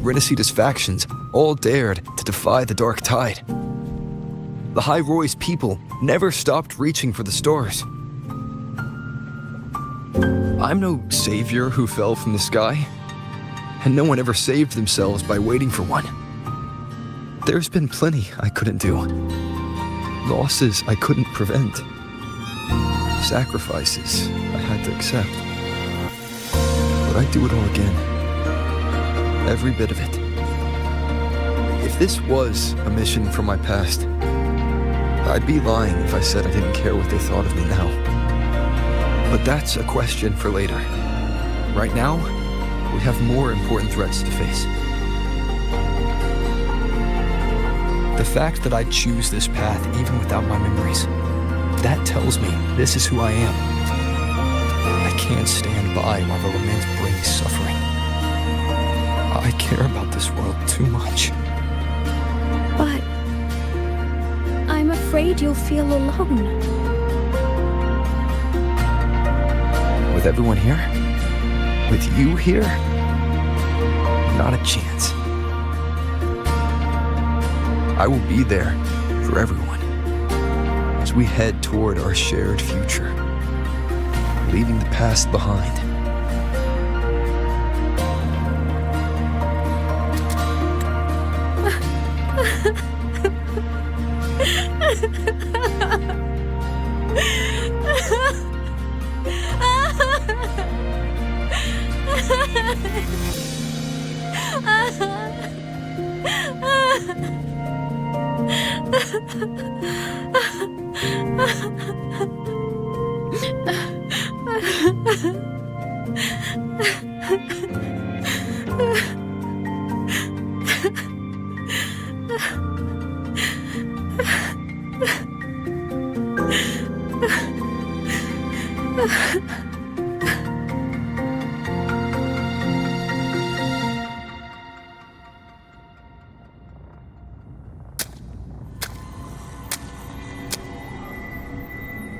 Rinasita's factions all dared to defy the dark tide. The High Roy's people never stopped reaching for the stars. I'm no savior who fell from the sky, and no one ever saved themselves by waiting for one. There's been plenty I couldn't do. Losses I couldn't prevent. Sacrifices I had to accept. But I'd do it all again. Every bit of it. If this was a mission from my past, I'd be lying if I said I didn't care what they thought of me now. But that's a question for later. Right now, we have more important threats to face. The fact that I'd choose this path even without my memories, that tells me this is who I am. I can't stand by while the lament brings suffering. I care about this world too much.
But I'm afraid you'll feel alone.
With everyone here? With you here? Not a chance. I will be there for everyone as we head toward our shared future, leaving the past behind.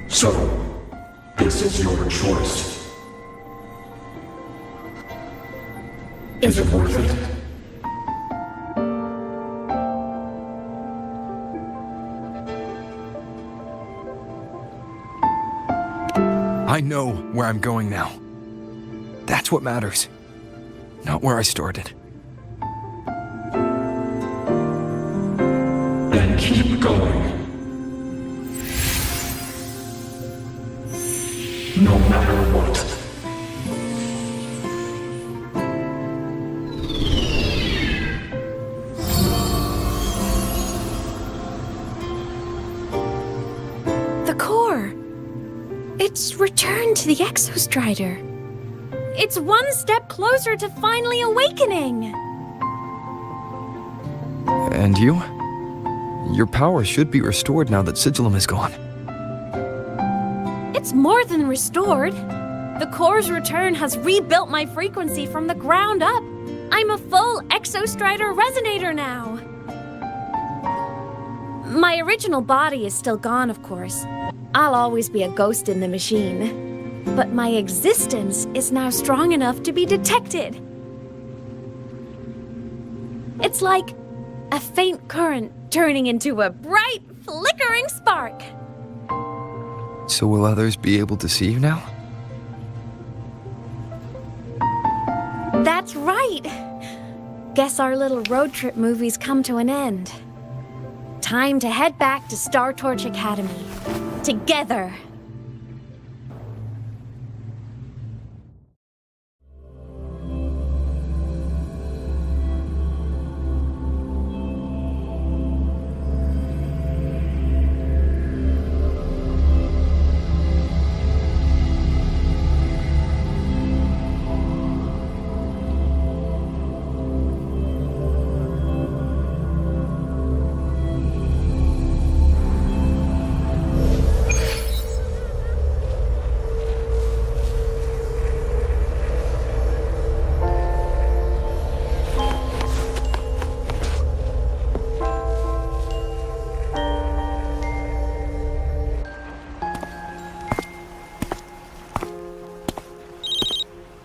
So, this is your choice. Is it worth it?
I know where I'm going now. That's what matters. Not where I started.
Then keep going. No matter what.
The core. It's returned to the Exostrider. It's one step closer to finally awakening.
And you? Your power should be restored now that Sigillum is gone.
It's more than restored. The core's return has rebuilt my frequency from the ground up. I'm a full Exostrider resonator now. My original body is still gone, of course. I'll always be a ghost in the machine. But my existence is now strong enough to be detected. It's like a faint current turning into a bright, flickering spark.
So will others be able to see you now?
That's right. Guess our little road trip movie's come to an end. Time to head back to Star Torch Academy. Together.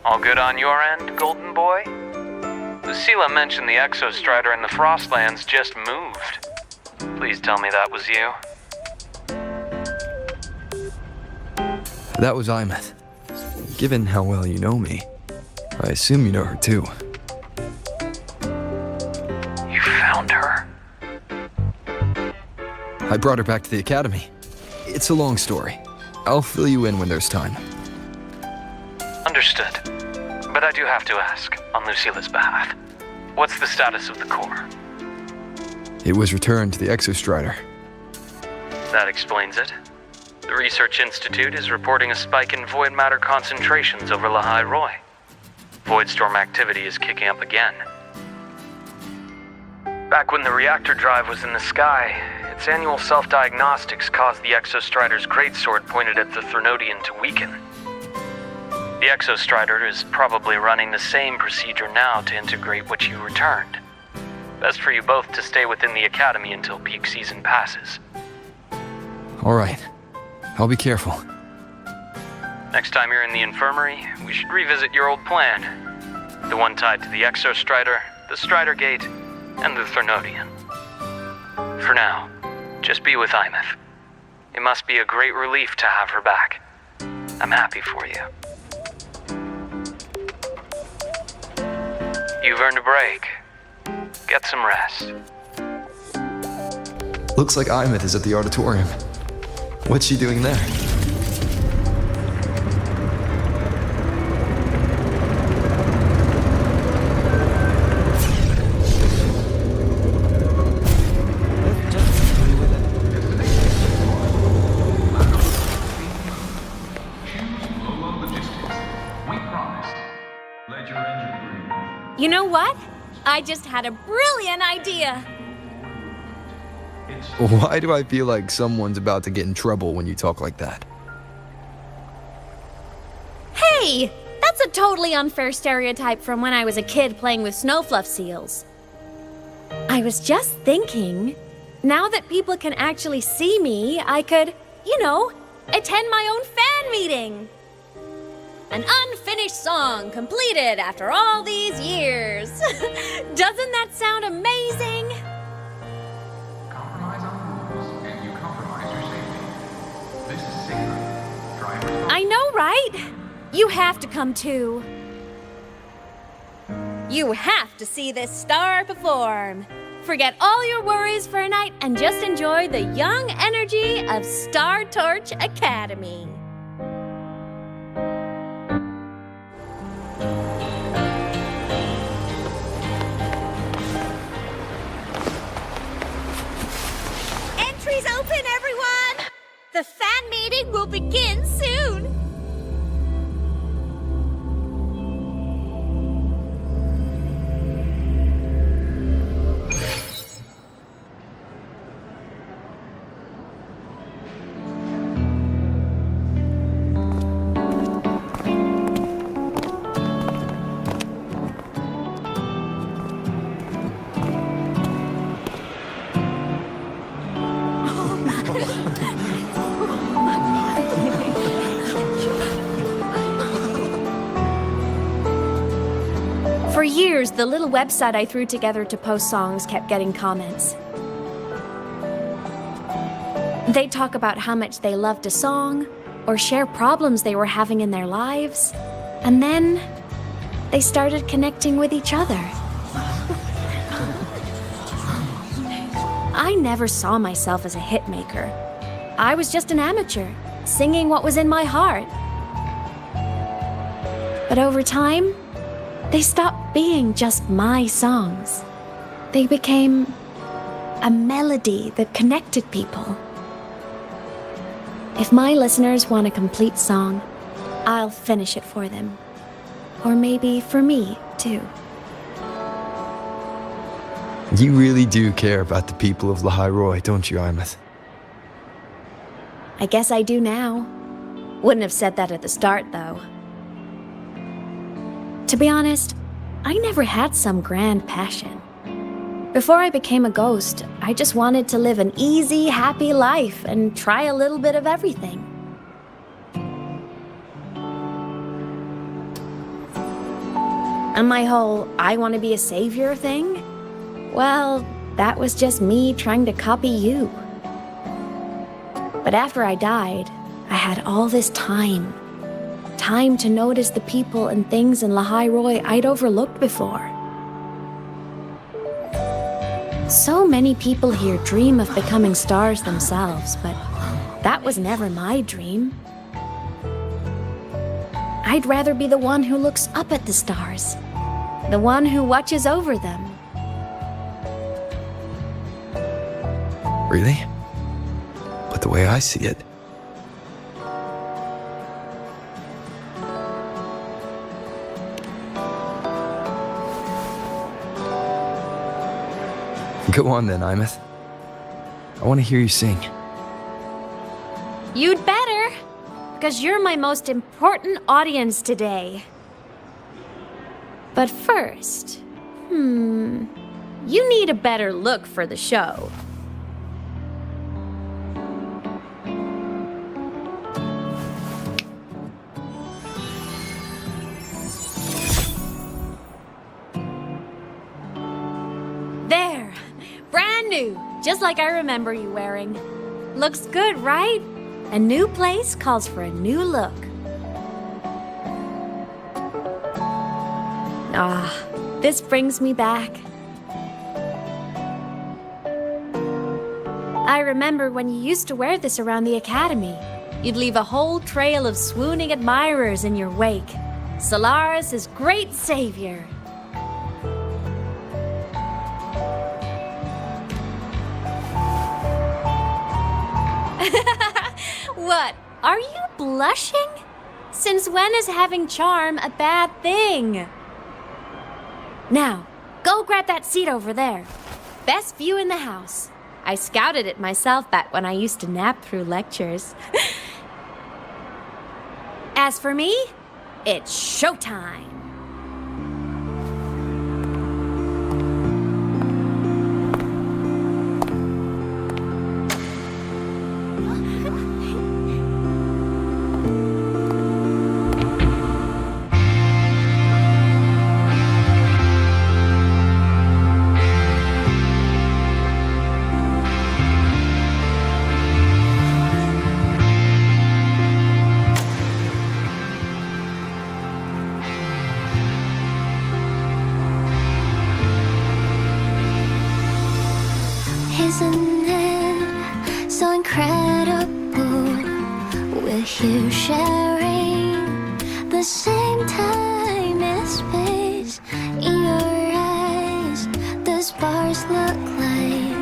All good on your end, Golden Boy? Lucilla mentioned the Exostrider in the Frostlands just moved. Please tell me that was you.
That was Aemeath. Given how well you know me, I assume you know her too.
You found her?
I brought her back to the academy. It's a long story. I'll fill you in when there's time.
Understood. But I do have to ask, on Lucilla's behalf, what's the status of the core?
It was returned to the Exostrider.
That explains it. The Research Institute is reporting a spike in void matter concentrations over Lahai Roy. Voidstorm activity is kicking up again. Back when the reactor drive was in the sky, its annual self-diagnostics caused the Exostrider's greatsword pointed at the Threnodian to weaken. The Exostrider is probably running the same procedure now to integrate what you returned. Best for you both to stay within the Academy until peak season passes.
All right. I'll be careful.
Next time you're in the infirmary, we should revisit your old plan. The one tied to the Exostrider, the Strider Gate, and the Threnodian. For now, just be with Aemeath. It must be a great relief to have her back. I'm happy for you. You've earned a break. Get some rest.
Looks like Aemeath is at the auditorium. What's she doing there?
You know what? I just had a brilliant idea.
Why do I feel like someone's about to get in trouble when you talk like that?
Hey! That's a totally unfair stereotype from when I was a kid playing with snowfluff seals. I was just thinking, now that people can actually see me, I could, attend my own fan meeting. An unfinished song completed after all these years. Doesn't that sound amazing?
Compromise on rules, and you compromise your safety. This is sacred. Drivers.
I know, right? You have to come too. You have to see this star perform. Forget all your worries for a night and just enjoy the young energy of Star Torch Academy.
Entries open, everyone! The fan meeting will begin soon!
the little website I threw together to post songs kept getting comments. They'd talk about how much they loved a song, or share problems they were having in their lives, and then they started connecting with each other. I never saw myself as a hitmaker. I was just an amateur, singing what was in my heart. But over time, they stopped being just my songs. They became a melody that connected people. If my listeners want a complete song, I'll finish it for them. Or maybe for me, too.
You really do care about the people of Lahairoi, don't you, Aemeath?
I guess I do now. Wouldn't have said that at the start, though. To be honest, I never had some grand passion. Before I became a ghost, I just wanted to live an easy, happy life and try a little bit of everything. And my whole I want to be a savior thing? Well, that was just me trying to copy you. But after I died, I had all this time. Time to notice the people and things in Lahairoi I'd overlooked before. So many people here dream of becoming stars themselves, but that was never my dream. I'd rather be the one who looks up at the stars, the one who watches over them.
Really? But the way I see it, go on then, Aemeath. I want to hear you sing.
You'd better, because you're my most important audience today. But first, you need a better look for the show. There, brand new, just like I remember you wearing. Looks good, right? A new place calls for a new look. This brings me back. I remember when you used to wear this around the academy. You'd leave a whole trail of swooning admirers in your wake. Solaris' great savior. What? Are you blushing? Since when is having charm a bad thing? Now, go grab that seat over there. Best view in the house. I scouted it myself back when I used to nap through lectures. As for me, it's showtime.
Isn't it so incredible? We're here sharing the same time and space. In your eyes, the sparks look like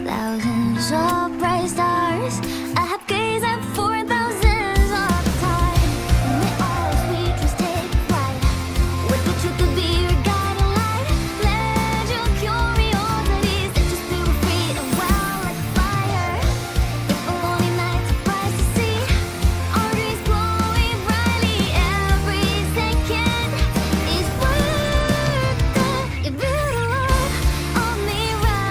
thousands of bright stars. I have gazed at for thousands of time, and they all sweet dreams take flight. What the truth could be your guiding light. Let your curiosity set your spirit free and wild like fire. If a lonely night surprised to see our dreams glowing brightly, every second is worth it. You build a love on me right.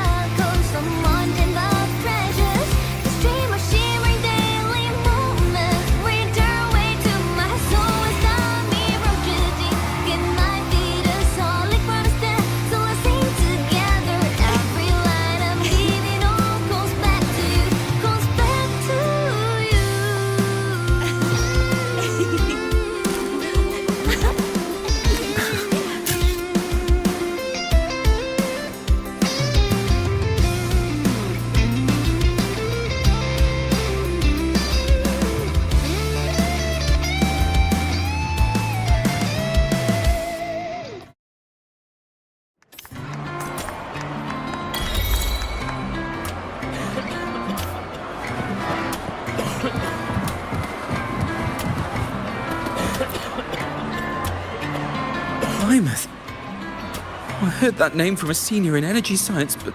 heard that name from a senior in energy science, but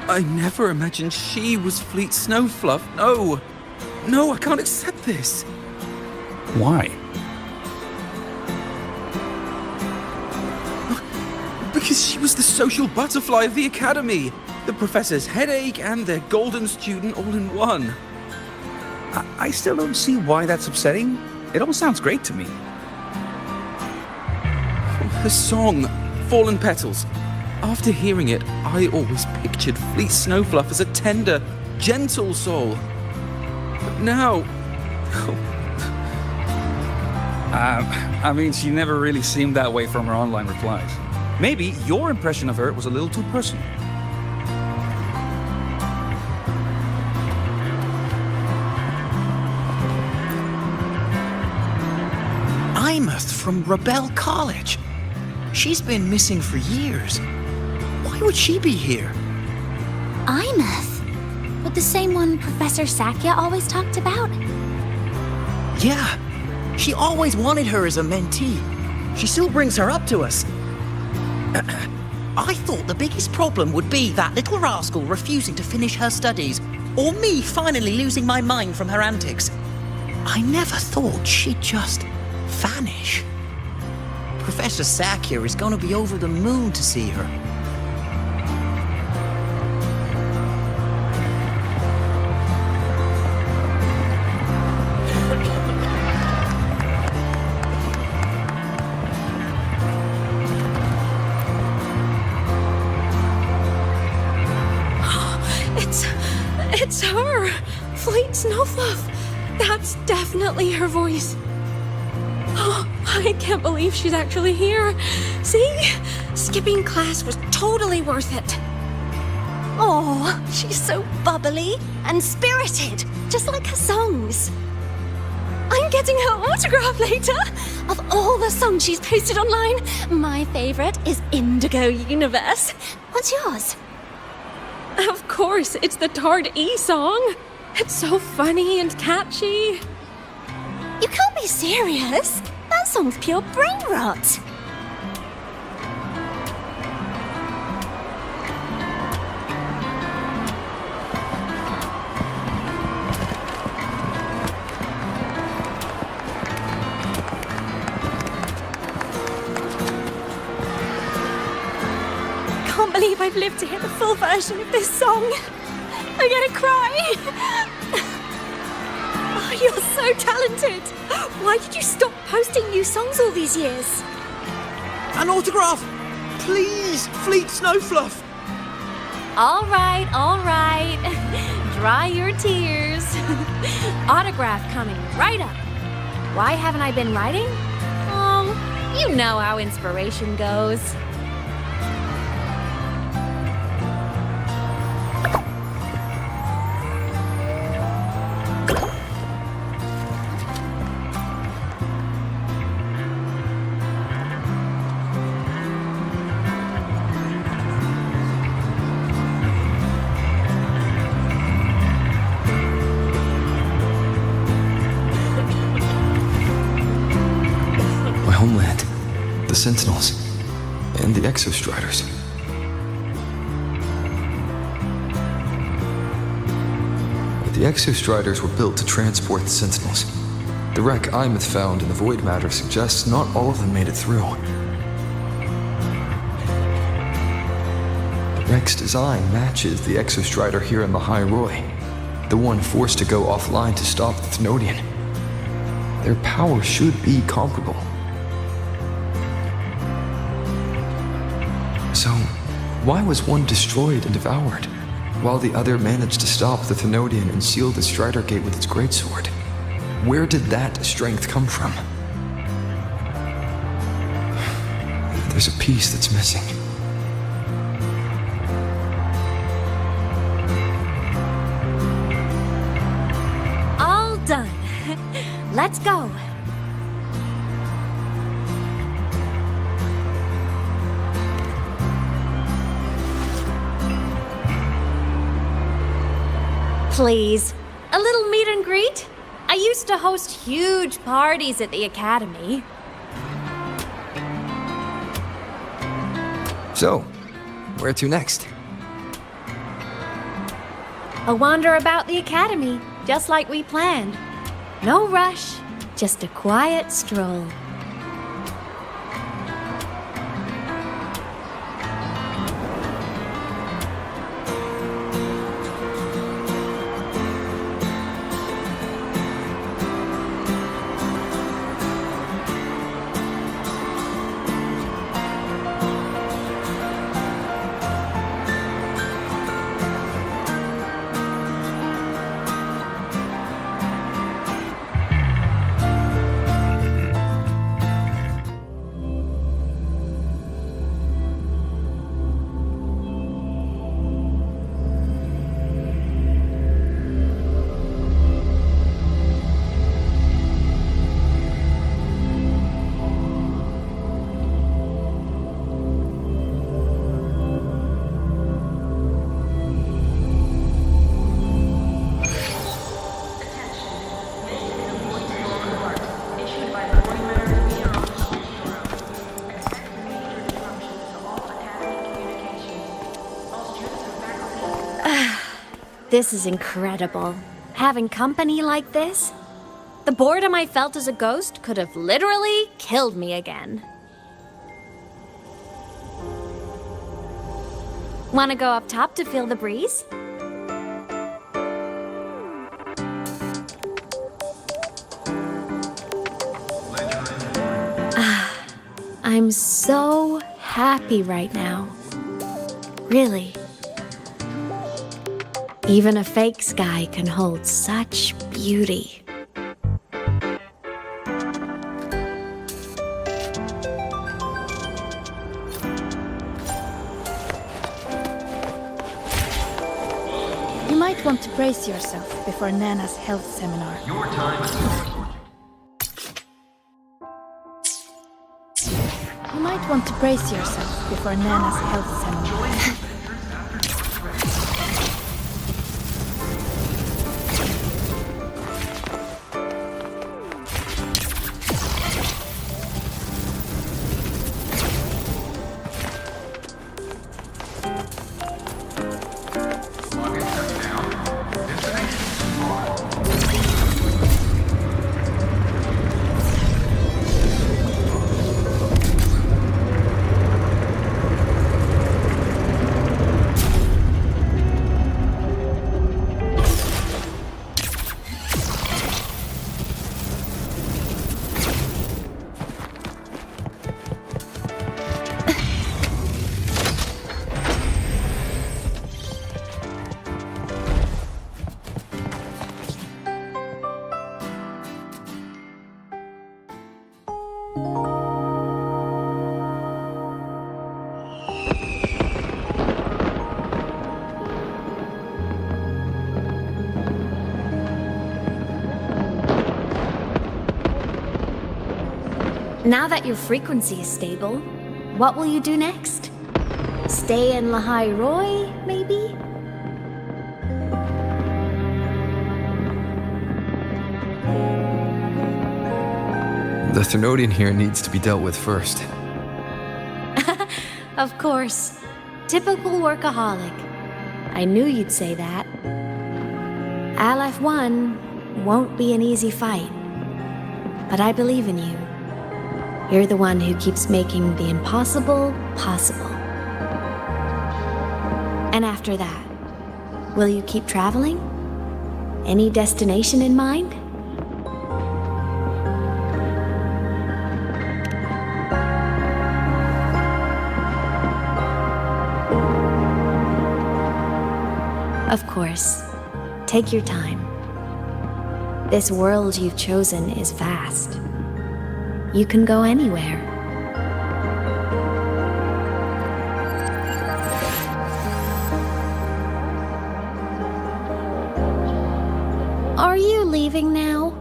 I never imagined she was Fleet Snowfluff. No! No, I can't accept this.
Why?
Because she was the social butterfly of the academy. The professor's headache and their golden student all in one.
I still don't see why that's upsetting. It all sounds great to me.
Her song, Fallen Petals. After hearing it, I always pictured Fleet Snowfluff as a tender, gentle soul. But now...
I mean, she never really seemed that way from her online replies. Maybe your impression of her was a little too personal.
Aemeath from Rebel College. She's been missing for years. Why would she be here?
Aemeath? But the same one Professor Sakya always talked about?
Yeah. She always wanted her as a mentee. She still brings her up to us. I thought the biggest problem would be that little rascal refusing to finish her studies, or me finally losing my mind from her antics. I never thought she'd just vanish. Professor Sakya is going to be over the moon to see her.
It's her! Fleet Snowfluff! That's definitely her voice. Oh, I can't believe she's actually here. See? Skipping class was totally worth it.
Oh, she's so bubbly and spirited, just like her songs. I'm getting her autograph later. Of all the songs she's posted online, my favorite is Indigo Universe. What's yours?
Of course, it's the Tard E song. It's so funny and catchy.
You can't be serious. That song's pure brain rot.
Can't believe I've lived to hear the full version of this song. I'm gonna cry. Oh, you're so talented. Why did you stop posting new songs all these years?
An autograph! Please, Fleet Snowfluff!
All right. Dry your tears. Autograph coming right up. Why haven't I been writing? Oh, you know how inspiration goes.
Homeland, the Sentinels, and the Exostriders. The Exostriders were built to transport the Sentinels. The wreck Aemeath found in the Void Matter suggests not all of them made it through. The wreck's design matches the Exostrider here in the High Roy, the one forced to go offline to stop the Thenodian. Their power should be comparable. So, why was one destroyed and devoured, while the other managed to stop the Thenodian and seal the Strider Gate with its greatsword? Where did that strength come from? There's a piece that's missing.
All done. Let's go. Please, a little meet and greet? I used to host huge parties at the academy.
So, where to next?
A wander about the academy, just like we planned. No rush, just a quiet stroll. This is incredible. Having company like this? The boredom I felt as a ghost could have literally killed me again. Wanna go up top to feel the breeze? I'm so happy right now. Really. Even a fake sky can hold such beauty.
You might want to brace yourself before Nana's health seminar.
Your time is
You might want to brace yourself before Nana's health seminar.
Now that your frequency is stable, what will you do next? Stay in Lahai Roy, maybe?
The Thenodian here needs to be dealt with first.
Of course. Typical workaholic. I knew you'd say that. Aleph 1 won't be an easy fight. But I believe in you. You're the one who keeps making the impossible possible. And after that, will you keep traveling? Any destination in mind? Of course. Take your time. This world you've chosen is vast. You can go anywhere. Are you leaving now?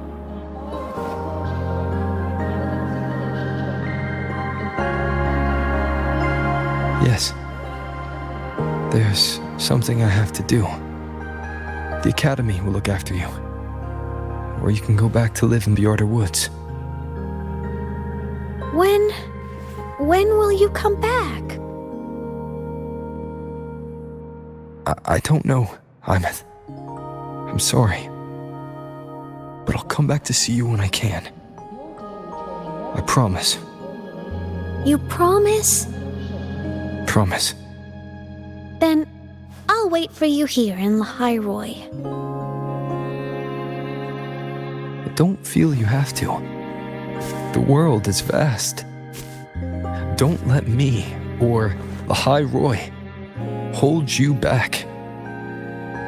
Yes. There's something I have to do. The Academy will look after you. Or you can go back to live in the Order Woods.
When will you come back?
I don't know, Aemeath. I'm sorry. But I'll come back to see you when I can. I promise.
You promise?
Promise.
Then I'll wait for you here in Lahairoi.
Don't feel you have to. The world is vast. Don't let me or Lahairoi hold you back.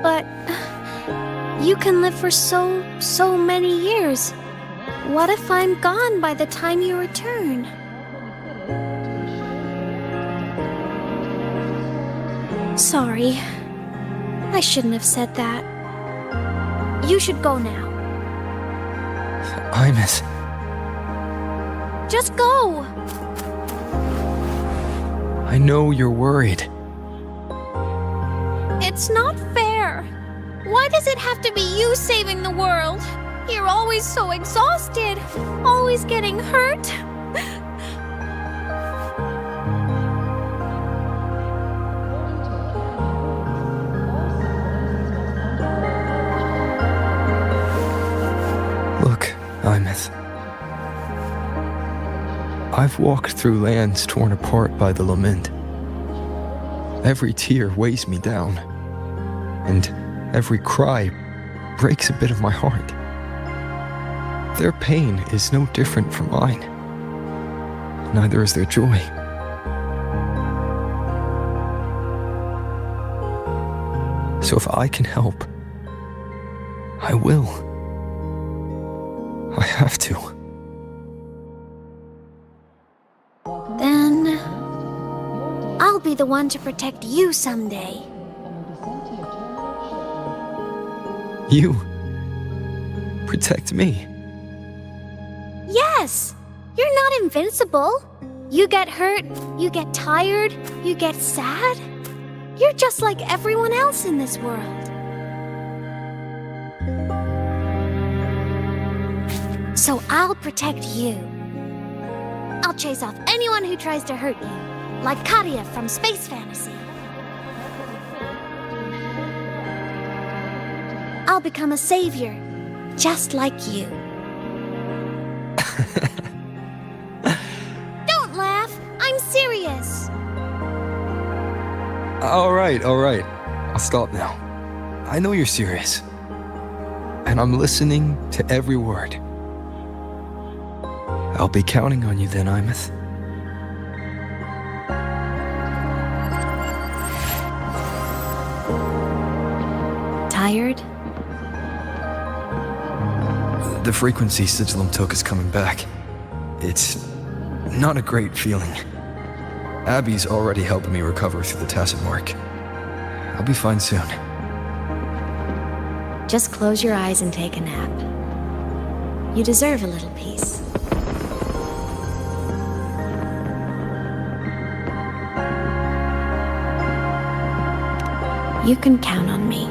But you can live for so many years. What if I'm gone by the time you return? Sorry. I shouldn't have said that. You should go now.
Aemeath.
Just go!
I know you're worried.
It's not fair. Why does it have to be you saving the world? You're always so exhausted, always getting hurt.
Look, Aemeath. I've walked through lands torn apart by the lament. Every tear weighs me down, and every cry breaks a bit of my heart. Their pain is no different from mine. Neither is their joy. So if I can help, I will. I have to.
Then I'll be the one to protect you someday.
You protect me.
Yes! You're not invincible. You get hurt, you get tired, you get sad. You're just like everyone else in this world. So I'll protect you. I'll chase off anyone who tries to hurt you, like Katia from Space Fantasy. I'll become a savior, just like you. Don't laugh! I'm serious!
All right. I'll stop now. I know you're serious. And I'm listening to every word. I'll be counting on you then, Aemeath.
Tired?
The frequency Sigillum took is coming back. It's not a great feeling. Abby's already helping me recover through the tacit mark. I'll be fine soon.
Just close your eyes and take a nap. You deserve a little peace. You can count on me.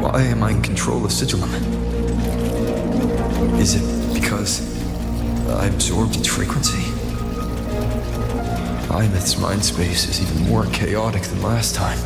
Why am I in control of Sigillum? Is it because I absorbed its frequency? Aemeath's mind space is even more chaotic than last time.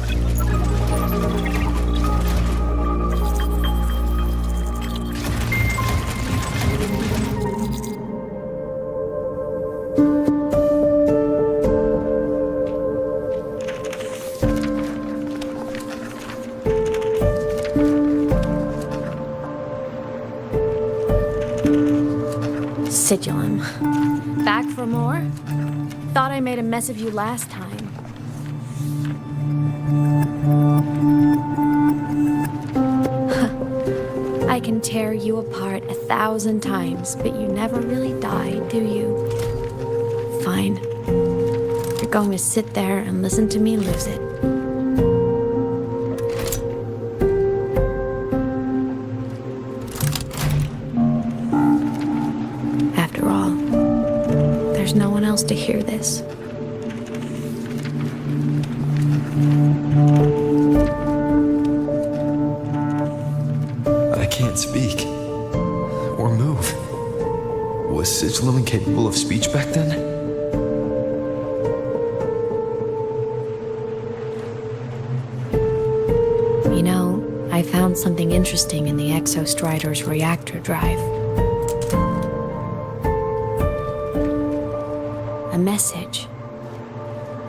Sigillum. Back for more? Thought I made a mess of you last time. I can tear you apart 1,000 times, but you never really die, do you? Fine. You're going to sit there and listen to me lose it. After all, there's no one else to hear this.
of speech back then?
You know, I found something interesting in the Exostrider's reactor drive. A message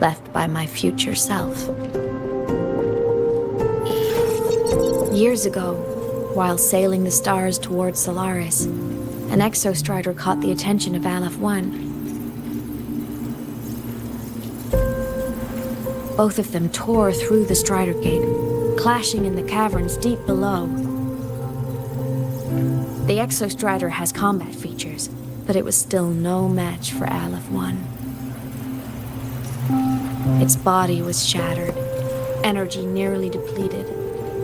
left by my future self. Years ago, while sailing the stars towards Solaris, an Exostrider caught the attention of Aleph 1. Both of them tore through the Strider Gate, clashing in the caverns deep below. The Exostrider has combat features, but it was still no match for Aleph 1. Its body was shattered, energy nearly depleted,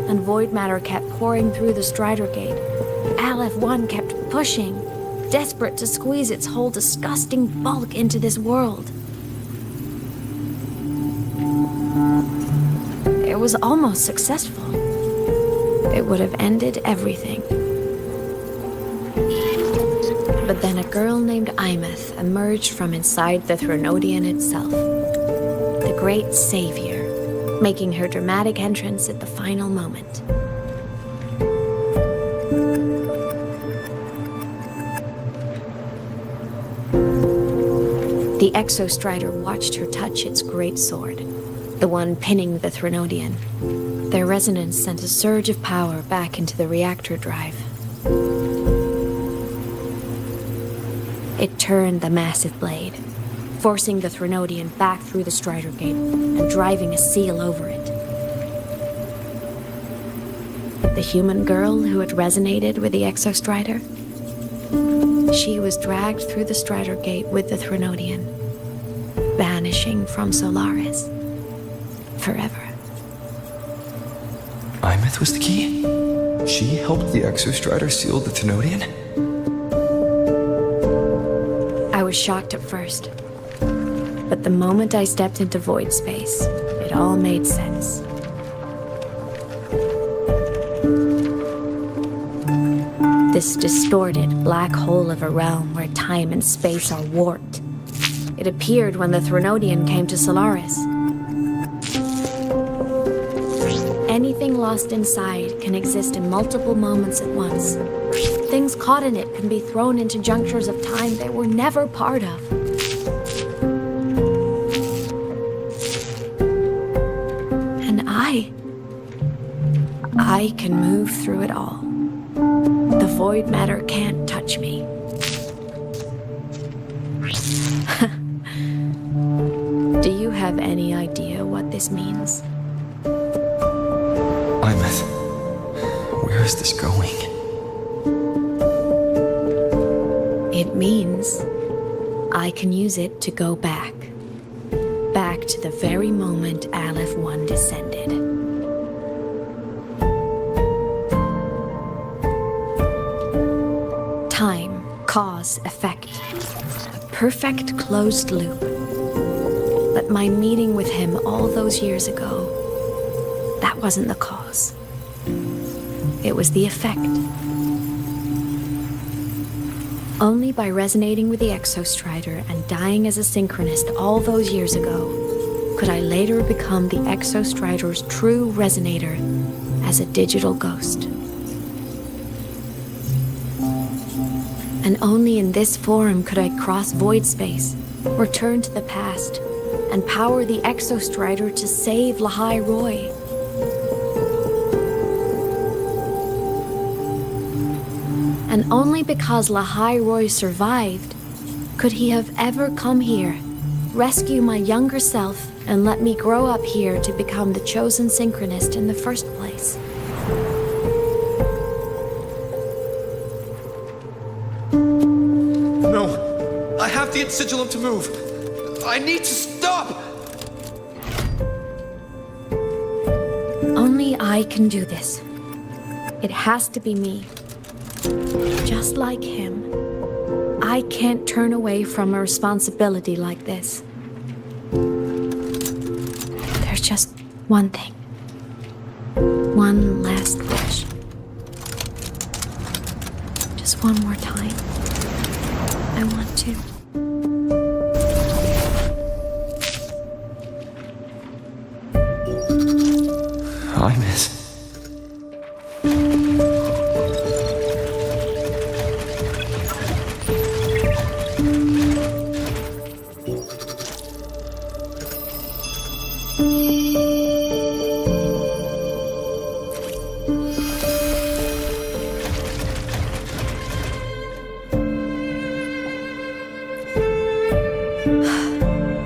and void matter kept pouring through the Strider Gate. Aleph 1 kept pushing, desperate to squeeze its whole disgusting bulk into this world. It was almost successful. It would have ended everything. But then a girl named Aemeath emerged from inside the Threnodian itself. The great savior, making her dramatic entrance at the final moment. The Exostrider watched her touch its great sword, the one pinning the Threnodian. Their resonance sent a surge of power back into the reactor drive. It turned the massive blade, forcing the Threnodian back through the Strider Gate and driving a seal over it. The human girl who had resonated with the Exostrider? She was dragged through the Strider Gate with the Threnodian, vanishing from Solaris forever.
Aemeath was the key? She helped the Exostrider seal the Threnodian?
I was shocked at first. But the moment I stepped into void space, it all made sense. This distorted black hole of a realm where time and space are warped. It appeared when the Threnodian came to Solaris. Anything lost inside can exist in multiple moments at once. Things caught in it can be thrown into junctures of time they were never part of. I can move through it all. The void matter can't touch me. Do you have any idea what this means?
Aemeath, where is this going?
It means I can use it to go back. Back to the very moment Aleph 1 descended. Time, cause, effect. A perfect closed loop. But my meeting with him all those years ago, that wasn't the cause. It was the effect. Only by resonating with the Exostrider and dying as a synchronist all those years ago, could I later become the Exostrider's true resonator as a digital ghost. And only in this form could I cross void space, return to the past, and power the Exostrider to save Lahai Roy. And only because Lahai Roy survived could he have ever come here, rescue my younger self, and let me grow up here to become the chosen synchronist in the first place.
No, I have the sigillum to move. I need to stop!
Only I can do this. It has to be me. Just like him, I can't turn away from a responsibility like this. There's just one thing. One last wish. Just one more time. I want to.
Aemeath.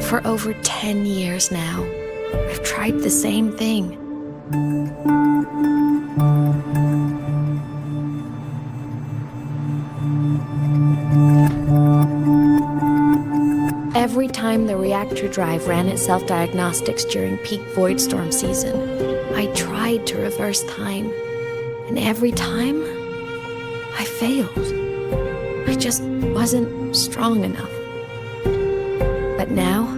For over 10 years now, I've tried the same thing. Every time the reactor drive ran its self-diagnostics during peak void storm season, I tried to reverse time, and every time, I failed. I just wasn't strong enough. But now,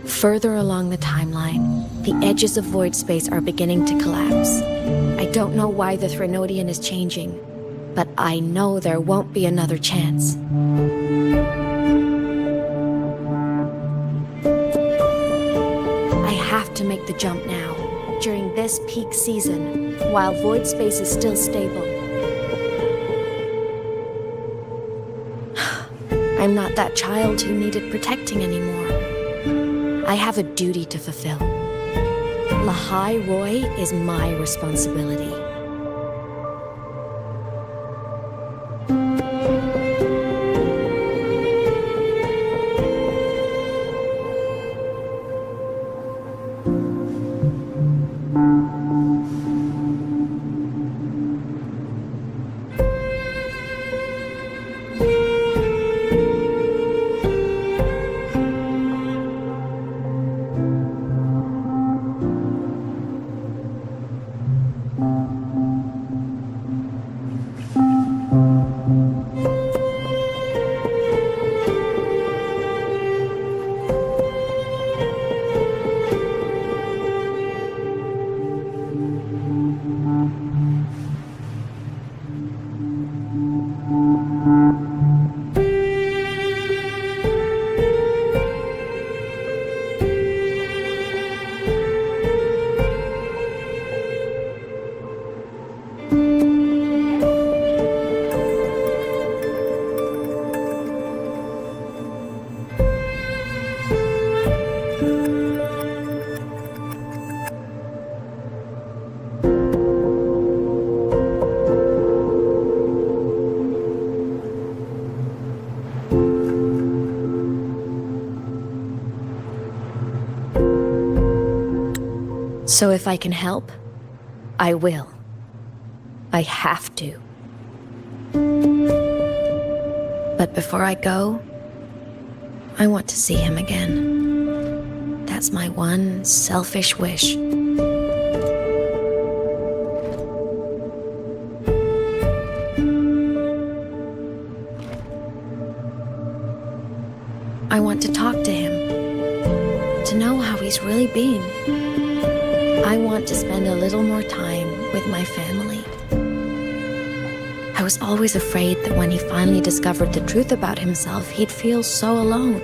further along the timeline, the edges of void space are beginning to collapse. I don't know why the Threnodian is changing, but I know there won't be another chance. I have to make the jump now, during this peak season, while void space is still stable. I'm not that child who needed protecting anymore. I have a duty to fulfill. Lahai Roy is my responsibility. So if I can help, I will. I have to. But before I go, I want to see him again. That's my one selfish wish. I want to talk to him, to know how he's really been. I want to spend a little more time with my family. I was always afraid that when he finally discovered the truth about himself, he'd feel so alone.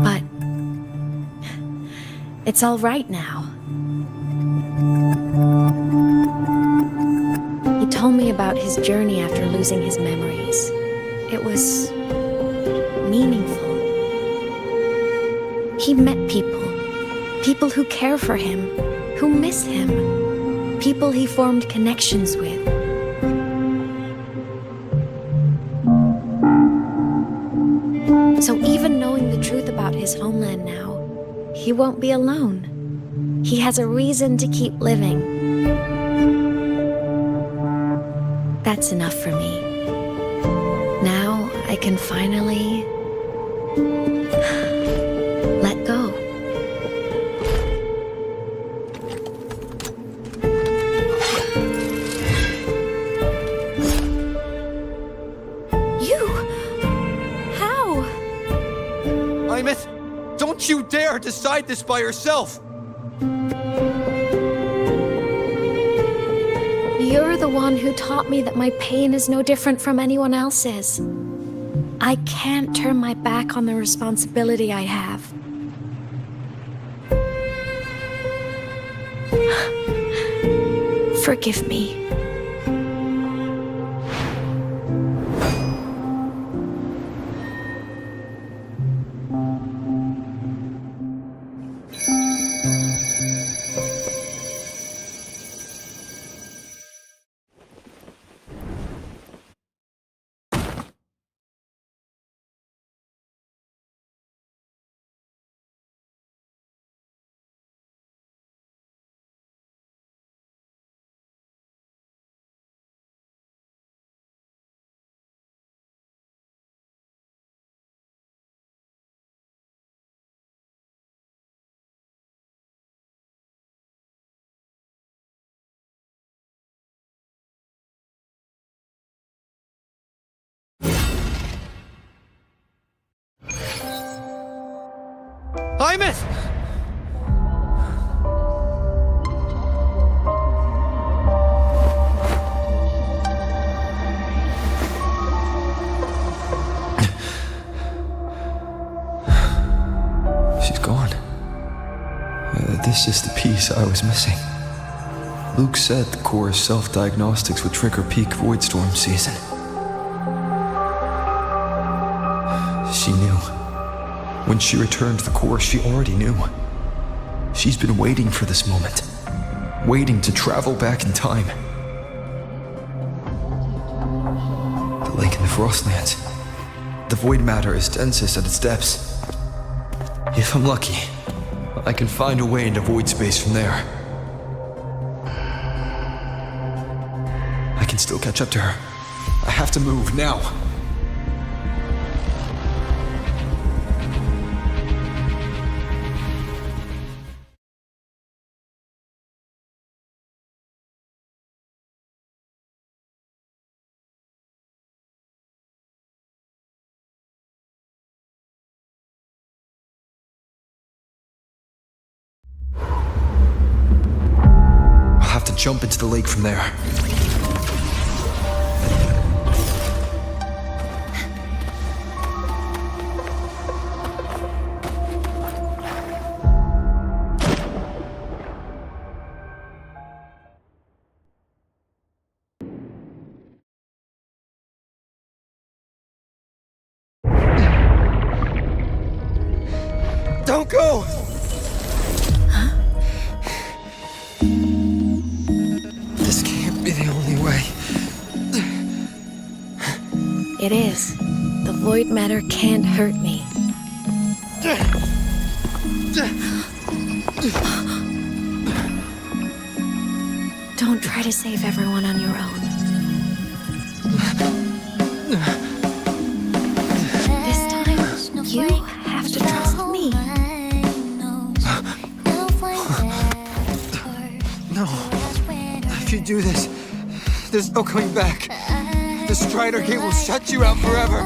But it's all right now. He told me about his journey after losing his memories. It was meaningful. He met people who care for him, who miss him, people he formed connections with. So even knowing the truth about his homeland now, he won't be alone. He has a reason to keep living. That's enough for me. Now I can finally let go.
You? How?
Aemeath, don't you dare decide this by yourself!
You're the one who taught me that my pain is no different from anyone else's. I can't turn my back on the responsibility I have. Forgive me.
Aemeath! She's gone. This is the piece I was missing. Luke said the core's self-diagnostics would trigger peak Voidstorm season. She knew. When she returned to the core, she already knew. She's been waiting for this moment. Waiting to travel back in time. The lake in the Frostlands. The void matter is densest at its depths. If I'm lucky, I can find a way into void space from there. I can still catch up to her. I have to move now. I'll have to jump into the lake from there. Don't go! This can't be the only way.
It is. The void matter can't hurt me. Don't try to save everyone on your own. This time, you have to trust me.
No. If you do this, there's no coming back. The Strider Gate will shut you out forever.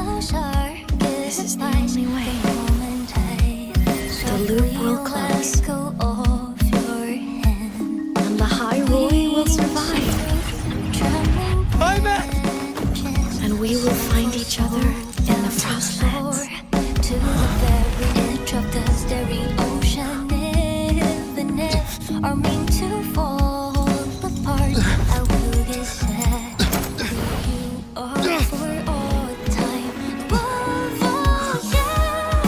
This is the only way. The loop will close. And the High Roy will survive.
Aemeath!
And we will find each other in the Frostlands.
To the very edge of the starry ocean, if the nets are meant to fall apart, I will get sad. You are for all time. Oh, yeah.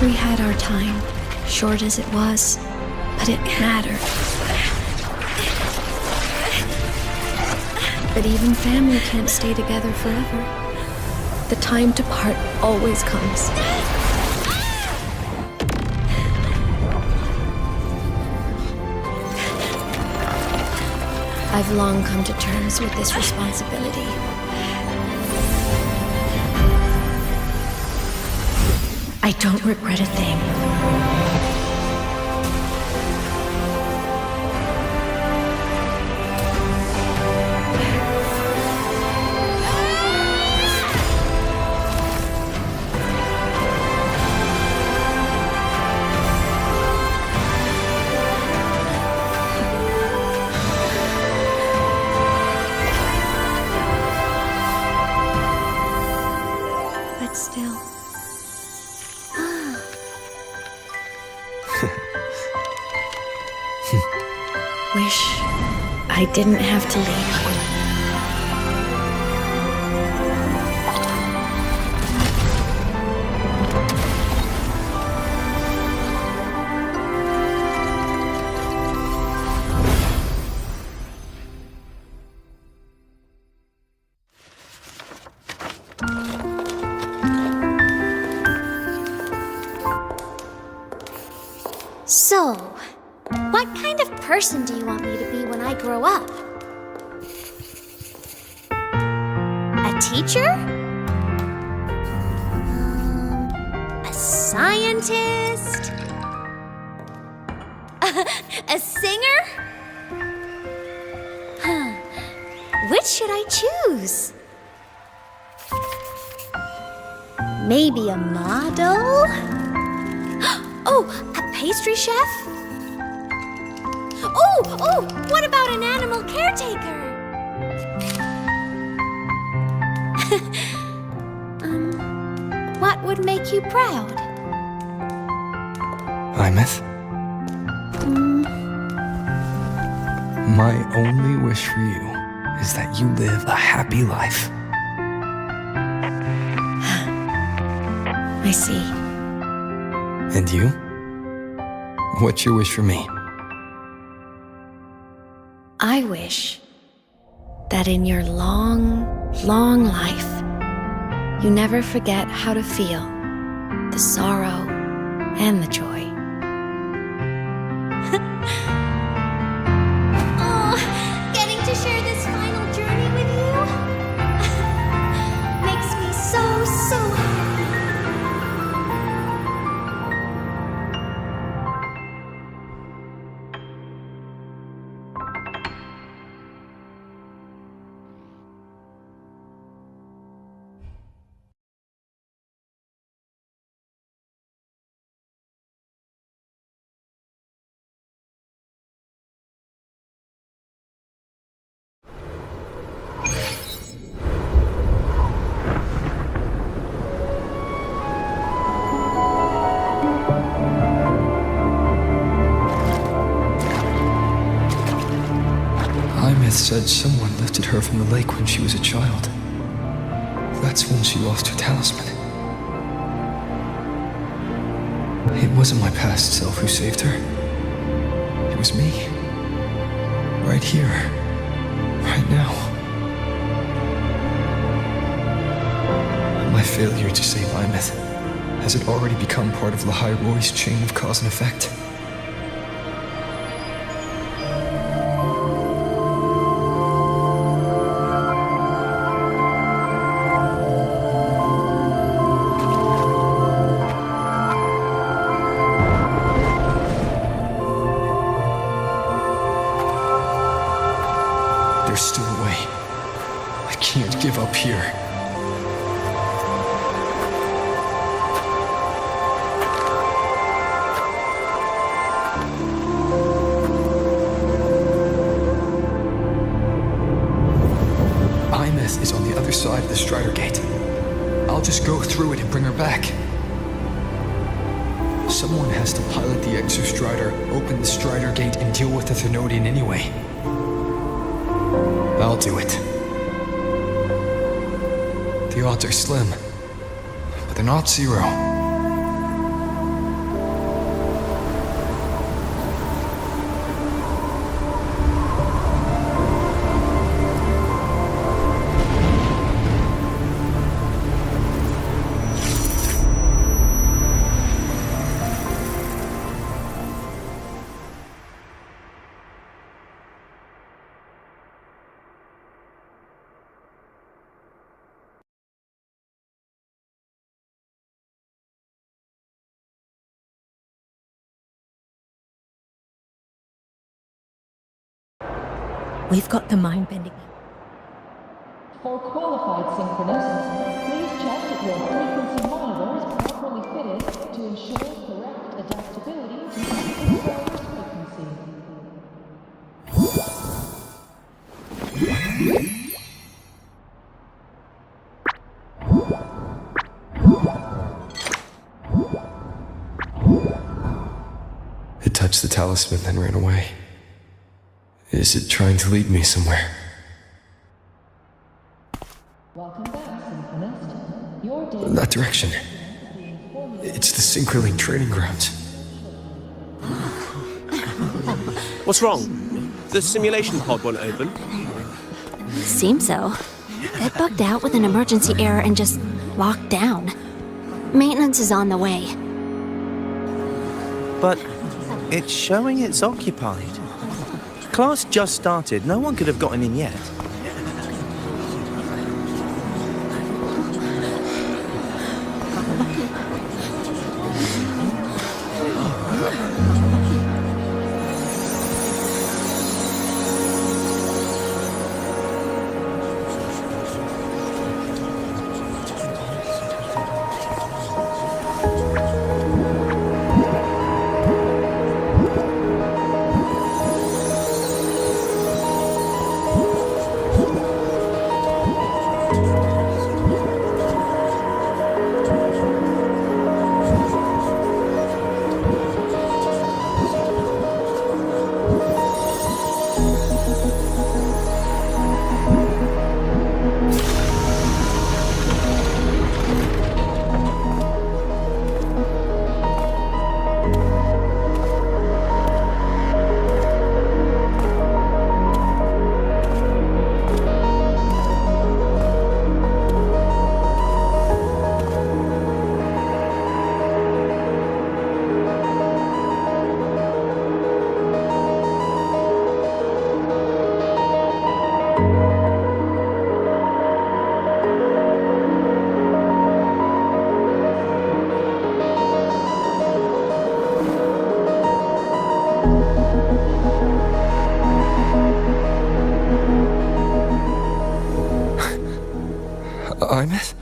We had our time, short as it was, but it mattered. But even family can't stay together forever. The time to part always comes. I've long come to terms with this responsibility. I don't regret a thing. But still. Wish I didn't have to leave you.
So, what kind of person do you want me to be when I grow up? A teacher? A scientist? A singer? Huh. Which should I choose? Maybe a model? Oh, a pastry chef? Oh, what about an animal caretaker? What would make you proud?
Aemeath? My only wish for you is that you live a happy life.
I see.
And you? What's your wish for me?
I wish that in your long, long life, you never forget how to feel the sorrow and the joy.
Oh, getting to share this final journey with you makes me so happy.
Aemeath said someone lifted her from the lake when she was a child. That's when she lost her talisman. It wasn't my past self who saved her. It was me. Right here. Right now. My failure to save Aemeath, has it already become part of Lahai Roy's chain of cause and effect? There's still a way. I can't give up here. Aemeath is on the other side of the Strider Gate. I'll just go through it and bring her back. Someone has to pilot the Exostrider, open the Strider Gate, and deal with the Thenodian anyway. I'll do it. The odds are slim, but they're not zero.
We've got the mind-bending.
For qualified synchronists, please check that your frequency monitor is properly fitted to ensure correct adaptability to the driver's frequency.
It touched the talisman, then ran away. Is it trying to lead me somewhere?
Welcome back, synchronist. Your day.
That direction. It's the Synchroling training grounds.
What's wrong? The simulation pod won't open?
Seems so. It bugged out with an emergency error and just locked down. Maintenance is on the way.
But it's showing it's occupied. Class just started. No one could have gotten in yet.
Aemeath?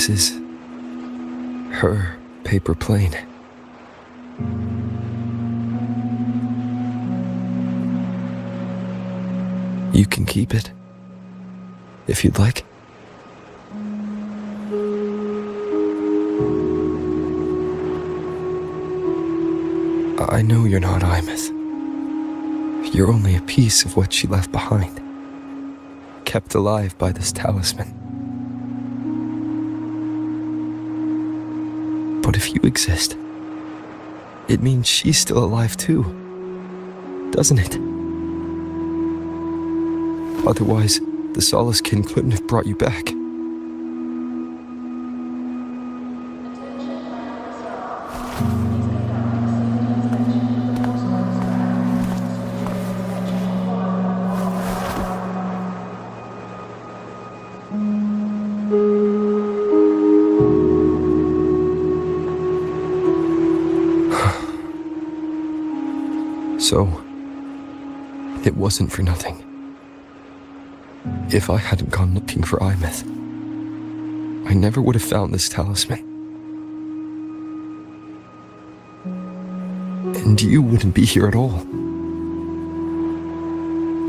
This is her paper plane. You can keep it, if you'd like. I know you're not Aemeath. You're only a piece of what she left behind, kept alive by this talisman. But if you exist, it means she's still alive too, doesn't it? Otherwise, the Solace Kin couldn't have brought you back. So, it wasn't for nothing. If I hadn't gone looking for Aemeath, I never would have found this talisman. And you wouldn't be here at all.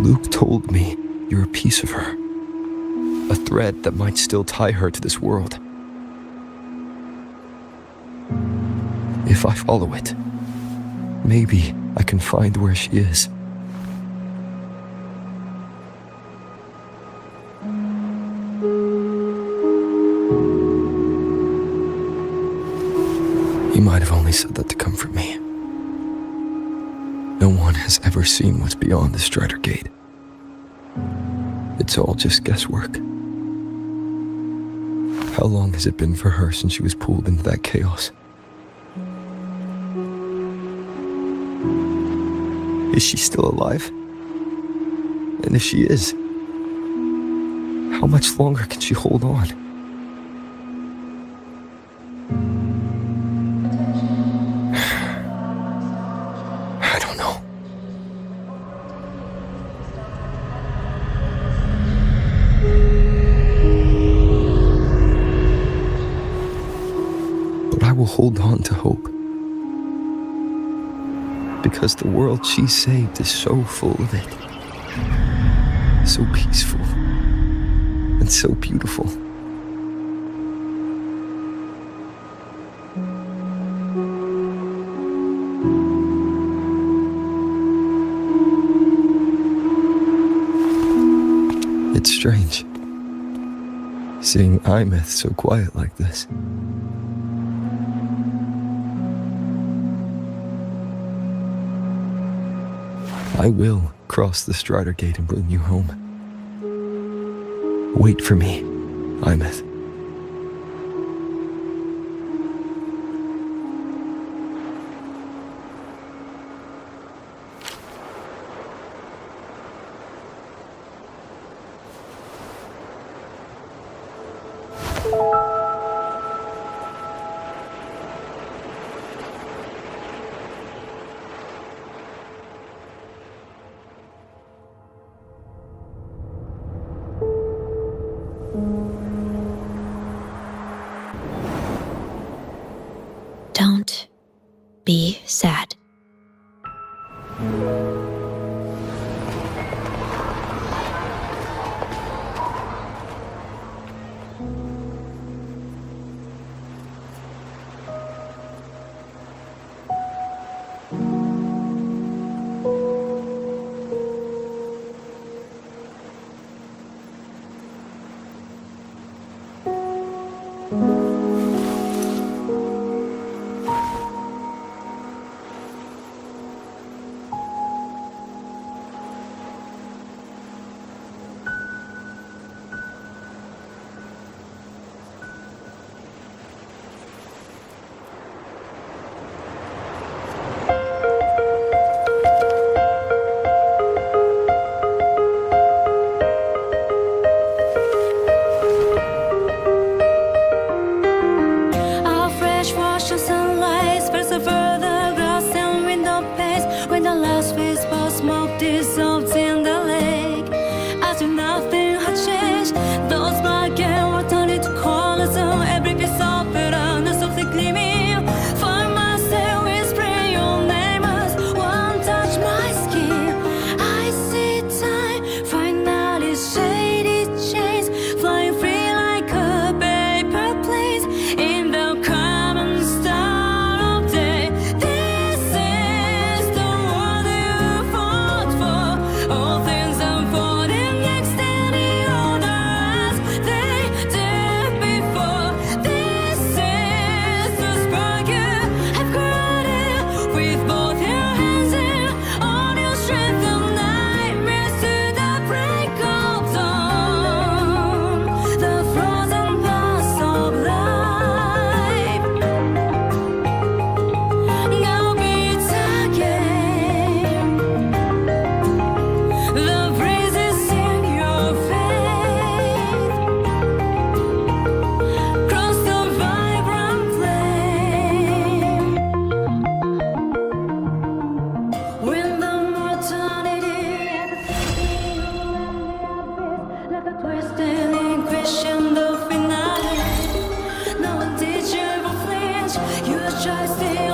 Luke told me you're a piece of her, a thread that might still tie her to this world. If I follow it, maybe I can find where she is. You might have only said that to comfort me. No one has ever seen what's beyond the Strider Gate. It's all just guesswork. How long has it been for her since she was pulled into that chaos? Is she still alive? And if she is, how much longer can she hold on? I don't know. But I will hold on to hope. Because the world she saved is so full of it. So peaceful. And so beautiful. It's strange, seeing Aemeath so quiet like this. I will cross the Strider Gate and bring you home. Wait for me, Aemeath.
Don't be sad.
Every
trust in